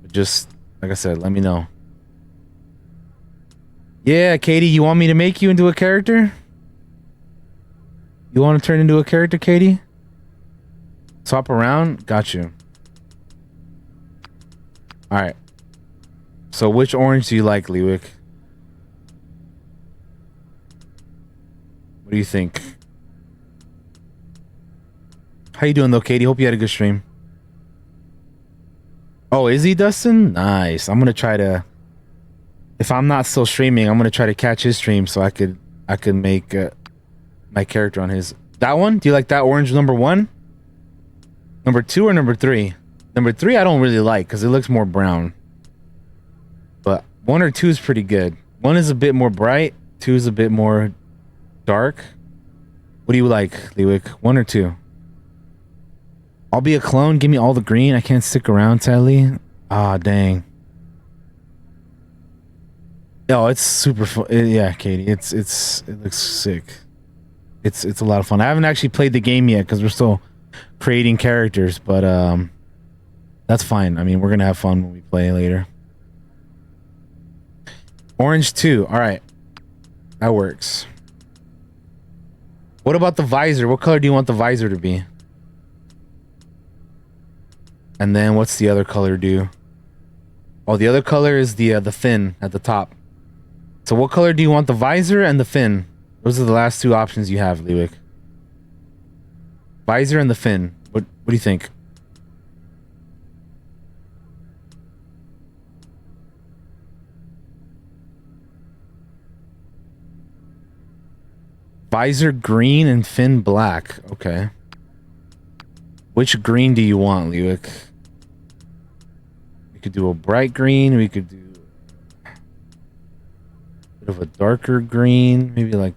But just, like I said, let me know. Yeah, Katie, you want me to make you into a character? You want to turn into a character, Katie? Swap around? Got you. Alright. So which orange do you like, Lewick? What do you think? How you doing though, Katie? Hope you had a good stream. Oh, is he, Dustin? Nice. I'm gonna try to, if I'm not still streaming, I'm gonna try to catch his stream so I could make my character on his. That one? Do you like that orange number 1? Number 2 or number 3? Number 3 I don't really like because it looks more brown. But 1 or 2 is pretty good. 1 is a bit more bright. 2 is a bit more dark. What do you like, Lewick? 1 or 2? I'll be a clone. Give me all the green. I can't stick around, sadly. Ah, dang. Oh, it's super fun. Yeah, Katie. It looks sick. It's a lot of fun. I haven't actually played the game yet because we're still creating characters, but that's fine. I mean, we're gonna have fun when we play later. Orange 2. All right, that works. What about the visor? What color do you want the visor to be? And then what's the other color do? Oh, the other color is the fin at the top. So what color do you want the visor and the fin? Those are the last 2 options you have, Lewick. Visor and the fin. What do you think? Visor green and fin black. Okay. Which green do you want, Lewick? We could do a bright green. We could do a bit of a darker green. Maybe like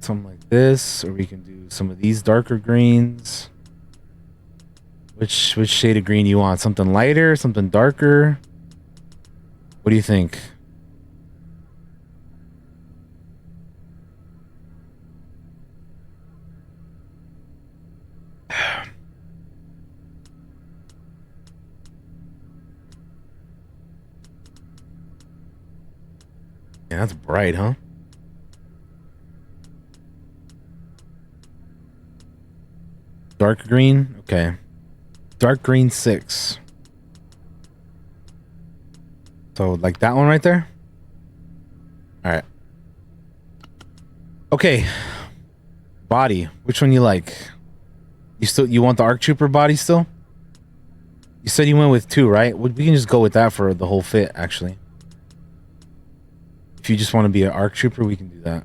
something like this. Or we can do some of these darker greens. Which shade of green do you want? Something lighter? Something darker? What do you think? Yeah, that's bright, huh? Dark green? Okay. Dark green 6. So, like that one right there? Alright. Okay. Body. Which one you like? You want the ARC Trooper body still? You said you went with 2, right? We can just go with that for the whole fit, actually. If you just want to be an ARC Trooper, we can do that.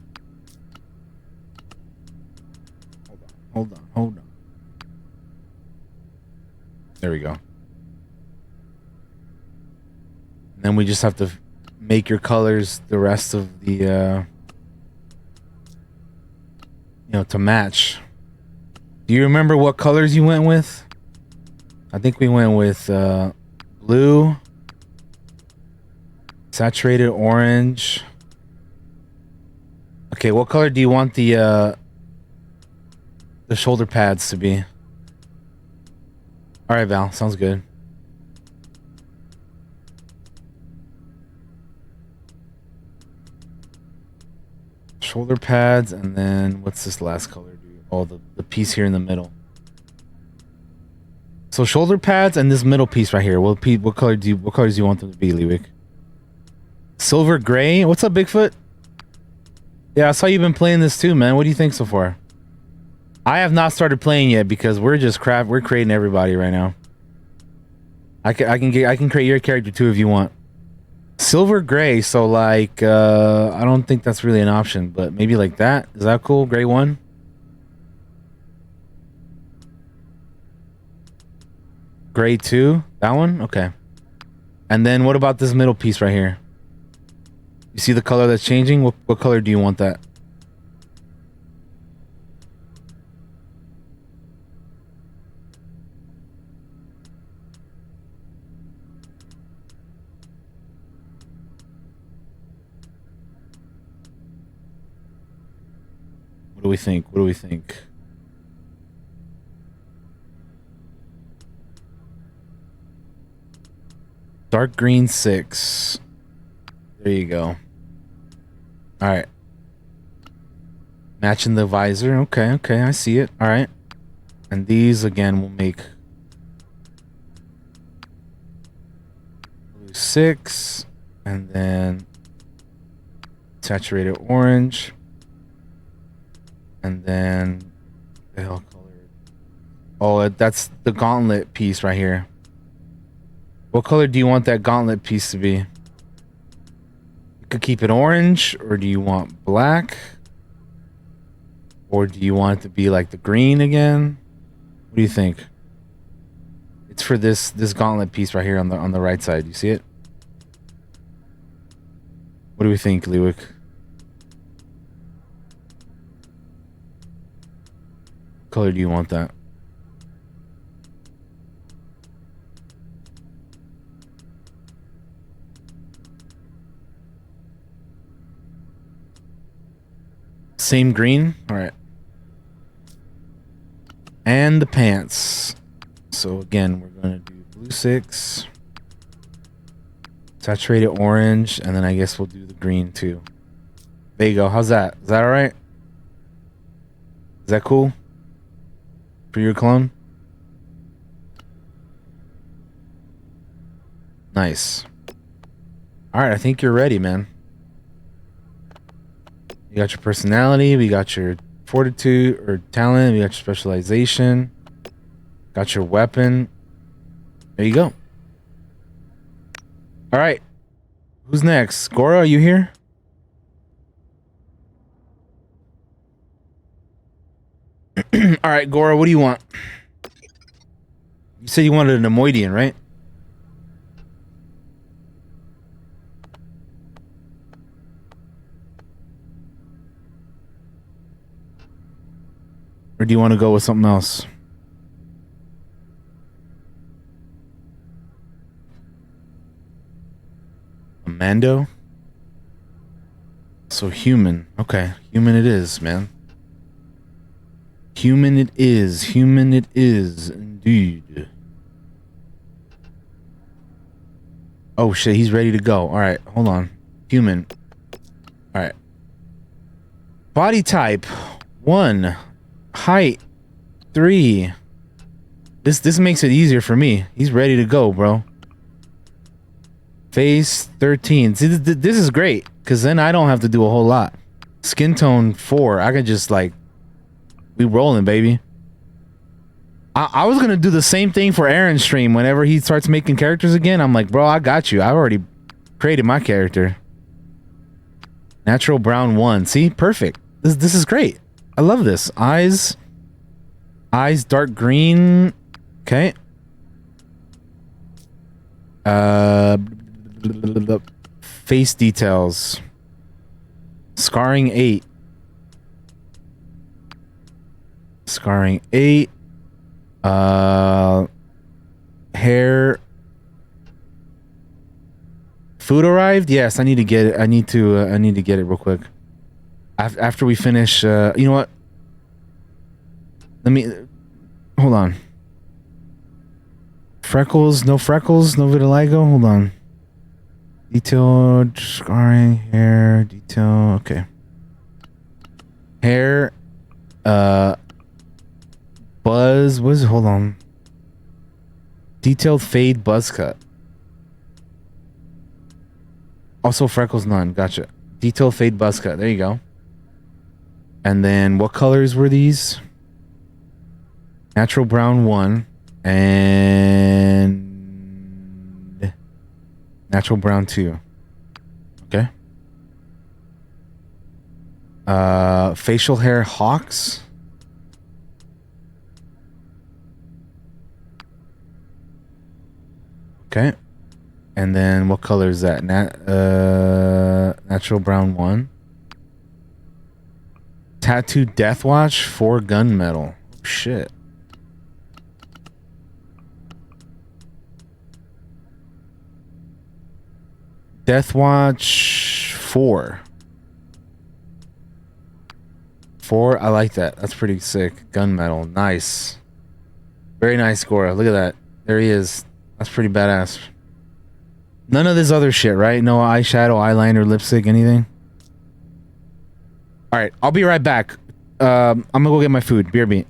Hold on. There we go. And then we just have to make your colors the rest of the, to match. Do you remember what colors you went with? I think we went with blue, saturated orange. Okay, what color do you want the shoulder pads to be? All right, Val, sounds good. Shoulder pads, and then what's this last color do? Oh, the piece here in the middle. So shoulder pads and this middle piece right here. What colors do you want them to be, Lewick? Silver gray? What's up, Bigfoot? Yeah, I saw you've been playing this too, man. What do you think so far? I have not started playing yet because we're creating everybody right now. I can create your character too if you want. Silver gray, so like I don't think that's really an option, but maybe like that. Is that cool? Gray 1? Gray 2? That one? Okay. And then what about this middle piece right here? You see the color that's changing? What color do you want that? What do we think? What do we think? Dark green 6. There you go. All right. Matching the visor. Okay, I see it. All right. And these again will make blue 6, and then saturated orange, and then the hell color. Oh, that's the gauntlet piece right here. What color do you want that gauntlet piece to be? You could keep it orange, or do you want black? Or do you want it to be like the green again? What do you think? It's for this gauntlet piece right here on the right side. You see it? What do we think, Lewick? What color do you want that? Same green? All right. And the pants. So again, we're going to do blue 6, saturated orange, and then I guess we'll do the green too. There you go. How's that? Is that all right? Is that cool for your clone? Nice. All right, I think you're ready, man. You got your personality, we got your fortitude or talent, we got your specialization, got your weapon. There you go. All right. Who's next? Gora, are you here? All right, Gora, what do you want? You said you wanted a Nemoidian, right? Or do you want to go with something else? A Mando? So human. Okay. Human it is, man. Human it is. Human it is. Indeed. Oh shit, he's ready to go. Alright, hold on. Human. Alright. Body type. 1. Height. 3. This makes it easier for me. He's ready to go, bro. Face 13. See, this is great, because then I don't have to do a whole lot. Skin tone 4. I can just, like, we rolling, baby. I was gonna do the same thing for Aaron's stream. Whenever he starts making characters again, I'm like, bro, I got you. I already created my character. Natural brown 1. See, perfect. This is great. I love this. Eyes dark green. Okay. Face details. Scarring 8. Scarring 8. Hair. Food arrived? Yes, I need to get it. I need to get it real quick. After we finish, you know what? Let me hold on. Freckles, no vitiligo. Hold on. Detailed scarring, hair, detail. Okay. Hair, buzz. What is it? Hold on. Detailed fade buzz cut. Also freckles, none. Gotcha. Detailed fade buzz cut. There you go. And then what colors were these? Natural brown 1 and natural brown 2. Okay. Facial hair hawks. Okay. And then what color is that? Natural brown 1. Tattoo Death Watch 4 gunmetal. Oh, shit. Death Watch 4. 4, I like that. That's pretty sick. Gunmetal, nice. Very nice, Gora. Look at that. There he is. That's pretty badass. None of this other shit, right? No eyeshadow, eyeliner, lipstick, anything? Alright, I'll be right back. I'm gonna go get my food. Beer beat.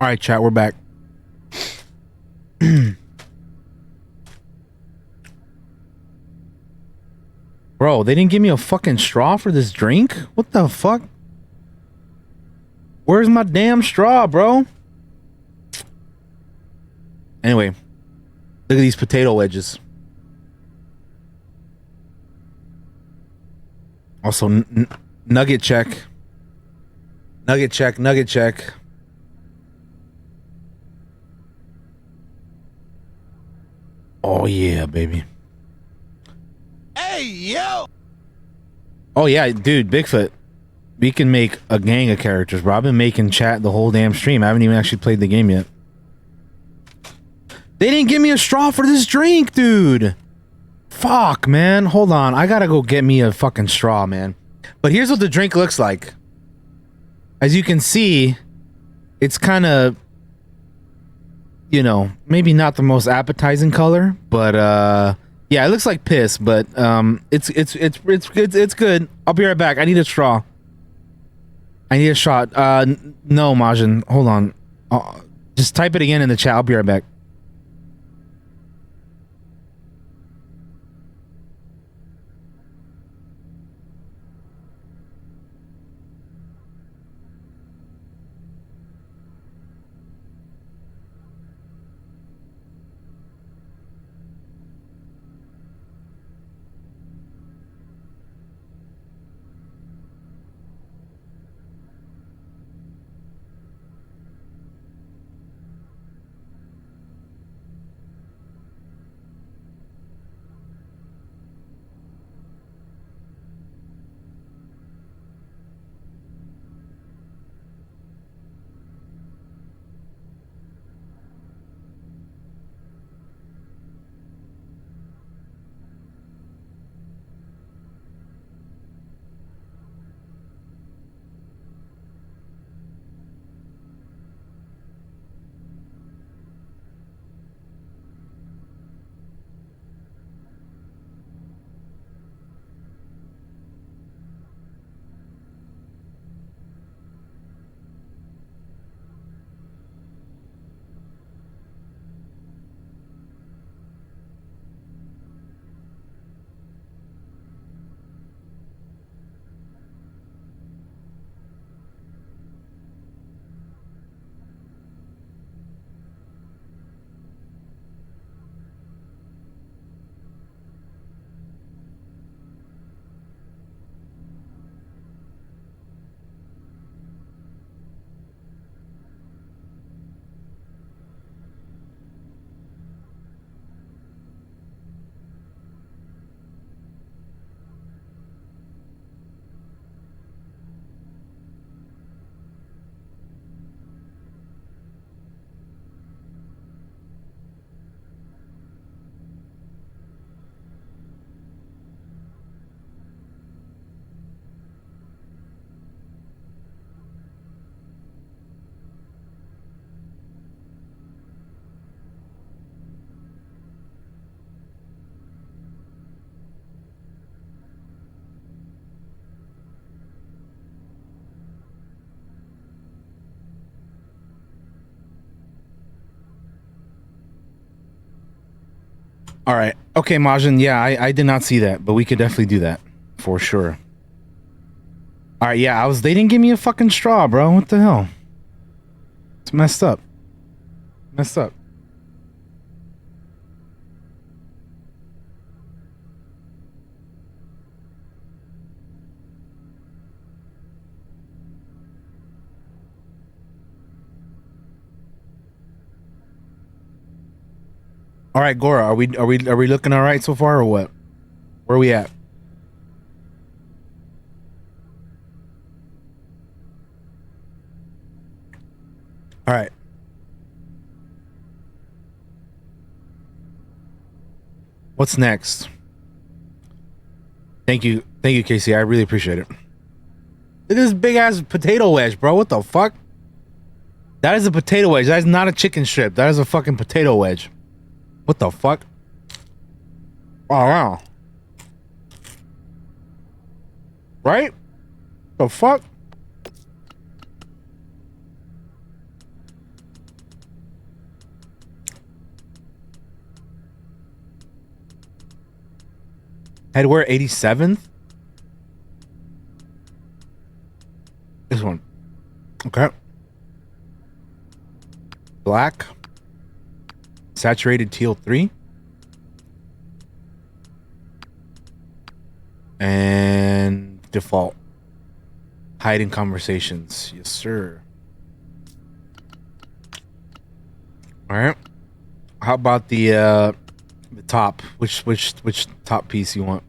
All right, chat, we're back. Bro, they didn't give me a fucking straw for this drink? What the fuck? Where's my damn straw, bro? Anyway, look at these potato wedges. Also, nugget check. Nugget check, nugget check. Oh, yeah, baby. Hey, yo! Oh, yeah, dude, Bigfoot. We can make a gang of characters, bro. I've been making chat the whole damn stream. I haven't even actually played the game yet. They didn't give me a straw for this drink, dude. Fuck, man. Hold on. I gotta go get me a fucking straw, man. But here's what the drink looks like. As you can see, it's kind of, you know, maybe not the most appetizing color, but yeah, it looks like piss, but it's good. I'll be right back. I need a straw. I need a shot. No, Majin. Hold on. Just type it again in the chat. I'll be right back. All right. Okay, Majin. Yeah, I did not see that, but we could definitely do that for sure. All right. Yeah, they didn't give me a fucking straw, bro. What the hell? It's messed up. Messed up. All right, Gora, are we looking all right so far or what? Where are we at? All right. What's next? Thank you, Casey. I really appreciate it. Look at this big ass potato wedge, bro. What the fuck? That is a potato wedge. That is not a chicken strip. That is a fucking potato wedge. What the fuck? Oh, wow. Right? The fuck? Headwear 87th. This one. Okay. Black. Saturated teal 3. And default. Hiding conversations. Yes, sir. All right. How about the top? Which top piece you want?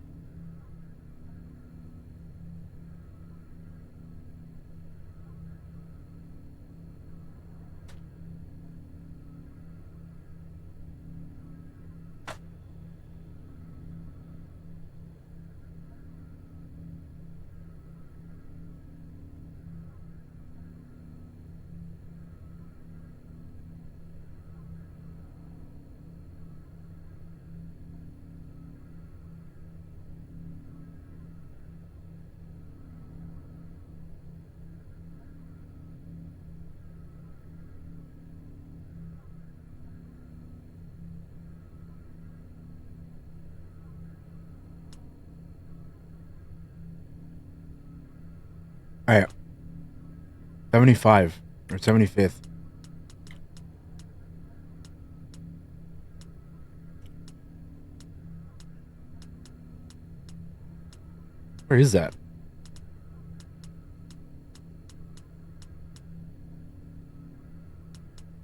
All right. 75 or 75th. Where is that?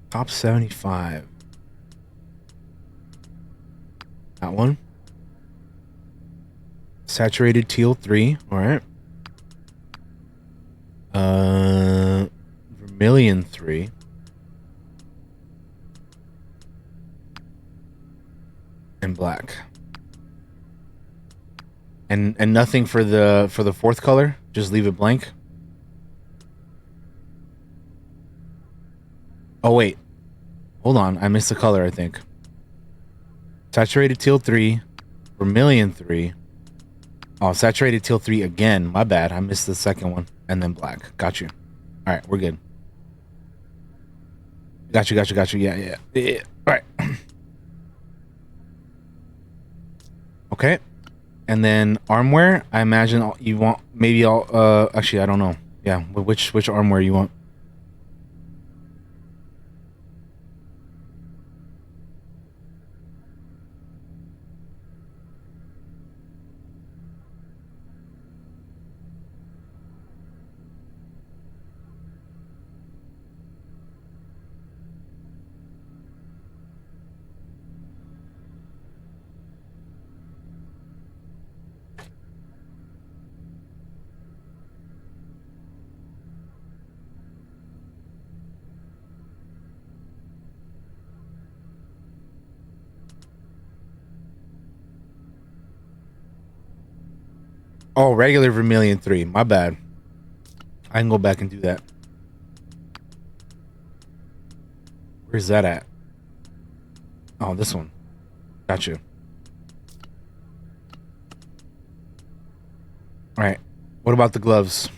Top 75. That one. Saturated teal 3. All right. Vermilion 3. And black. And nothing for the fourth color? Just leave it blank? Oh wait. Hold on, I missed the color, I think. Saturated teal 3, vermilion 3. Oh, saturated teal 3 again. My bad. I missed the second one. And then black. Got you. All right, we're good. Got you. Yeah. All right. Okay. And then armwear, I imagine you want maybe all actually I don't know. Yeah, which armwear you want? Oh, regular vermilion 3. My bad. I can go back and do that. Where's that at? Oh, this one. Got you. All right. What about the gloves?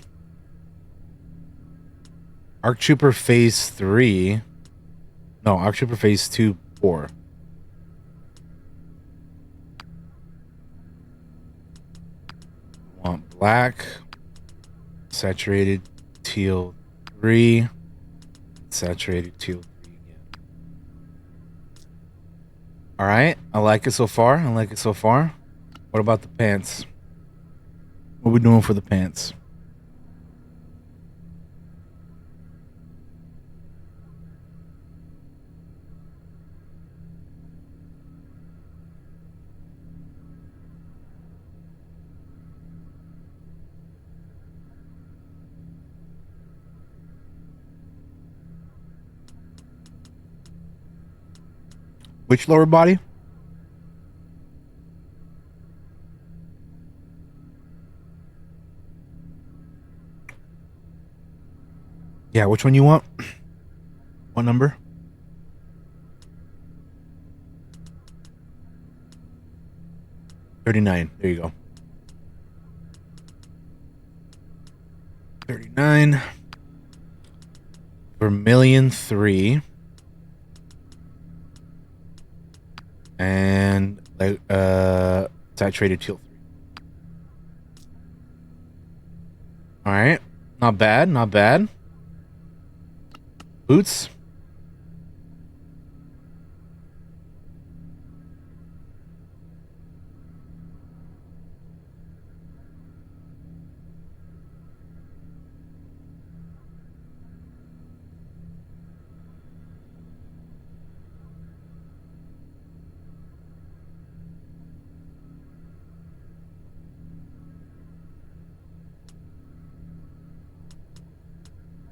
Arc Trooper Phase 3. No, Arc Trooper Phase 2, 4. Want black. Saturated teal 3. Saturated teal 3 again. All right. I like it so far. What about the pants? What are we doing for the pants? Which lower body? Yeah, which one you want? What number? 39. There you go. 39. Vermilion 3. And saturated teal 3. All right. Not bad. Not bad. Boots.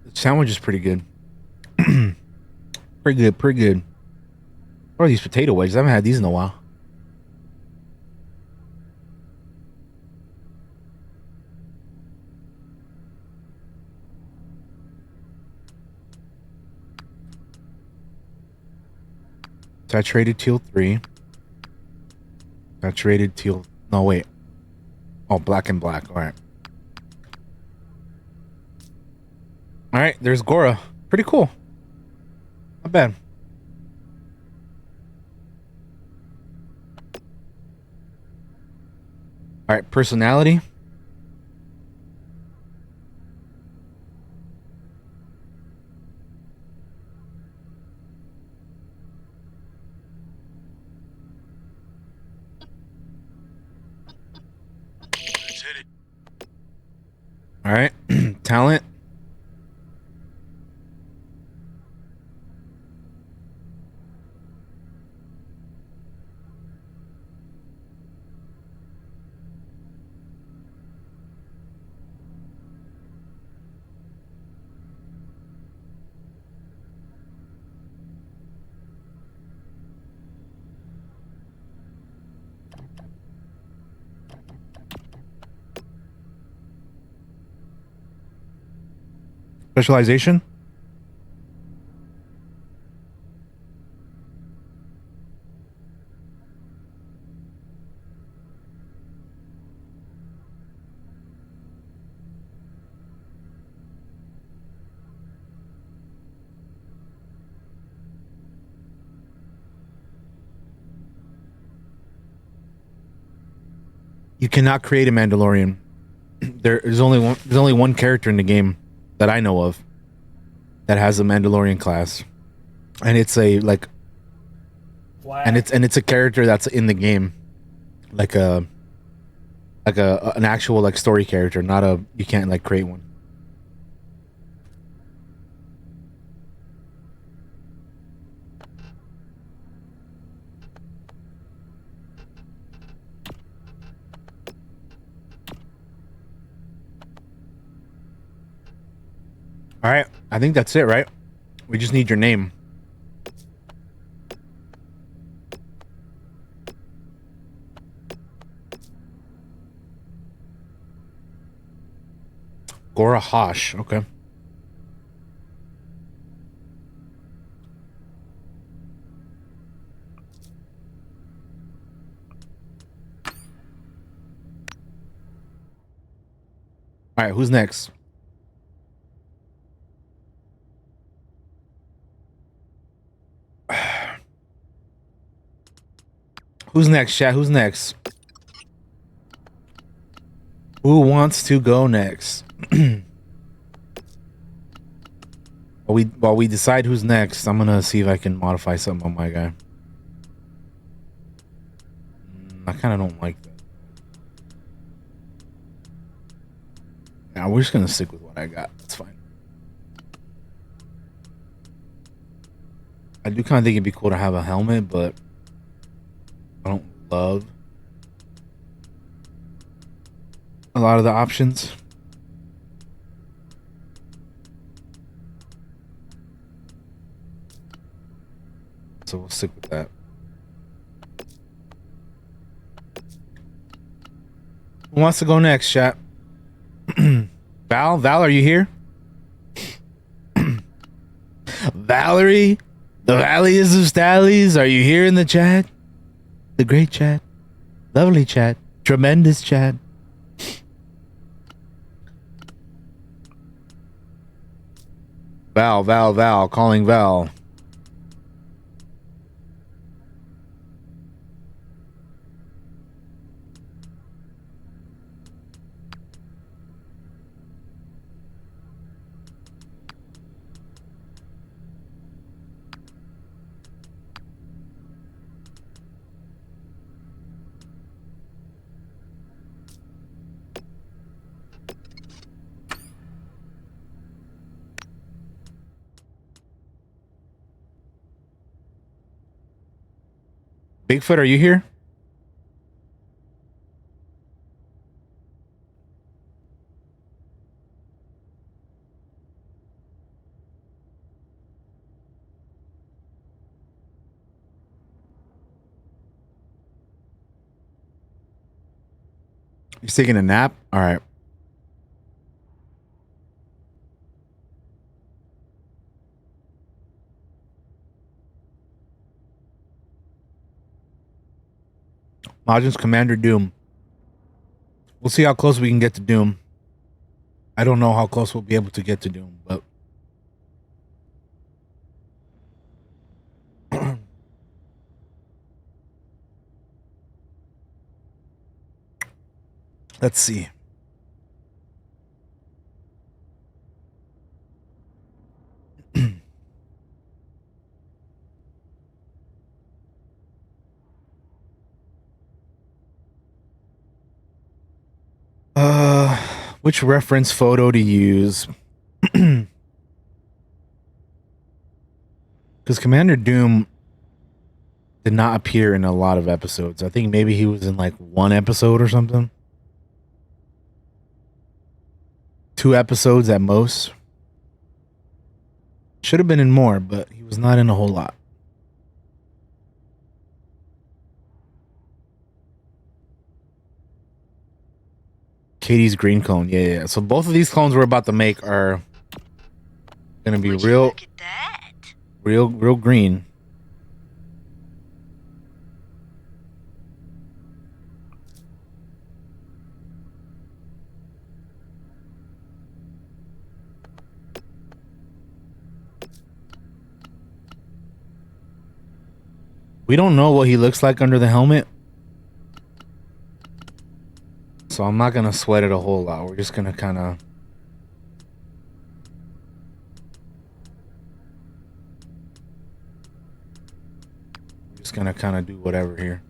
The sandwich is pretty good. Pretty good. Pretty good. What are these potato wedges? I haven't had these in a while. Saturated teal 3. Saturated teal. No, wait. Oh, black and black. All right. All right. There's Gora. Pretty cool. Not bad. All right. Personality. Let's hit it. All right. Talent. Specialization. You cannot create a Mandalorian. There's only one. There's only one character in the game that I know of that has a Mandalorian class, and it's a like, and it's a character that's in the game, like a an actual like story character, not a you can't like create one. All right, I think that's it, right? We just need your name. Gora Hosh. Okay. All right, who's next? Who's next, chat? Who's next? Who wants to go next? While we decide who's next, I'm gonna see if I can modify something on my guy. I kind of don't like that. Nah, we're just gonna stick with what I got. That's fine. I do kind of think it'd be cool to have a helmet, but I don't love a lot of the options. So we'll stick with that. Who wants to go next, chat? Val, are you here? Valerie, the Valleyist of Stallies, are you here in the chat? The great chat, lovely chat, tremendous chat. Val, calling Val. Bigfoot, are you here? He's taking a nap? All right. Majin's Commander Doom. We'll see how close we can get to Doom. I don't know how close we'll be able to get to Doom, but let's see. Which reference photo to use? Because Commander Doom did not appear in a lot of episodes. I think maybe he was in like one episode or something. 2 episodes at most. Should have been in more, but he was not in a whole lot. Katie's green clone. Yeah. So both of these clones we're about to make are gonna be real green. We don't know what he looks like under the helmet, so I'm not gonna sweat it a whole lot. We're just gonna kind of do whatever here.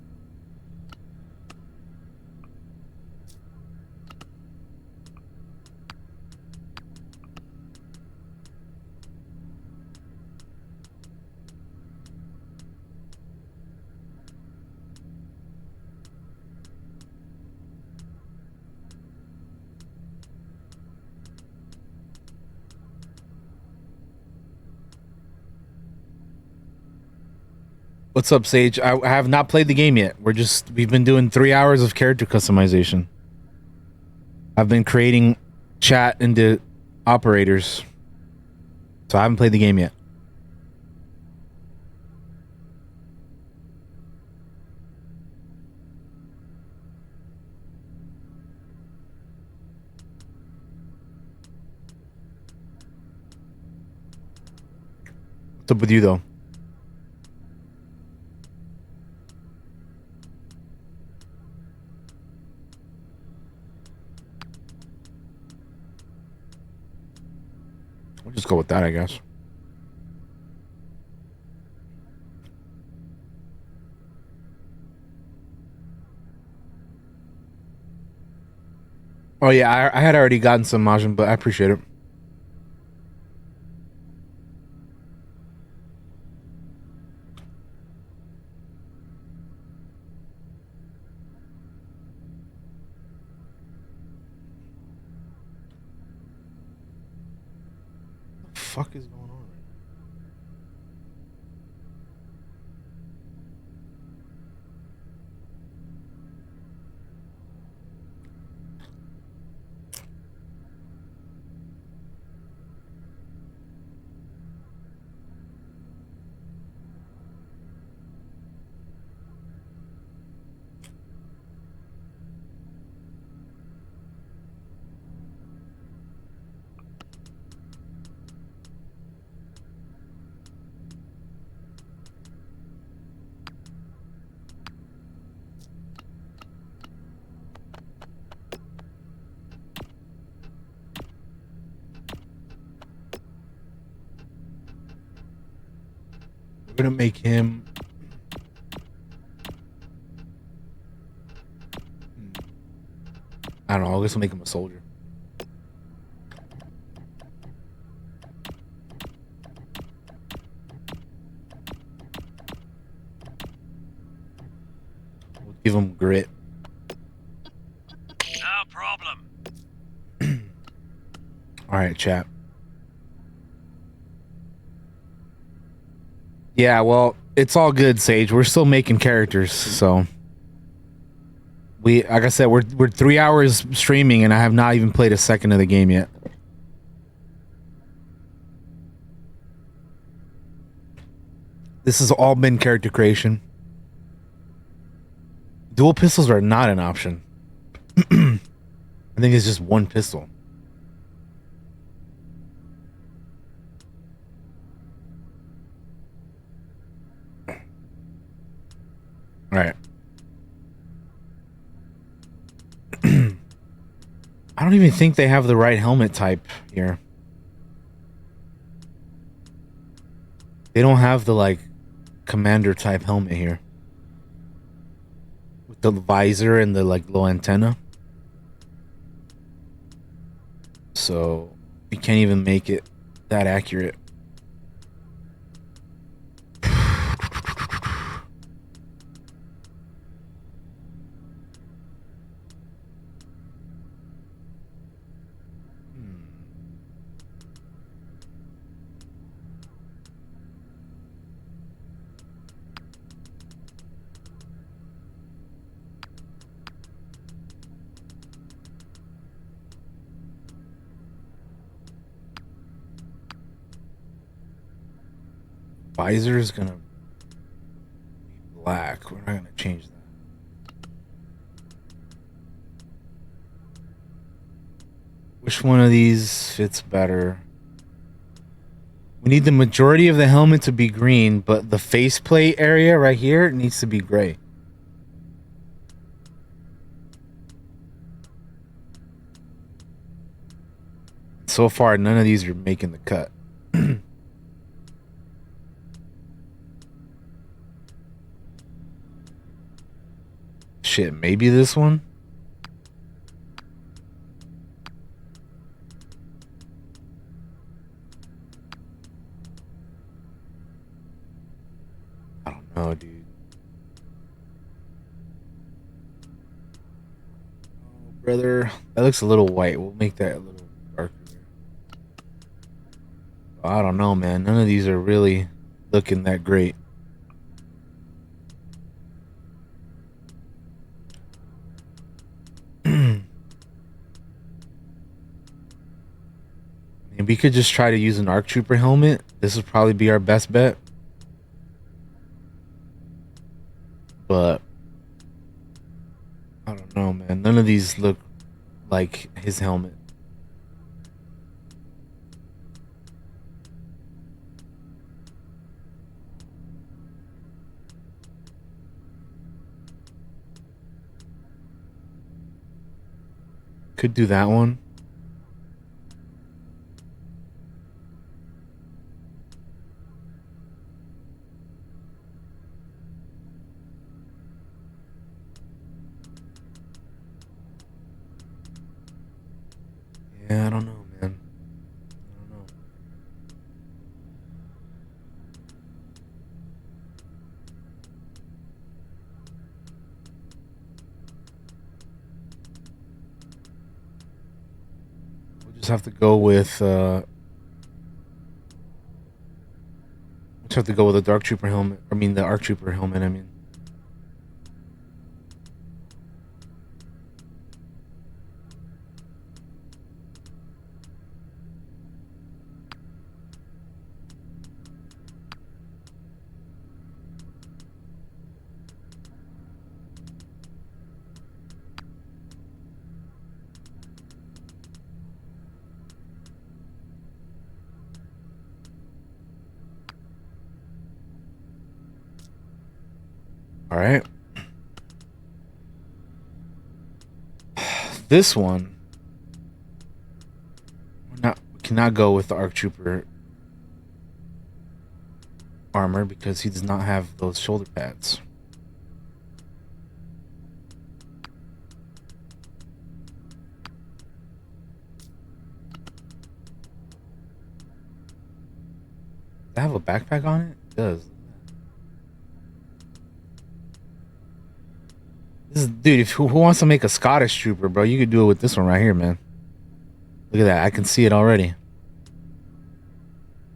What's up, Sage? I have not played the game yet. We've been doing 3 hours of character customization. I've been creating chat into operators. So I haven't played the game yet. What's up with you though? We'll just go with that, I guess. Oh yeah, I had already gotten some Majin, but I appreciate it. What the fuck is going on? We're gonna make him I don't know, I guess we'll make him a soldier. All right, chat. Yeah, well, it's all good, Sage. We're still making characters, so like I said, we're 3 hours streaming, and I have not even played a second of the game yet. This has all been character creation. Dual pistols are not an option. I think it's just one pistol. All right. I don't even think they have the right helmet type here. They don't have the like commander type helmet here. With the visor and the like low antenna. So you can't even make it that accurate. Visor is gonna be black. We're not gonna change that. Which one of these fits better? We need the majority of the helmet to be green, but the faceplate area right here needs to be gray. So far, none of these are making the cut. Shit, maybe this one? I don't know, dude. Oh, brother. That looks a little white. We'll make that a little darker. I don't know, man. None of these are really looking that great. And we could just try to use an ARC Trooper helmet. This would probably be our best bet. But I don't know, man. None of these look like his helmet. Could do that one. Yeah, I don't know, man. I don't know. We'll just have to go with just have to go with the Dark Trooper helmet. I mean the ARC Trooper helmet, I mean. All right. This one, we cannot go with the ARC Trooper armor because he does not have those shoulder pads. Does it have a backpack on it? It does. This is, dude, who wants to make a Scottish trooper, bro? You could do it with this one right here, man. Look at that. I can see it already.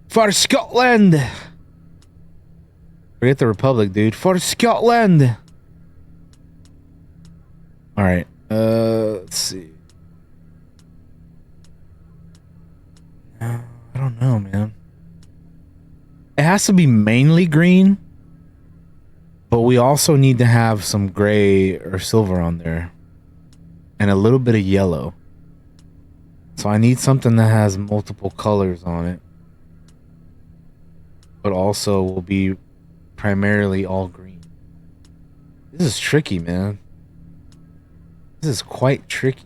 For Scotland! Forget the Republic, dude. For Scotland! Alright. Let's see. I don't know, man. It has to be mainly green, but we also need to have some gray or silver on there and a little bit of yellow. So I need something that has multiple colors on it, but also will be primarily all green. This is tricky, man. This is quite tricky.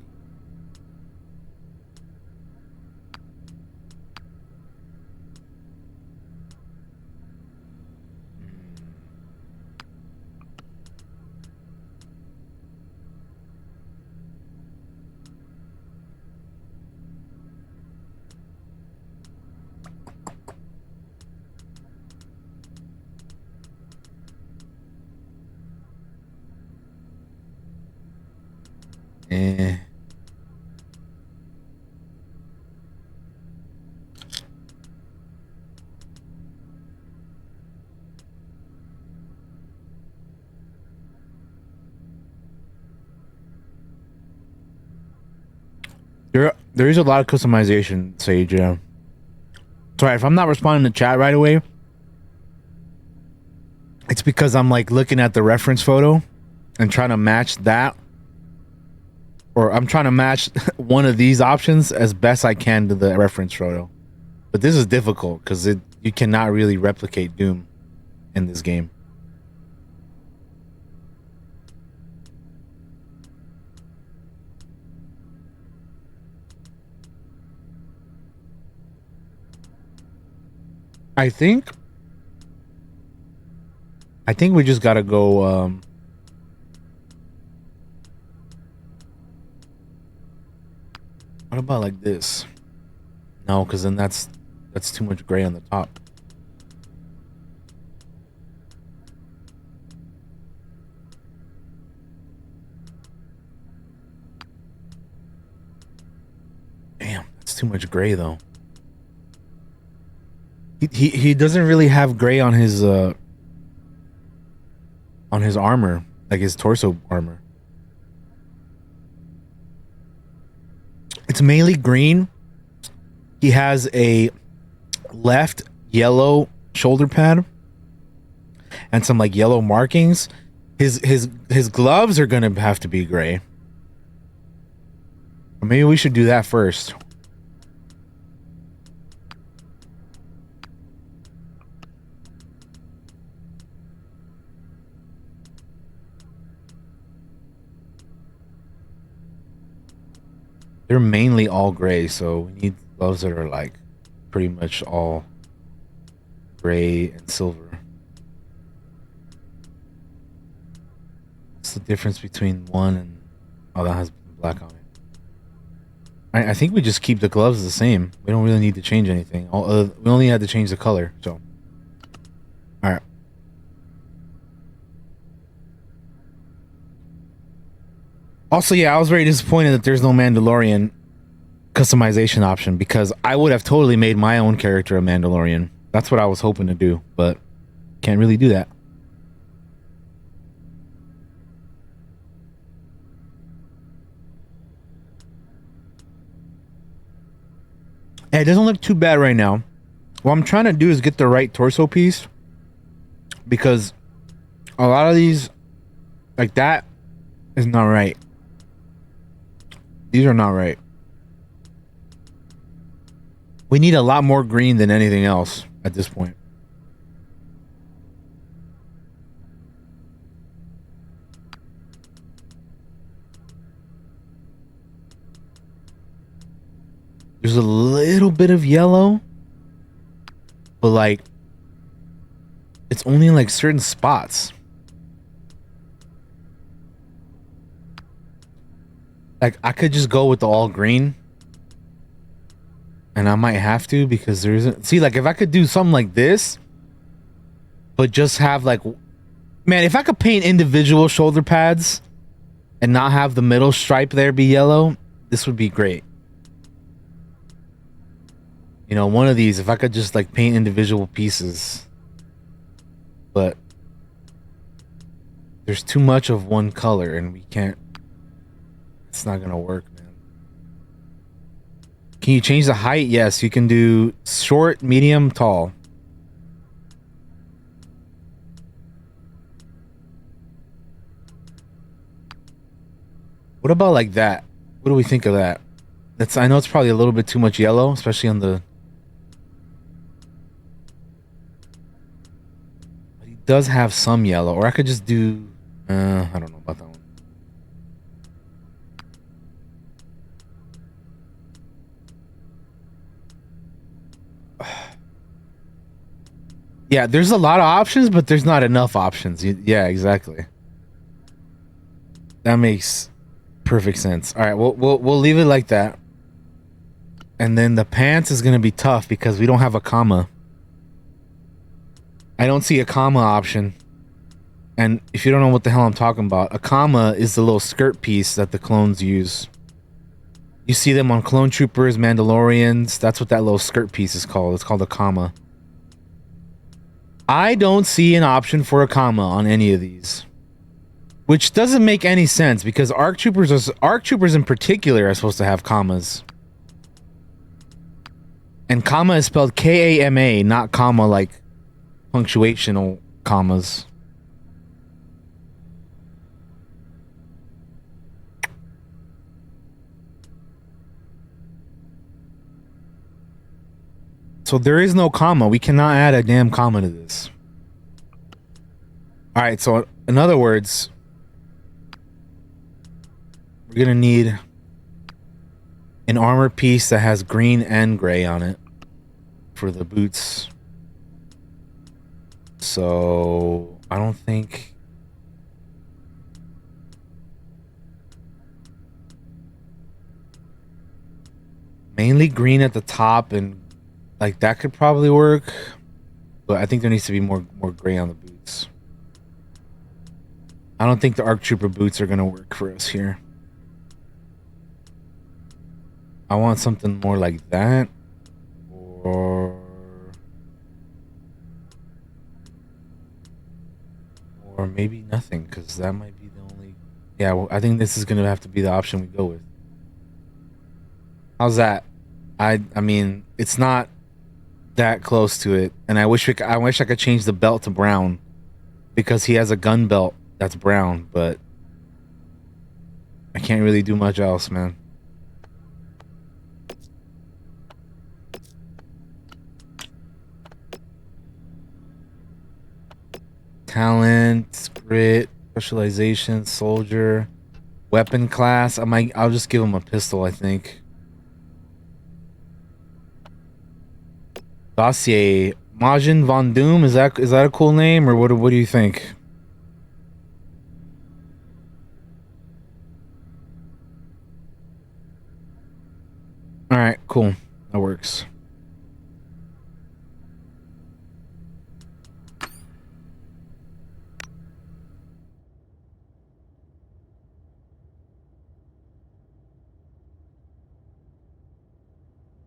Eh. There is a lot of customization, Sage. Sorry if I'm not responding to chat right away. It's because I'm like looking at the reference photo and trying to match that, or I'm trying to match one of these options as best I can to the reference photo. But this is difficult because you cannot really replicate Doom in this game. I think we just gotta go what about like this? No, because then that's too much gray on the top. Damn, that's too much gray though. He doesn't really have gray on his armor, like his torso armor. It's mainly green. He has a left yellow shoulder pad and some like yellow markings. His gloves are gonna have to be gray. Or maybe we should do that first. They're mainly all gray, so we need gloves that are like pretty much all gray and silver. What's the difference between one and oh, that has black on it? I think we just keep the gloves the same. We don't really need to change anything. We only had to change the color. So, all right. Also, yeah, I was very disappointed that there's no Mandalorian customization option because I would have totally made my own character a Mandalorian. That's what I was hoping to do, but can't really do that. Hey, it doesn't look too bad right now. What I'm trying to do is get the right torso piece because a lot of these, like that, is not right. These are not right. We need a lot more green than anything else at this point. There's a little bit of yellow, but like it's only in like certain spots. Like I could just go with the all green, and I might have to because there isn't. See, like if I could do something like this, but just have like, man, if I could paint individual shoulder pads and not have the middle stripe there be yellow, this would be great. You know, one of these, if I could just like paint individual pieces. But there's too much of one color and we can't. It's not gonna work, man. Can you change the height? Yes, you can do short, medium, tall. What about like that? What do we think of that? That's, I know it's probably a little bit too much yellow, especially on the. But he does have some yellow, or I could just do. I don't know about that one. Yeah, there's a lot of options, but there's not enough options. Yeah, exactly. That makes perfect sense. All right, we'll leave it like that. And then the pants is gonna be tough because we don't have a comma. I don't see a comma option. And if you don't know what the hell I'm talking about, a comma is the little skirt piece that the clones use. You see them on clone troopers, Mandalorians. That's what that little skirt piece is called. It's called a comma. I don't see an option for a comma on any of these, which doesn't make any sense because ARC troopers in particular are supposed to have commas. And comma is spelled K-A-M-A, not comma like punctuational commas. So there is no comma. We cannot add a damn comma to this. All right, so in other words, we're gonna need an armor piece that has green and gray on it for the boots. So I don't think. Mainly green at the top, and like that could probably work, but I think there needs to be more gray on the boots. I don't think the ARC Trooper boots are gonna work for us here. I want something more like that, or maybe nothing, because that might be the only. Yeah, well, I think this is gonna have to be the option we go with. How's that? I mean, it's not that close to it, and I wish I could change the belt to brown, because he has a gun belt that's brown, but I can't really do much else, man. Talent, grit, specialization, soldier, weapon class. I'll just give him a pistol, I think. Dossier, Majin Von Doom. Is that a cool name, or what do you think? All right, cool. That works.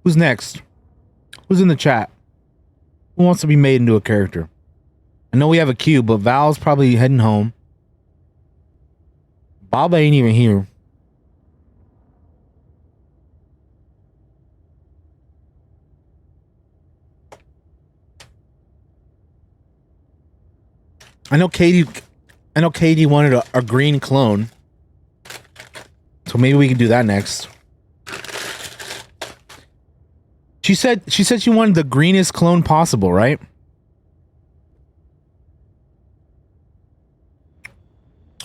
Who's next? Who's in the chat? Who wants to be made into a character? I know we have a queue, but Val's probably heading home. Baba ain't even here. I know Katie wanted a green clone. So maybe we can do that next. She said she wanted the greenest clone possible, right?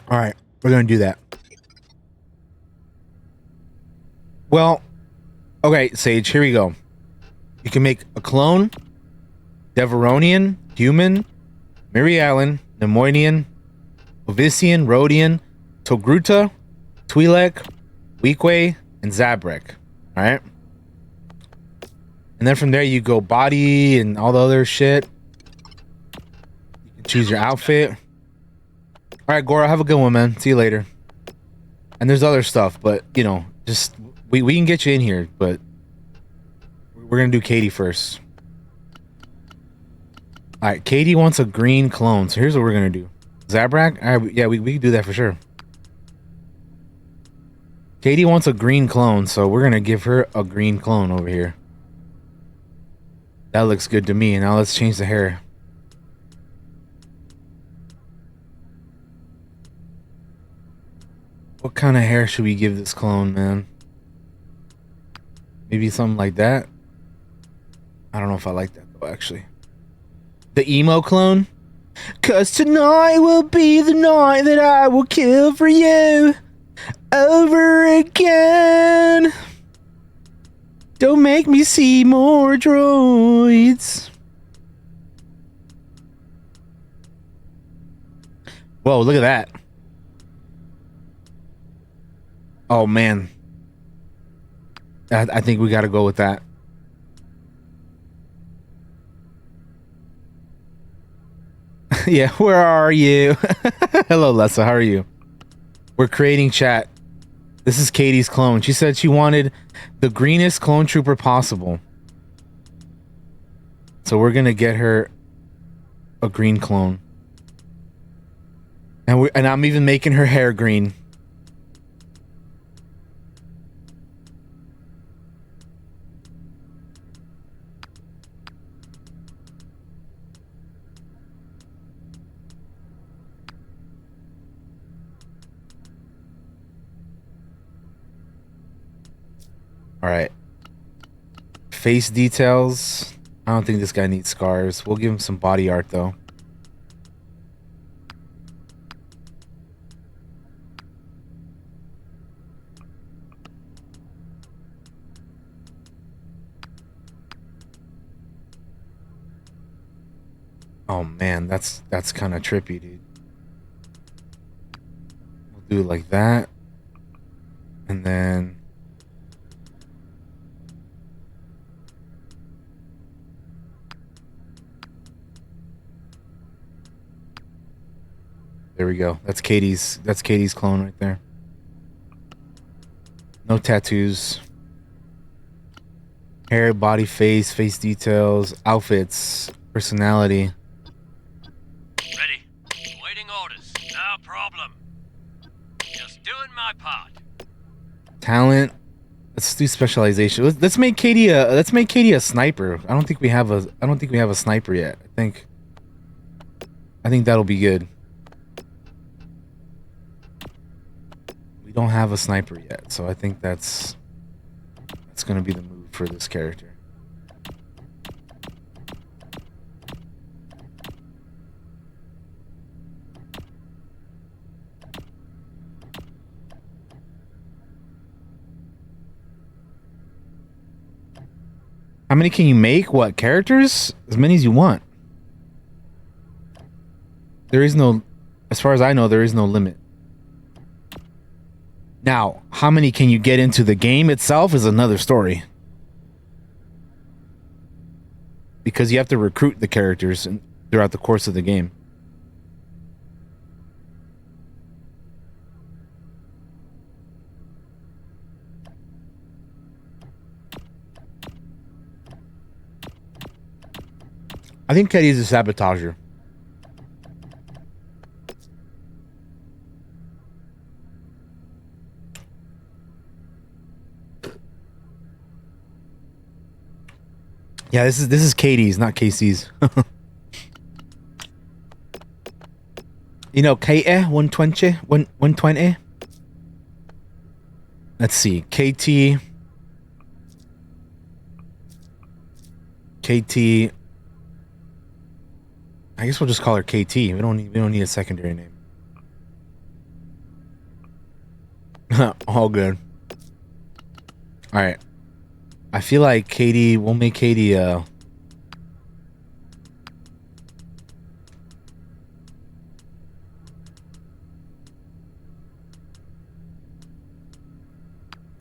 All right, we're going to do that. Well, okay, Sage, here we go. You can make a clone, Deveronian, human, Mary Allen, Nemoidian, Ovisian, Rhodian, Togruta, Twi'lek, Weequay, and Zabrek. All right? And then from there you go body and all the other shit. You can choose your outfit. All right, Gora, have a good one, man. See you later. And there's other stuff, but you know, just we can get you in here, but we're gonna do Katie first. All right, Katie wants a green clone. So here's what we're gonna do. Zabrak? All right, yeah, we can do that for sure. Katie wants a green clone, so we're gonna give her a green clone over here. That looks good to me. Now let's change the hair. What kind of hair should we give this clone, man? Maybe something like that. I don't know if I like that though, actually. The emo clone? 'Cause tonight will be the night that I will kill for you over again. Don't make me see more droids. Whoa, look at that. Oh, man. I think we got to go with that. Yeah, where are you? Hello, Lessa. How are you? We're creating chat. This is Katie's clone. She said she wanted the greenest clone trooper possible. So we're going to get her a green clone. And I'm even making her hair green. All right. Face details. I don't think this guy needs scars. We'll give him some body art though. Oh man, that's kind of trippy, dude. We'll do it like that. And then there we go. That's Katie's clone right there. No tattoos. Hair, body, face details, outfits, personality. Ready. Waiting orders. No problem. Just doing my part. Talent. Let's do specialization. Let's make Katie a sniper. I don't think we have a sniper yet. I think that'll be good. We don't have a sniper yet, so I think that's going to be the move for this character. How many can you make? What characters? As many as you want. There is no, as far as I know, there is no limit. Now, how many can you get into the game itself is another story. Because you have to recruit the characters throughout the course of the game. I think Katie's a sabotager. Yeah, this is Katie's, not Casey's. You know, Katie 120. Let's see, KT. I guess we'll just call her KT. We don't need a secondary name. All good. All right. I feel like Katie, we'll make Katie I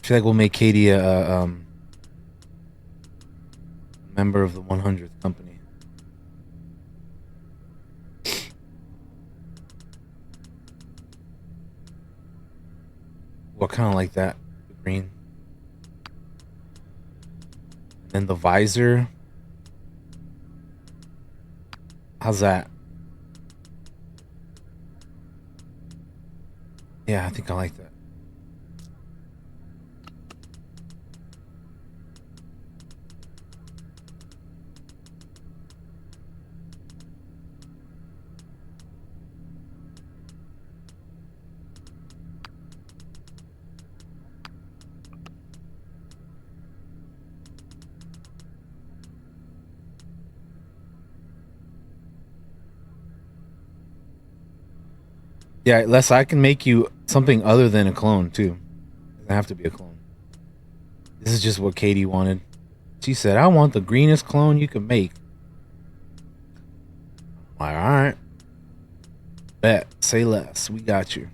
feel like we'll make Katie a member of the 100th company. Well, kind of like that, the green. Then the visor. How's that? Yeah, I think I like that. Yeah, Les, I can make you something other than a clone too. Doesn't have to be a clone. This is just what Katie wanted. She said, "I want the greenest clone you can make." I'm like, all right. Bet. Say less. We got you.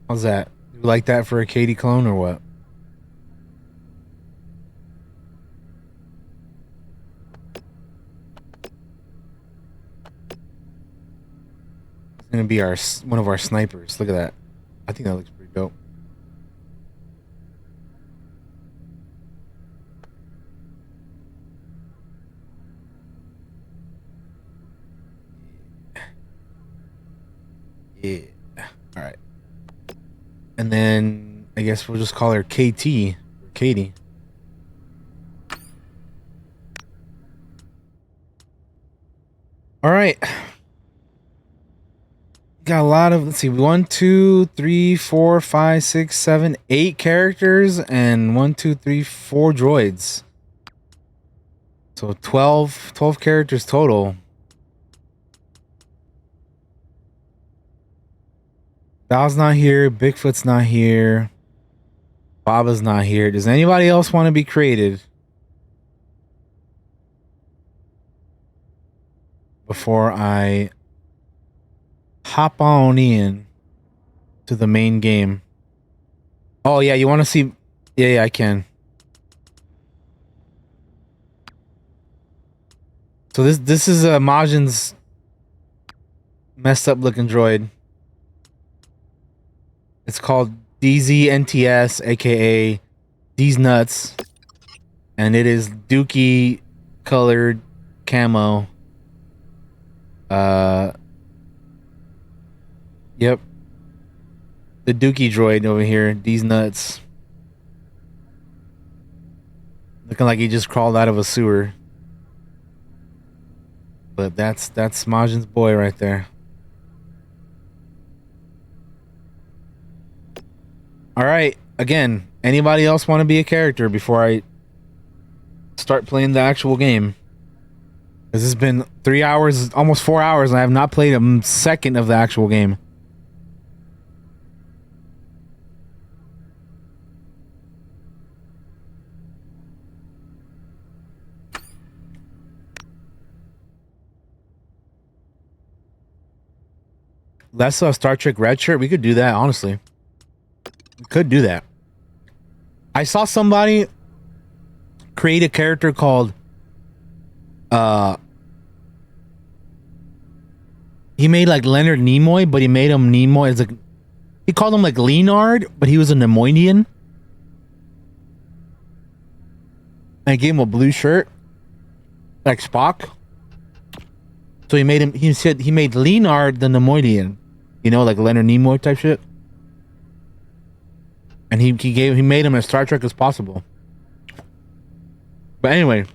How's that? You like that for a Katie clone or what? It's gonna be our one of our snipers. Look at that. I think that looks pretty dope. Yeah. All right. And then I guess we'll just call her KT or Katie. All right. Got a lot of, let's see, 1, 2, 3, 4, 5, 6, 7, 8 characters and 1, 2, 3, 4 droids. So 12 characters total. Val's not here. Bigfoot's not here. Baba's not here. Does anybody else want to be created? Before I hop on in to the main game. Oh yeah, you want to see? Yeah, I can. So this is Majin's messed up looking droid. It's called DZNTS, aka D's Nuts, and it is Dookie colored camo. Yep. The Dookie droid over here. These nuts. Looking like he just crawled out of a sewer. But that's Majin's boy right there. All right. Again, anybody else want to be a character before I start playing the actual game? This has been 3 hours, almost 4 hours, and I have not played a second of the actual game. Let's Star Trek Red Shirt. We could do that, honestly. We could do that. I saw somebody create a character called he made like Leonard Nimoy, but he made him Nimoy. It's like he called him like Leonard, but he was a Nemoidian. And gave him a blue shirt, like Spock. So he made him. He said he made Leonard the Nemoidian, you know, like Leonard Nimoy type shit. And he made him as Star Trek as possible. But anyway.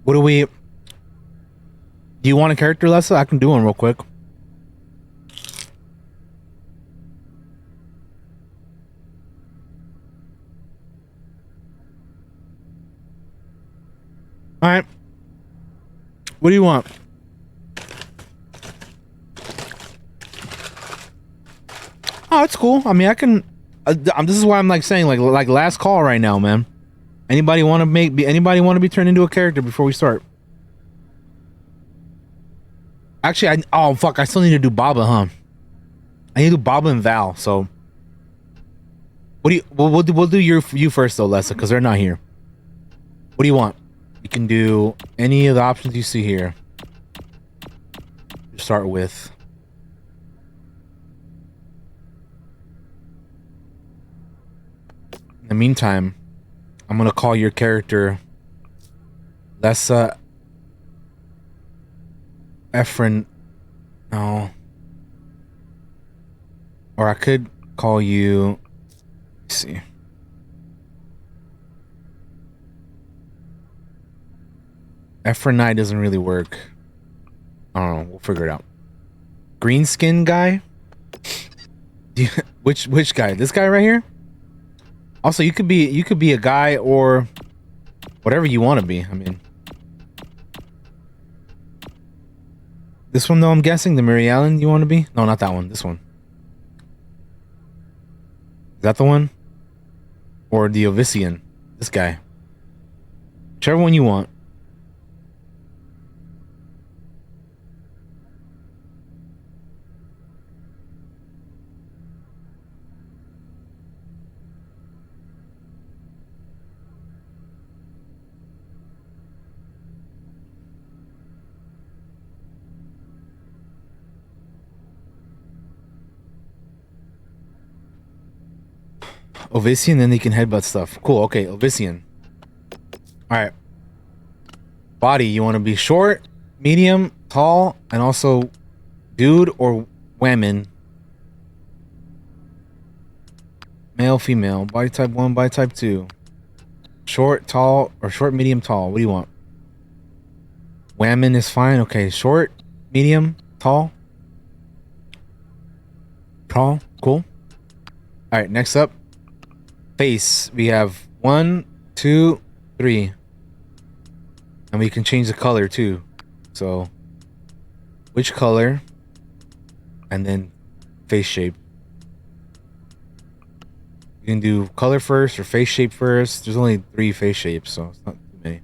What do we... Do you want a character, Lessa? I can do one real quick. Alright. What do you want? Oh, it's cool. I mean, I can... this is why I'm like saying, like last call right now, man. Anybody want to be turned into a character before we start? Actually, oh fuck, I still need to do Baba, huh? I need to do Baba and Val. So, what do you? We'll do you first though, Lessa, because they're not here. What do you want? You can do any of the options you see here. Start with. In the meantime, I'm gonna call your character Lessa Ephron. No. Or I could call you. Let's see. Ephronite doesn't really work. I don't know. We'll figure it out. Green skin guy. Which guy? This guy right here. Also, you could be a guy or whatever you want to be. I mean, this one though, I'm guessing the Mary Ellen you want to be. No, not that one. This one. Is that the one? Or the Ovisian? This guy. Whichever one you want. Ovisian, then they can headbutt stuff. Cool, okay, Ovisian. Alright. Body, you want to be short, medium, tall, and also dude or women. Male, female. Body type 1, body type 2. Short, tall, or short, medium, tall. What do you want? Women is fine. Okay, short, medium, tall. Tall, cool. Alright, next up. Face, we have 1, 2, 3, and we can change the color too. So which color, and then face shape. You can do color first or face shape first. There's only 3 face shapes, so it's not too many.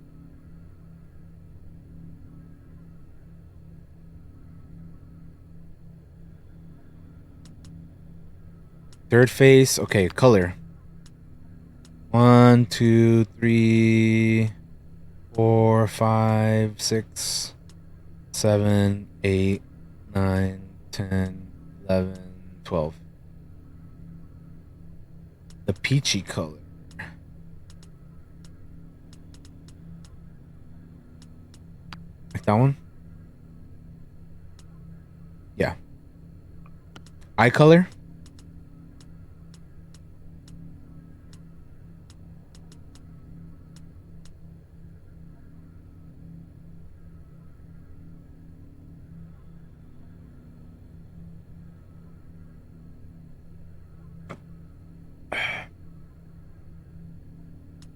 Third face, okay, color. 1, 2, 3, 4, 5, 6, 7, 8, 9, 10, 11, 12. The peachy color. That one. Yeah. Eye color.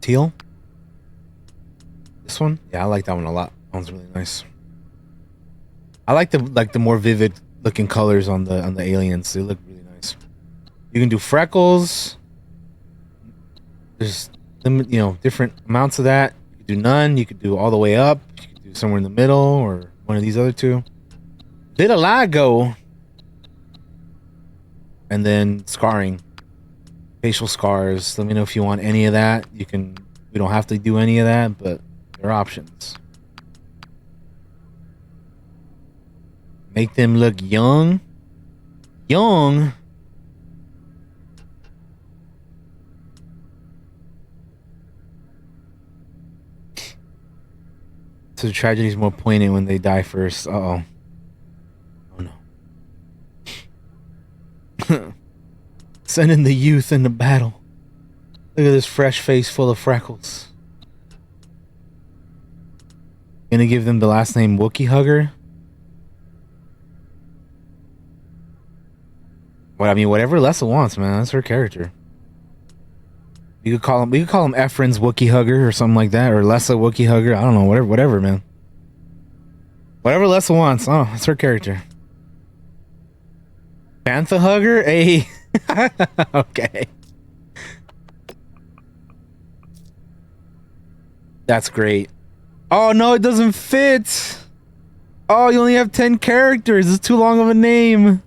Teal. This one? Yeah, I like that one a lot. That one's really nice. I like the more vivid looking colors on the aliens. They look really nice. You can do freckles. There's different amounts of that. You could do none. You could do all the way up. You could do somewhere in the middle or one of these other two. Vitiligo. And then scarring. Facial scars. Let me know if you want any of that. You can. We don't have to do any of that, but there are options. Make them look young. Young. So the tragedy is more poignant when they die first. Uh-oh. Oh no. Sending the youth into battle. Look at this fresh face full of freckles. Gonna give them the last name Wookiee Hugger. Well, I mean, whatever Lessa wants, man. That's her character. We could call him Efren's Wookiee Hugger or something like that, or Lessa Wookiee Hugger. I don't know, whatever, man. Whatever Lessa wants. Oh, that's her character. Bantha Hugger? Hey. Okay. That's great. Oh no, it doesn't fit. Oh, you only have 10 characters. It's too long of a name.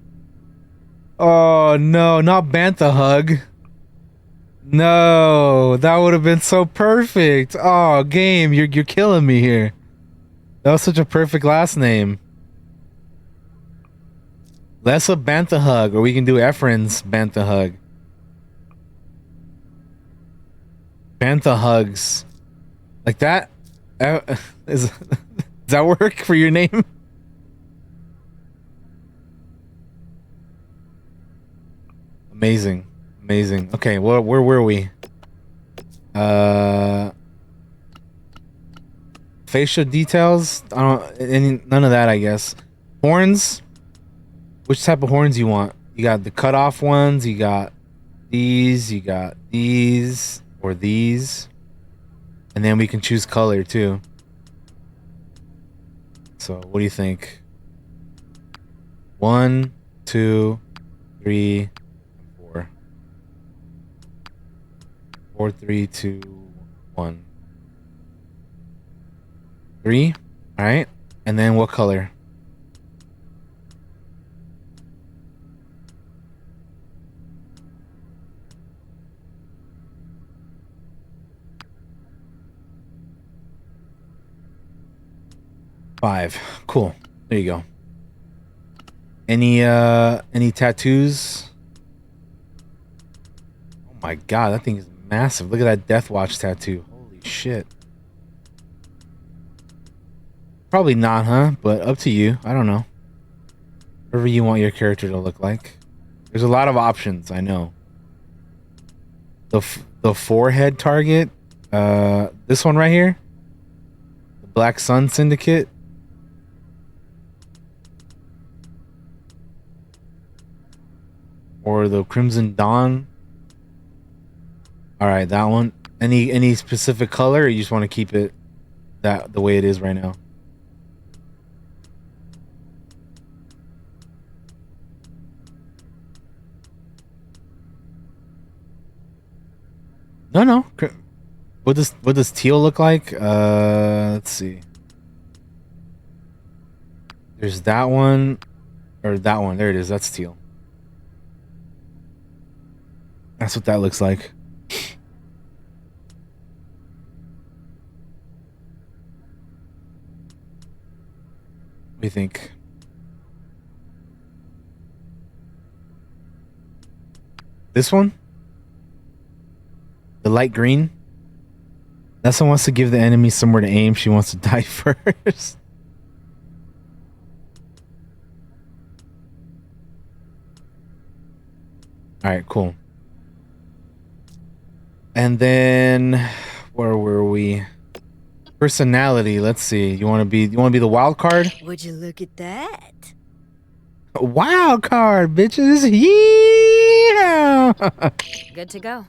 Oh no, not Bantha Hug. No, that would have been so perfect. Oh, game, you're killing me here. That was such a perfect last name. Lessa Bantha Hug, or we can do Efren's Bantha Hug. Bantha Hugs. Like that? Does that work for your name? Amazing. Amazing. Okay, where were we? Facial details? None of that, I guess. Horns? Which type of horns you want? You got the cut off ones, you got these, or these. And then we can choose color too. So what do you think? 1, 2, 3, 4. 4, 3, 2, 1. 3. All right. And then what color? Five. Cool. There you go. Any tattoos? Oh my god, that thing is massive. Look at that Death Watch tattoo. Holy shit. Probably not, huh? But up to you. I don't know. Whatever you want your character to look like. There's a lot of options, I know. The forehead target. This one right here. The Black Sun Syndicate. Or the Crimson Dawn. All right, that one. Any specific color, or you just want to keep it the way it is right now? No. What does teal look like? Let's see. There's that one, or that one. There it is. That's teal. That's what that looks like. What do you think? This one? The light green? Nessa wants to give the enemy somewhere to aim. She wants to die first. All right, cool. And then where were we? Personality. Let's see. You want to be the wild card? Would you look at that? Wild card, bitches. Yeah. Good to go.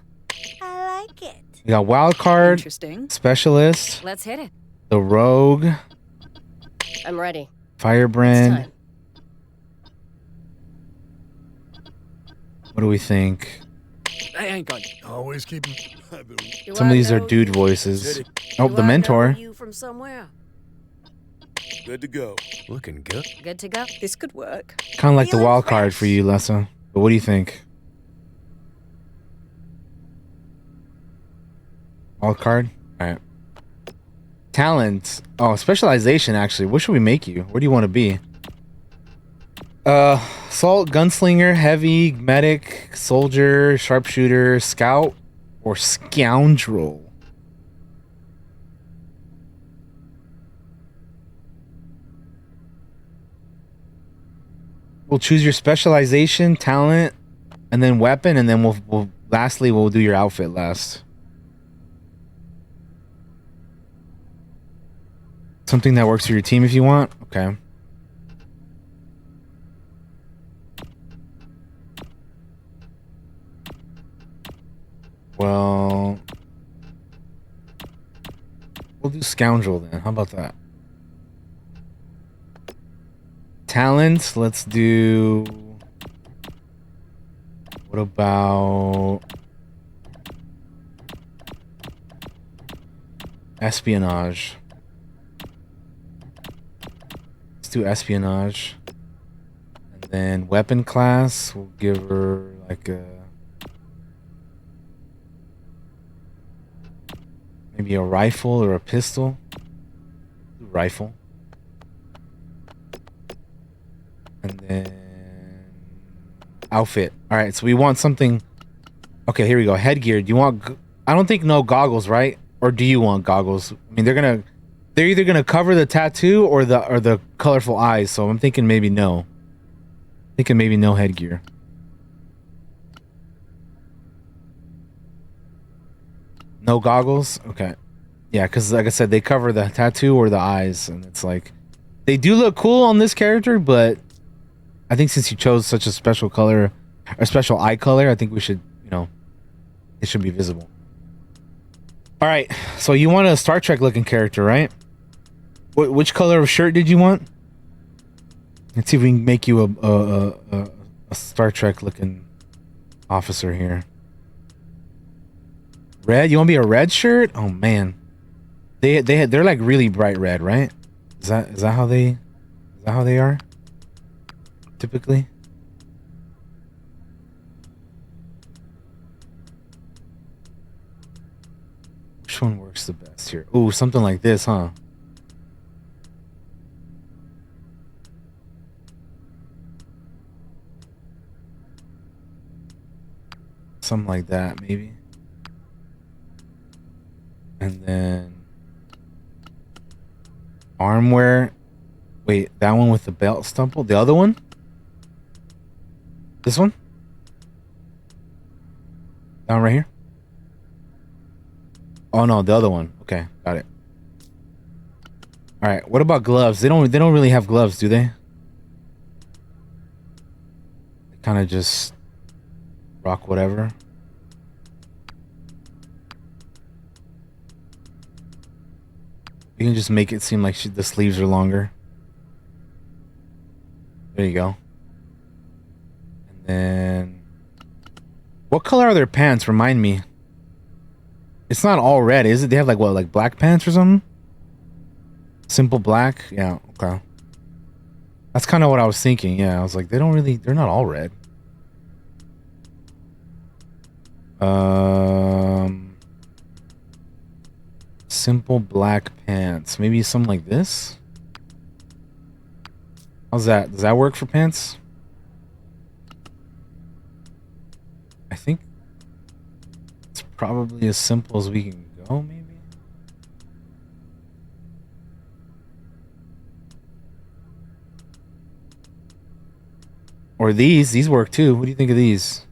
I like it. We got wild card, Interesting. specialist, Let's hit it. the rogue, I'm ready. It's firebrand. time. What do we think? I ain't got always keep. Do Some I of these are know dude you? voices. Hit Oh, Do the I know mentor. you from somewhere? Good to go. Looking good. Good to go. This could work. Kind of like the Feeling wild card fresh. for you, Lessa. But what do you think? Wild card? Alright. Talent. Oh, specialization actually. What should we make you? Where do you want to be? Assault, gunslinger, heavy, medic, soldier, sharpshooter, scout, or scoundrel. We'll choose your specialization, talent, and then weapon, and then we'll lastly we'll do your outfit last. Something that works for your team if you want. Okay. Well, we'll do scoundrel then. How about that? Talent, let's do. What about espionage? Let's do espionage. And then weapon class, we'll give her like a. Maybe a rifle or a pistol. Rifle. And then outfit. All right, so we want something. Okay, here we go. Headgear. Do you want? I don't think no goggles, right? Or do you want goggles? I mean, they're either gonna cover the tattoo or the colorful eyes. So I'm thinking maybe no. Thinking maybe no headgear. No goggles? Okay. Yeah, because like I said, they cover the tattoo or the eyes, and it's like they do look cool on this character, but I think since you chose such a special color, a special eye color, I think we should, it should be visible. All right, so you want a Star Trek looking character, right? Which color of shirt did you want? Let's see if we can make you a Star Trek looking officer here. Red? You want to be a red shirt? Oh man, they're like really bright red, right? Is that how they are? Typically. Which one works the best here? Ooh, something like this, huh? Something like that, maybe. And then armwear. Wait, that one with the belt stumple? The other one? This one? That one right here? Oh no, the other one. Okay, got it. All right, what about gloves? They don't really have gloves, do they? They kind of just rock whatever. You can just make it seem like the sleeves are longer. There you go. And then what color are their pants? Remind me. It's not all red, is it? They have like what, like black pants or something? Simple black? Yeah, okay. That's kind of what I was thinking. Yeah, I was like, they're not all red. Simple black pants. Maybe something like this? How's that? Does that work for pants? I think it's probably as simple as we can go, maybe. Or these work too. What do you think of these?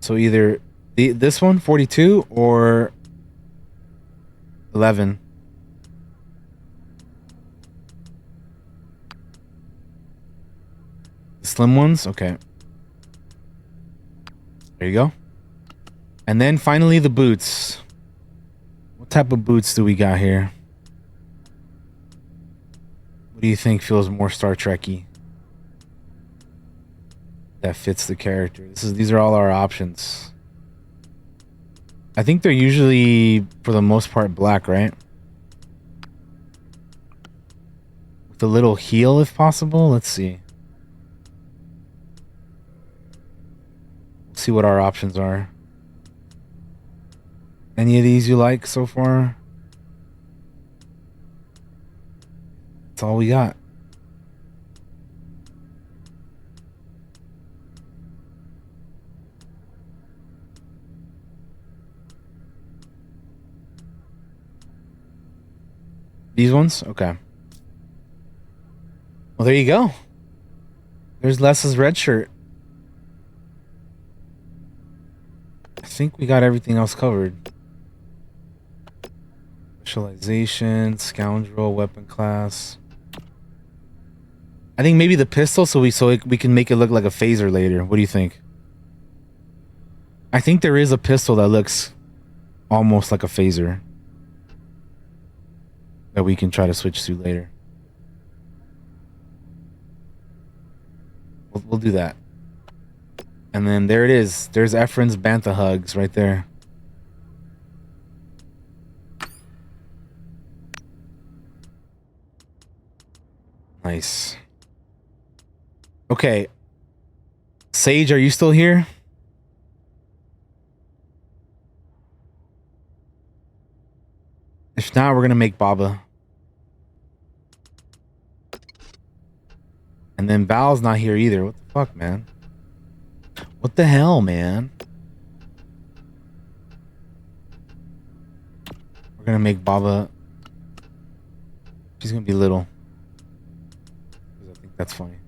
So either this one, 42, or 11. The slim ones? Okay. There you go. And then finally the boots. What type of boots do we got here? What do you think feels more Star Trek-y? That fits the character. These are all our options. I think they're usually, for the most part, black, right? With a little heel, if possible. Let's see. Let's see what our options are. Any of these you like so far? That's all we got. These ones? Okay. Well, there you go. There's Les's red shirt. I think we got everything else covered. Specialization, scoundrel, weapon class. I think maybe the pistol, so we can make it look like a phaser later. What do you think? I think there is a pistol that looks almost like a phaser that we can try to switch to later. We'll do that. And then there it is. There's Efren's Bantha Hugs right there. Nice. Okay. Sage, are you still here? If not, we're gonna make Baba. And then Val's not here either. What the fuck, man? What the hell, man? We're gonna make Baba. She's gonna be little. I think that's funny.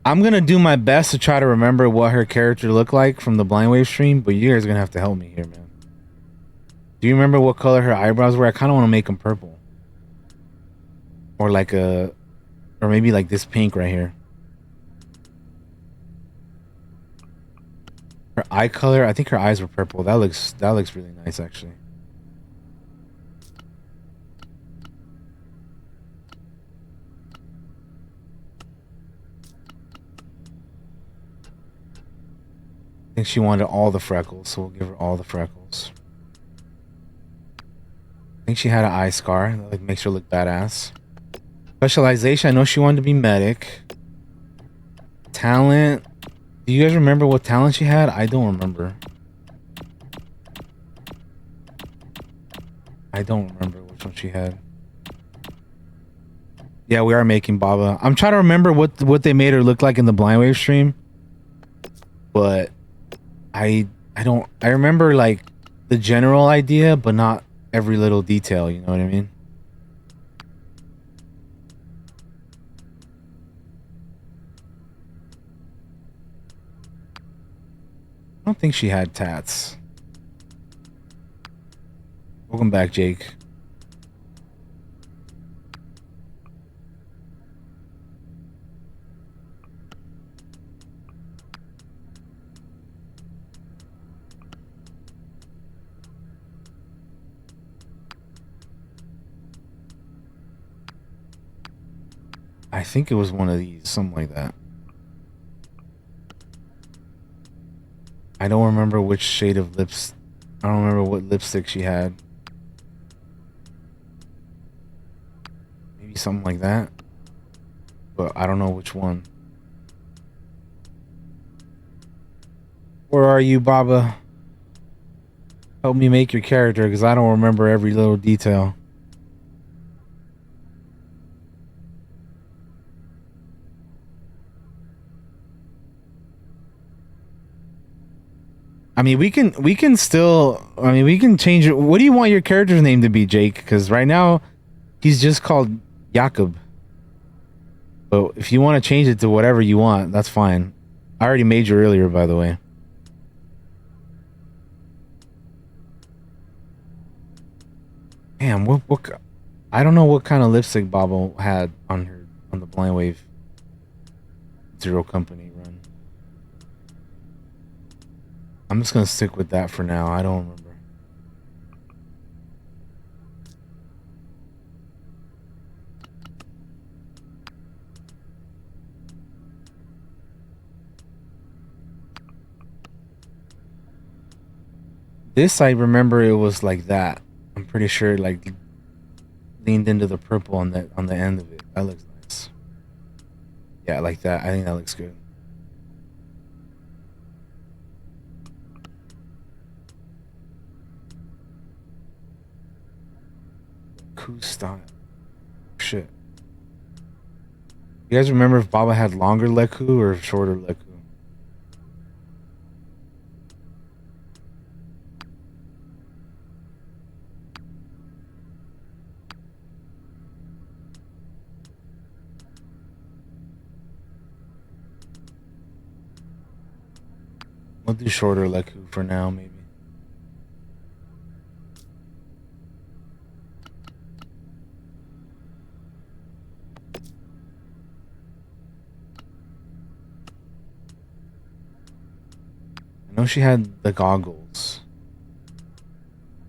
I'm gonna do my best to try to remember what her character looked like from the Blind Wave stream, but you guys are gonna have to help me here, man. Do you remember what color her eyebrows were? I kind of want to make them purple. Or like or maybe like this pink right here. Her eye color, I think her eyes were purple. That looks really nice, actually. I think she wanted all the freckles, so we'll give her all the freckles. I think she had an eye scar. That makes her look badass. Specialization, I know she wanted to be medic. Talent. Do you guys remember what talent she had? I don't remember. I don't remember which one she had. Yeah, we are making Baba. I'm trying to remember what they made her look like in the Blind Wave stream. But I remember like the general idea, but not every little detail, you know what I mean? I don't think she had tats. Welcome back, Jake. I think it was one of these, something like that. I don't remember which shade of lips. I don't remember what lipstick she had. Maybe something like that. But I don't know which one. Where are you, Baba? Help me make your character, because I don't remember every little detail. I mean, we can still. I mean, we can change it. What do you want your character's name to be, Jake? Because right now, he's just called Jakob. But if you want to change it to whatever you want, that's fine. I already made you earlier, by the way. Damn, what I don't know what kind of lipstick Baba had on the Blind Wave Zero Company run. I'm just gonna stick with that for now. I don't remember. This I remember it was like that. I'm pretty sure it like leaned into the purple on the end of it. That looks nice. Yeah, like that. I think that looks good. Cool style. Shit. You guys remember if Baba had longer Leku or shorter Leku? We'll do shorter Leku for now, maybe. I know she had the goggles.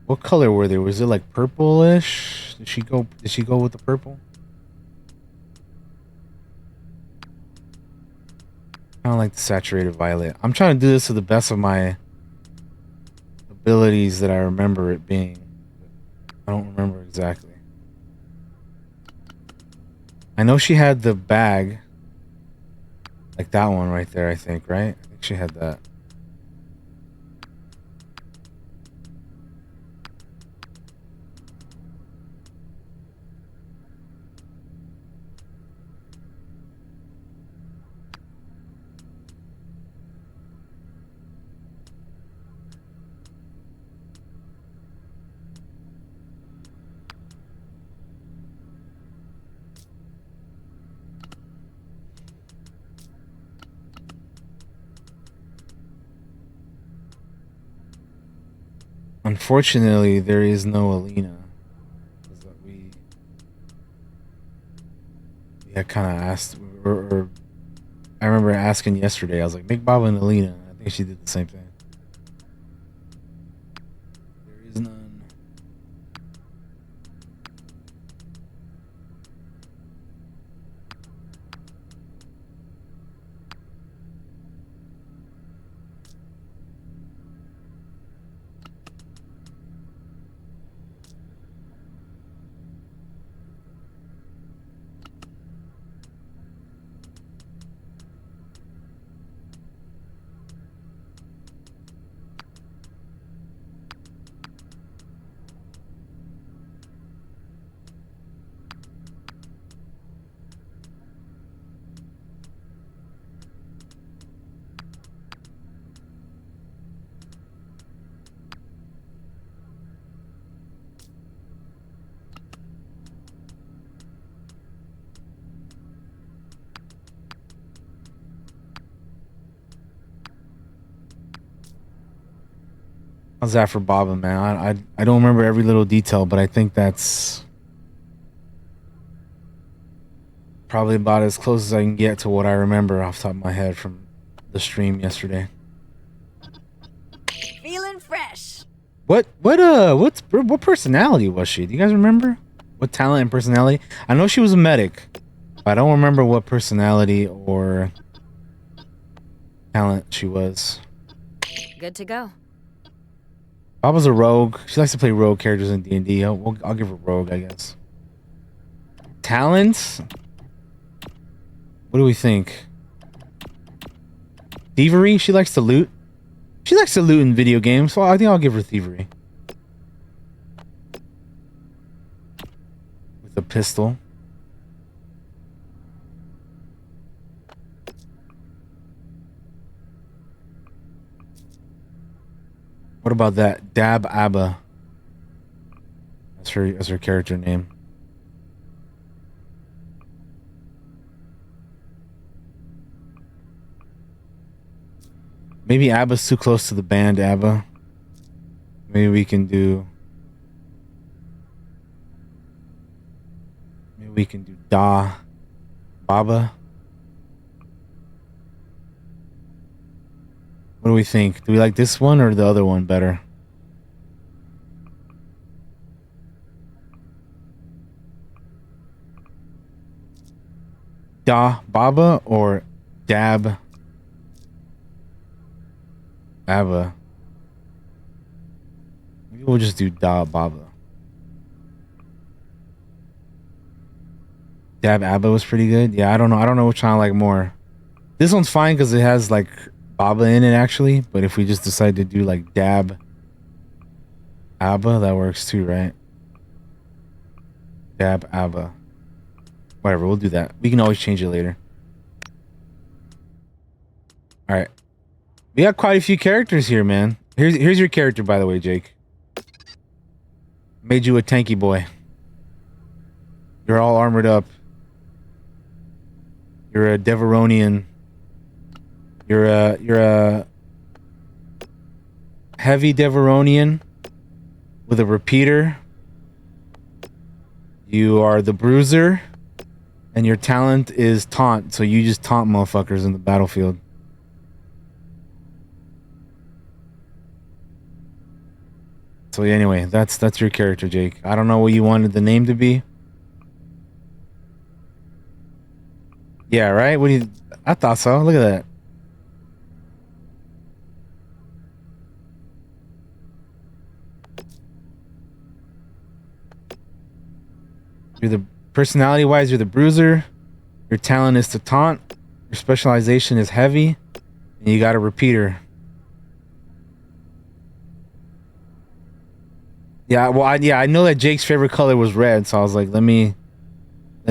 What color were they? Was it like purplish? Did she go with the purple? Kind of like the saturated violet. I'm trying to do this to the best of my abilities that I remember it being. I don't remember exactly. I know she had the bag. Like that one right there, I think, right? I think she had that. Unfortunately, there is no Alina. We had kind of asked, or I remember asking yesterday. I was like, make Baba and Alina. I think she did the same thing. There is none. How's that for Baba, man? I don't remember every little detail, but I think that's probably about as close as I can get to what I remember off the top of my head from the stream yesterday. Feeling fresh. What personality was she? Do you guys remember? What talent and personality? I know she was a medic, but I don't remember what personality or talent she was. Good to go. Baba's a rogue. She likes to play rogue characters in D&D. I'll give her rogue, I guess. Talents? What do we think? Thievery? She likes to loot. She likes to loot in video games, so I think I'll give her thievery. With a pistol. What about that? Dab Abba. That's her character name. Maybe ABBA's too close to the band ABBA. Maybe we can do... Maybe we can do Da Baba. What do we think? Do we like this one or the other one better? Da Baba or Dab Abba? Maybe we'll just do Da Baba. Dab Abba was pretty good. Yeah, I don't know. I don't know which one I like more. This one's fine because it has like Baba in it actually. But if we just decide to do like Dab Abba, that works too, right? Dab Abba. Whatever, we'll do that. We can always change it later. Alright. We got quite a few characters here, man. Here's your character, by the way, Jake. Made you a tanky boy. You're all armored up. You're a Deveronian. You're a heavy Deveronian with a repeater. You are the bruiser. And your talent is taunt, so you just taunt motherfuckers in the battlefield. So anyway, that's your character, Jake. I don't know what you wanted the name to be. Yeah, right? What do you... I thought so. Look at that. You're the... Personality-wise, you're the bruiser. Your talent is to taunt. Your specialization is heavy. And you got a repeater. Yeah, well, I know that Jake's favorite color was red, so I was like, let me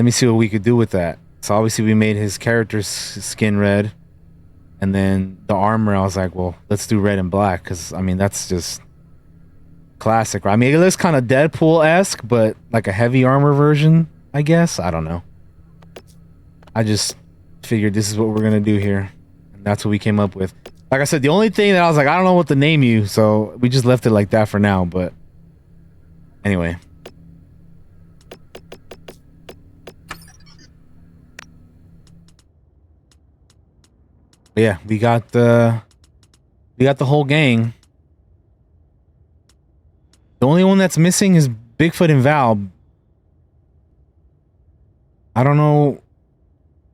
see what we could do with that. So obviously we made his character's skin red. And then the armor, I was like, well, let's do red and black. Because, I mean, that's just classic. Right? I mean, it looks kind of Deadpool-esque, but like a heavy armor version. I guess. I don't know. I just figured this is what we're going to do here. And that's what we came up with. Like I said, the only thing that I was like, I don't know what to name you. So we just left it like that for now. But anyway. But yeah, we got the whole gang. The only one that's missing is Bigfoot and Val. I don't know.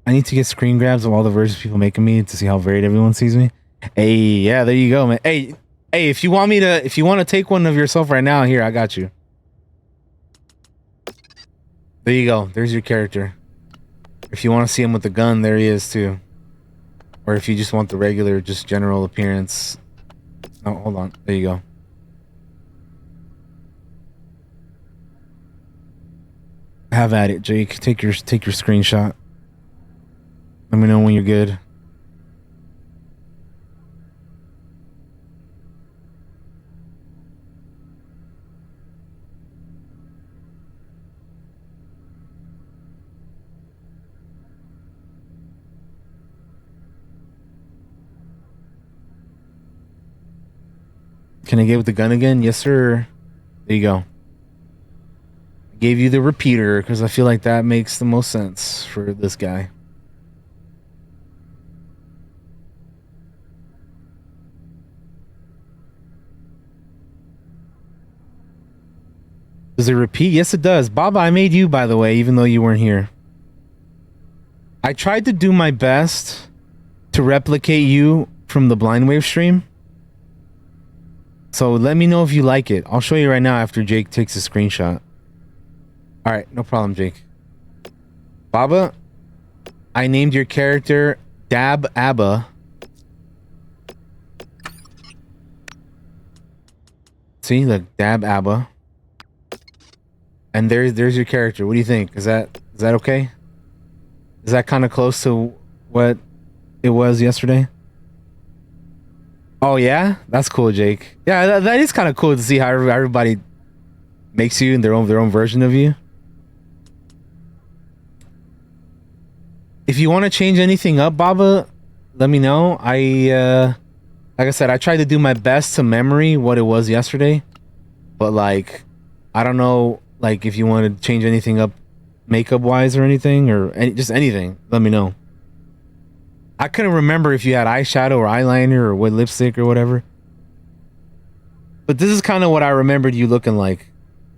I need to get screen grabs of all the versions people making me to see how varied everyone sees me. Hey, yeah, there you go, man. Hey, if you want to take one of yourself right now, here, I got you. There you go. There's your character. If you want to see him with the gun, there he is too. Or if you just want the regular, just general appearance. Oh, hold on. There you go. Have at it, Jake. Take your screenshot. Let me know when you're good. Can I get with the gun again? Yes, sir. There you go. Gave you the repeater because I feel like that makes the most sense for this guy. Does it repeat? Yes, it does. Baba, I made you, by the way, even though you weren't here. I tried to do my best to replicate you from the Blind Wave stream. So let me know if you like it. I'll show you right now after Jake takes a screenshot. Alright, no problem, Jake. Baba, I named your character Dab Abba. See, look, Dab Abba. And there's your character. What do you think? Is that okay? Is that kind of close to what it was yesterday? Oh yeah, that's cool, Jake. Yeah, that is kind of cool to see how everybody makes you in their own version of you. If you want to change anything up, Baba, let me know. I Like I said, I tried to do my best to memory what it was yesterday, but like, I don't know, like if you want to change anything up, makeup wise or anything, or just anything, let me know. I couldn't remember if you had eyeshadow or eyeliner or what lipstick or whatever. But this is kind of what I remembered you looking like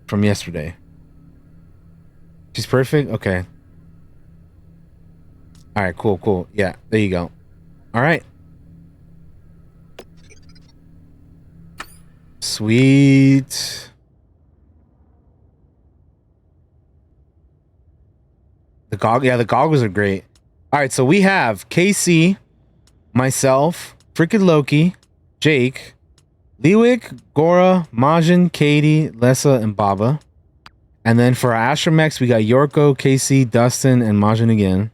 from yesterday. She's perfect? Okay. Alright, cool. Yeah, there you go. Alright. Sweet. The goggles are great. Alright, so we have KC, myself, freaking Loki, Jake, Lewick, Gora, Majin, Katie, Lessa, and Baba. And then for our Astromechs, we got Yorko, KC, Dustin, and Majin again.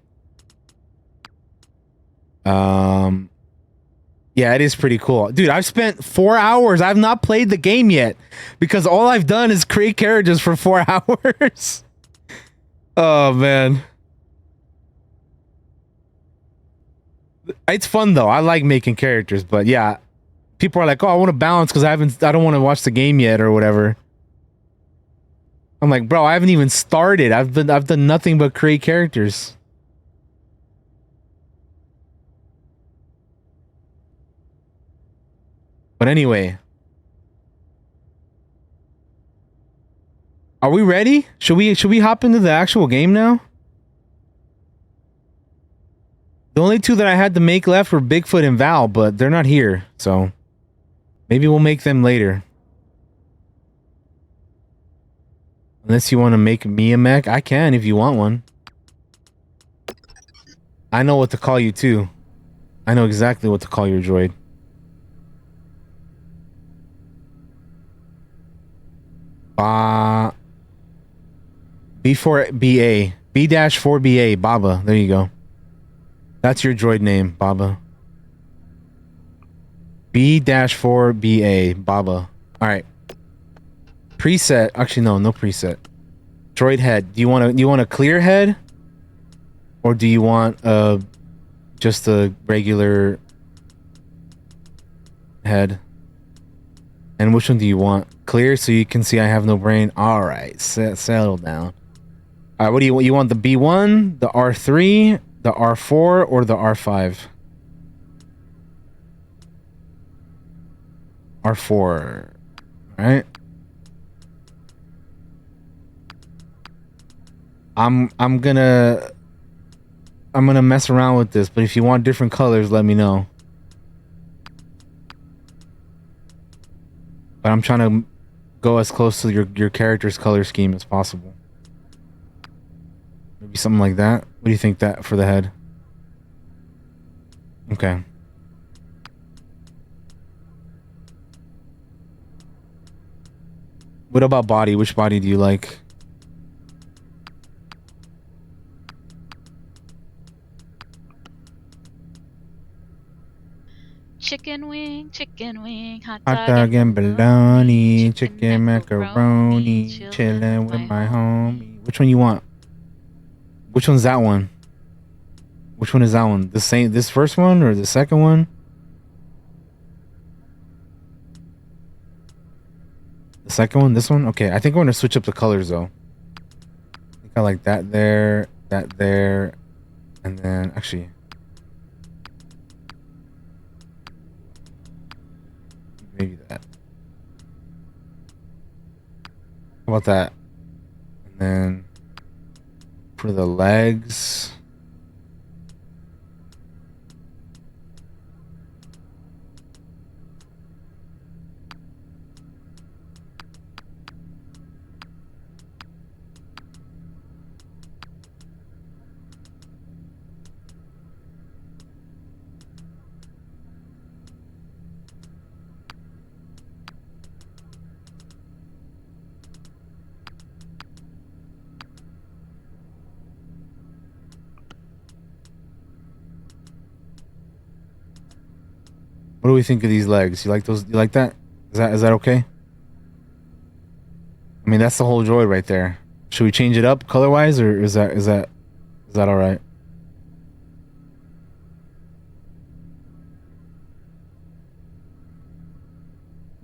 Yeah, it is pretty cool. Dude, I've spent 4 hours. I've not played the game yet because all I've done is create characters for 4 hours. Oh, man. It's fun, though. I like making characters, but yeah. People are like, oh, I want to balance because I don't want to watch the game yet or whatever. I'm like, bro, I haven't even started. I've done nothing but create characters. But anyway, are we ready? Should we hop into the actual game now? The only two that I had to make left were Bigfoot and Val, but they're not here, so maybe we'll make them later. Unless you want to make me a mech, I can if you want one. I know what to call you too. I know exactly what to call your droid. B4BA. B-4BA, Baba. There you go. That's your droid name, Baba. B-4BA, Baba. Alright. Preset. Actually, no preset. Droid head. Do you want a clear head? Or do you want just a regular head? And which one do you want? Clear so you can see I have no brain. All right, settle down. All right, what do you want? You want the B1, the R3, the R4, or the R5? R4. All right. I'm gonna mess around with this, but if you want different colors, let me know. But I'm trying to go as close to your character's color scheme as possible. Maybe something like that. What do you think that for the head? Okay. What about body? Which body do you like? Chicken wing, hot dog and bologna, chicken macaroni, chilling with my homie. Which one you want? Which one's that one? Which one is that one? This first one or the second one? The second one? This one? Okay, I think I'm gonna switch up the colors though. I think I like that there, and then actually. Maybe that. How about that? And then for the legs. What do we think of these legs? You like those? You like that? Is that okay? I mean, that's the whole droid right there. Should we change it up color wise, or is that all right?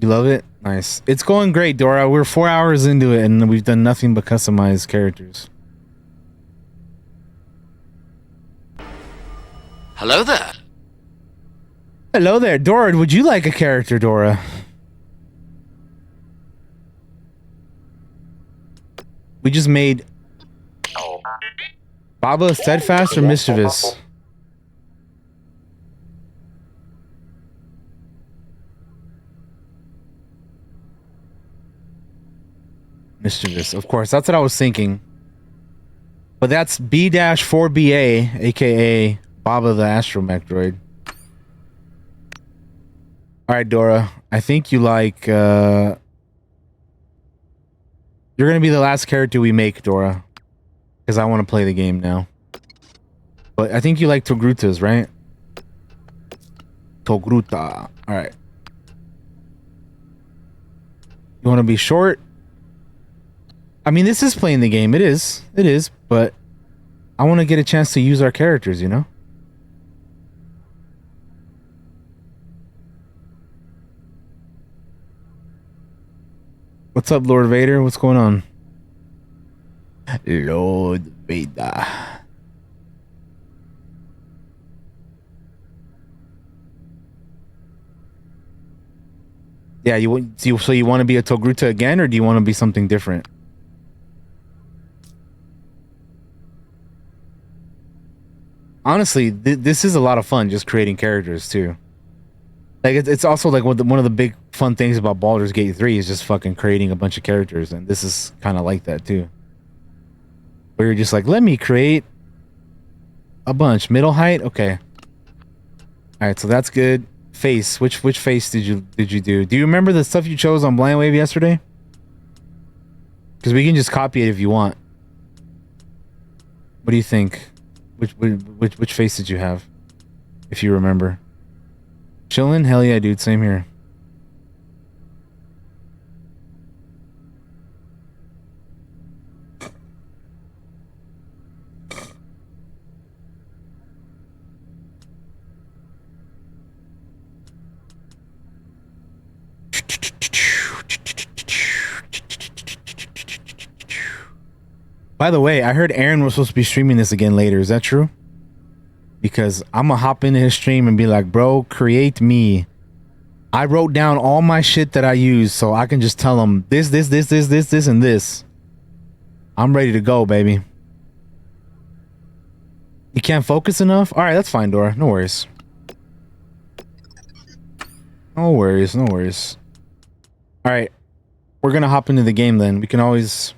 You love it? Nice. It's going great, Dora. We're 4 hours into it and we've done nothing but customize characters. Hello there. Hello there, Dora. Would you like a character, Dora? We just made Baba steadfast or mischievous? Mischievous, of course. That's what I was thinking. But that's B-4BA, aka Baba the Astromech droid. Alright, Dora. I think you like you're gonna be the last character we make, Dora. Because I want to play the game now. But I think you like Togrutas, right? Togruta. Alright. You want to be short? I mean, this is playing the game. It is. It is. But I want to get a chance to use our characters, you know? What's up, Lord Vader? What's going on? Lord Vader. Yeah, so you want to be a Togruta again, or do you want to be something different? Honestly, this is a lot of fun, just creating characters too. Like it's also like one of the big fun things about Baldur's Gate 3 is just fucking creating a bunch of characters, and this is kind of like that too. Where you're just like, let me create a bunch. Middle height, okay. All right, so that's good. Face, which face did you do? Do you remember the stuff you chose on Blind Wave yesterday? Because we can just copy it if you want. What do you think? Which face did you have? If you remember. Chillin'? Hell yeah, dude. Same here. By the way, I heard Aaron was supposed to be streaming this again later. Is that true? Because I'm gonna hop into his stream and be like, bro, create me. I wrote down all my shit that I use so I can just tell him this, and this. I'm ready to go, baby. You can't focus enough? All right, that's fine, Dora. No worries. No worries, no worries. All right, we're gonna hop into the game then. We can always...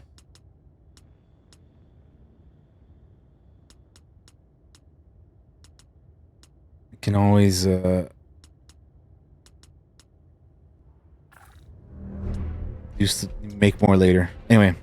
Used to make more later. Anyway,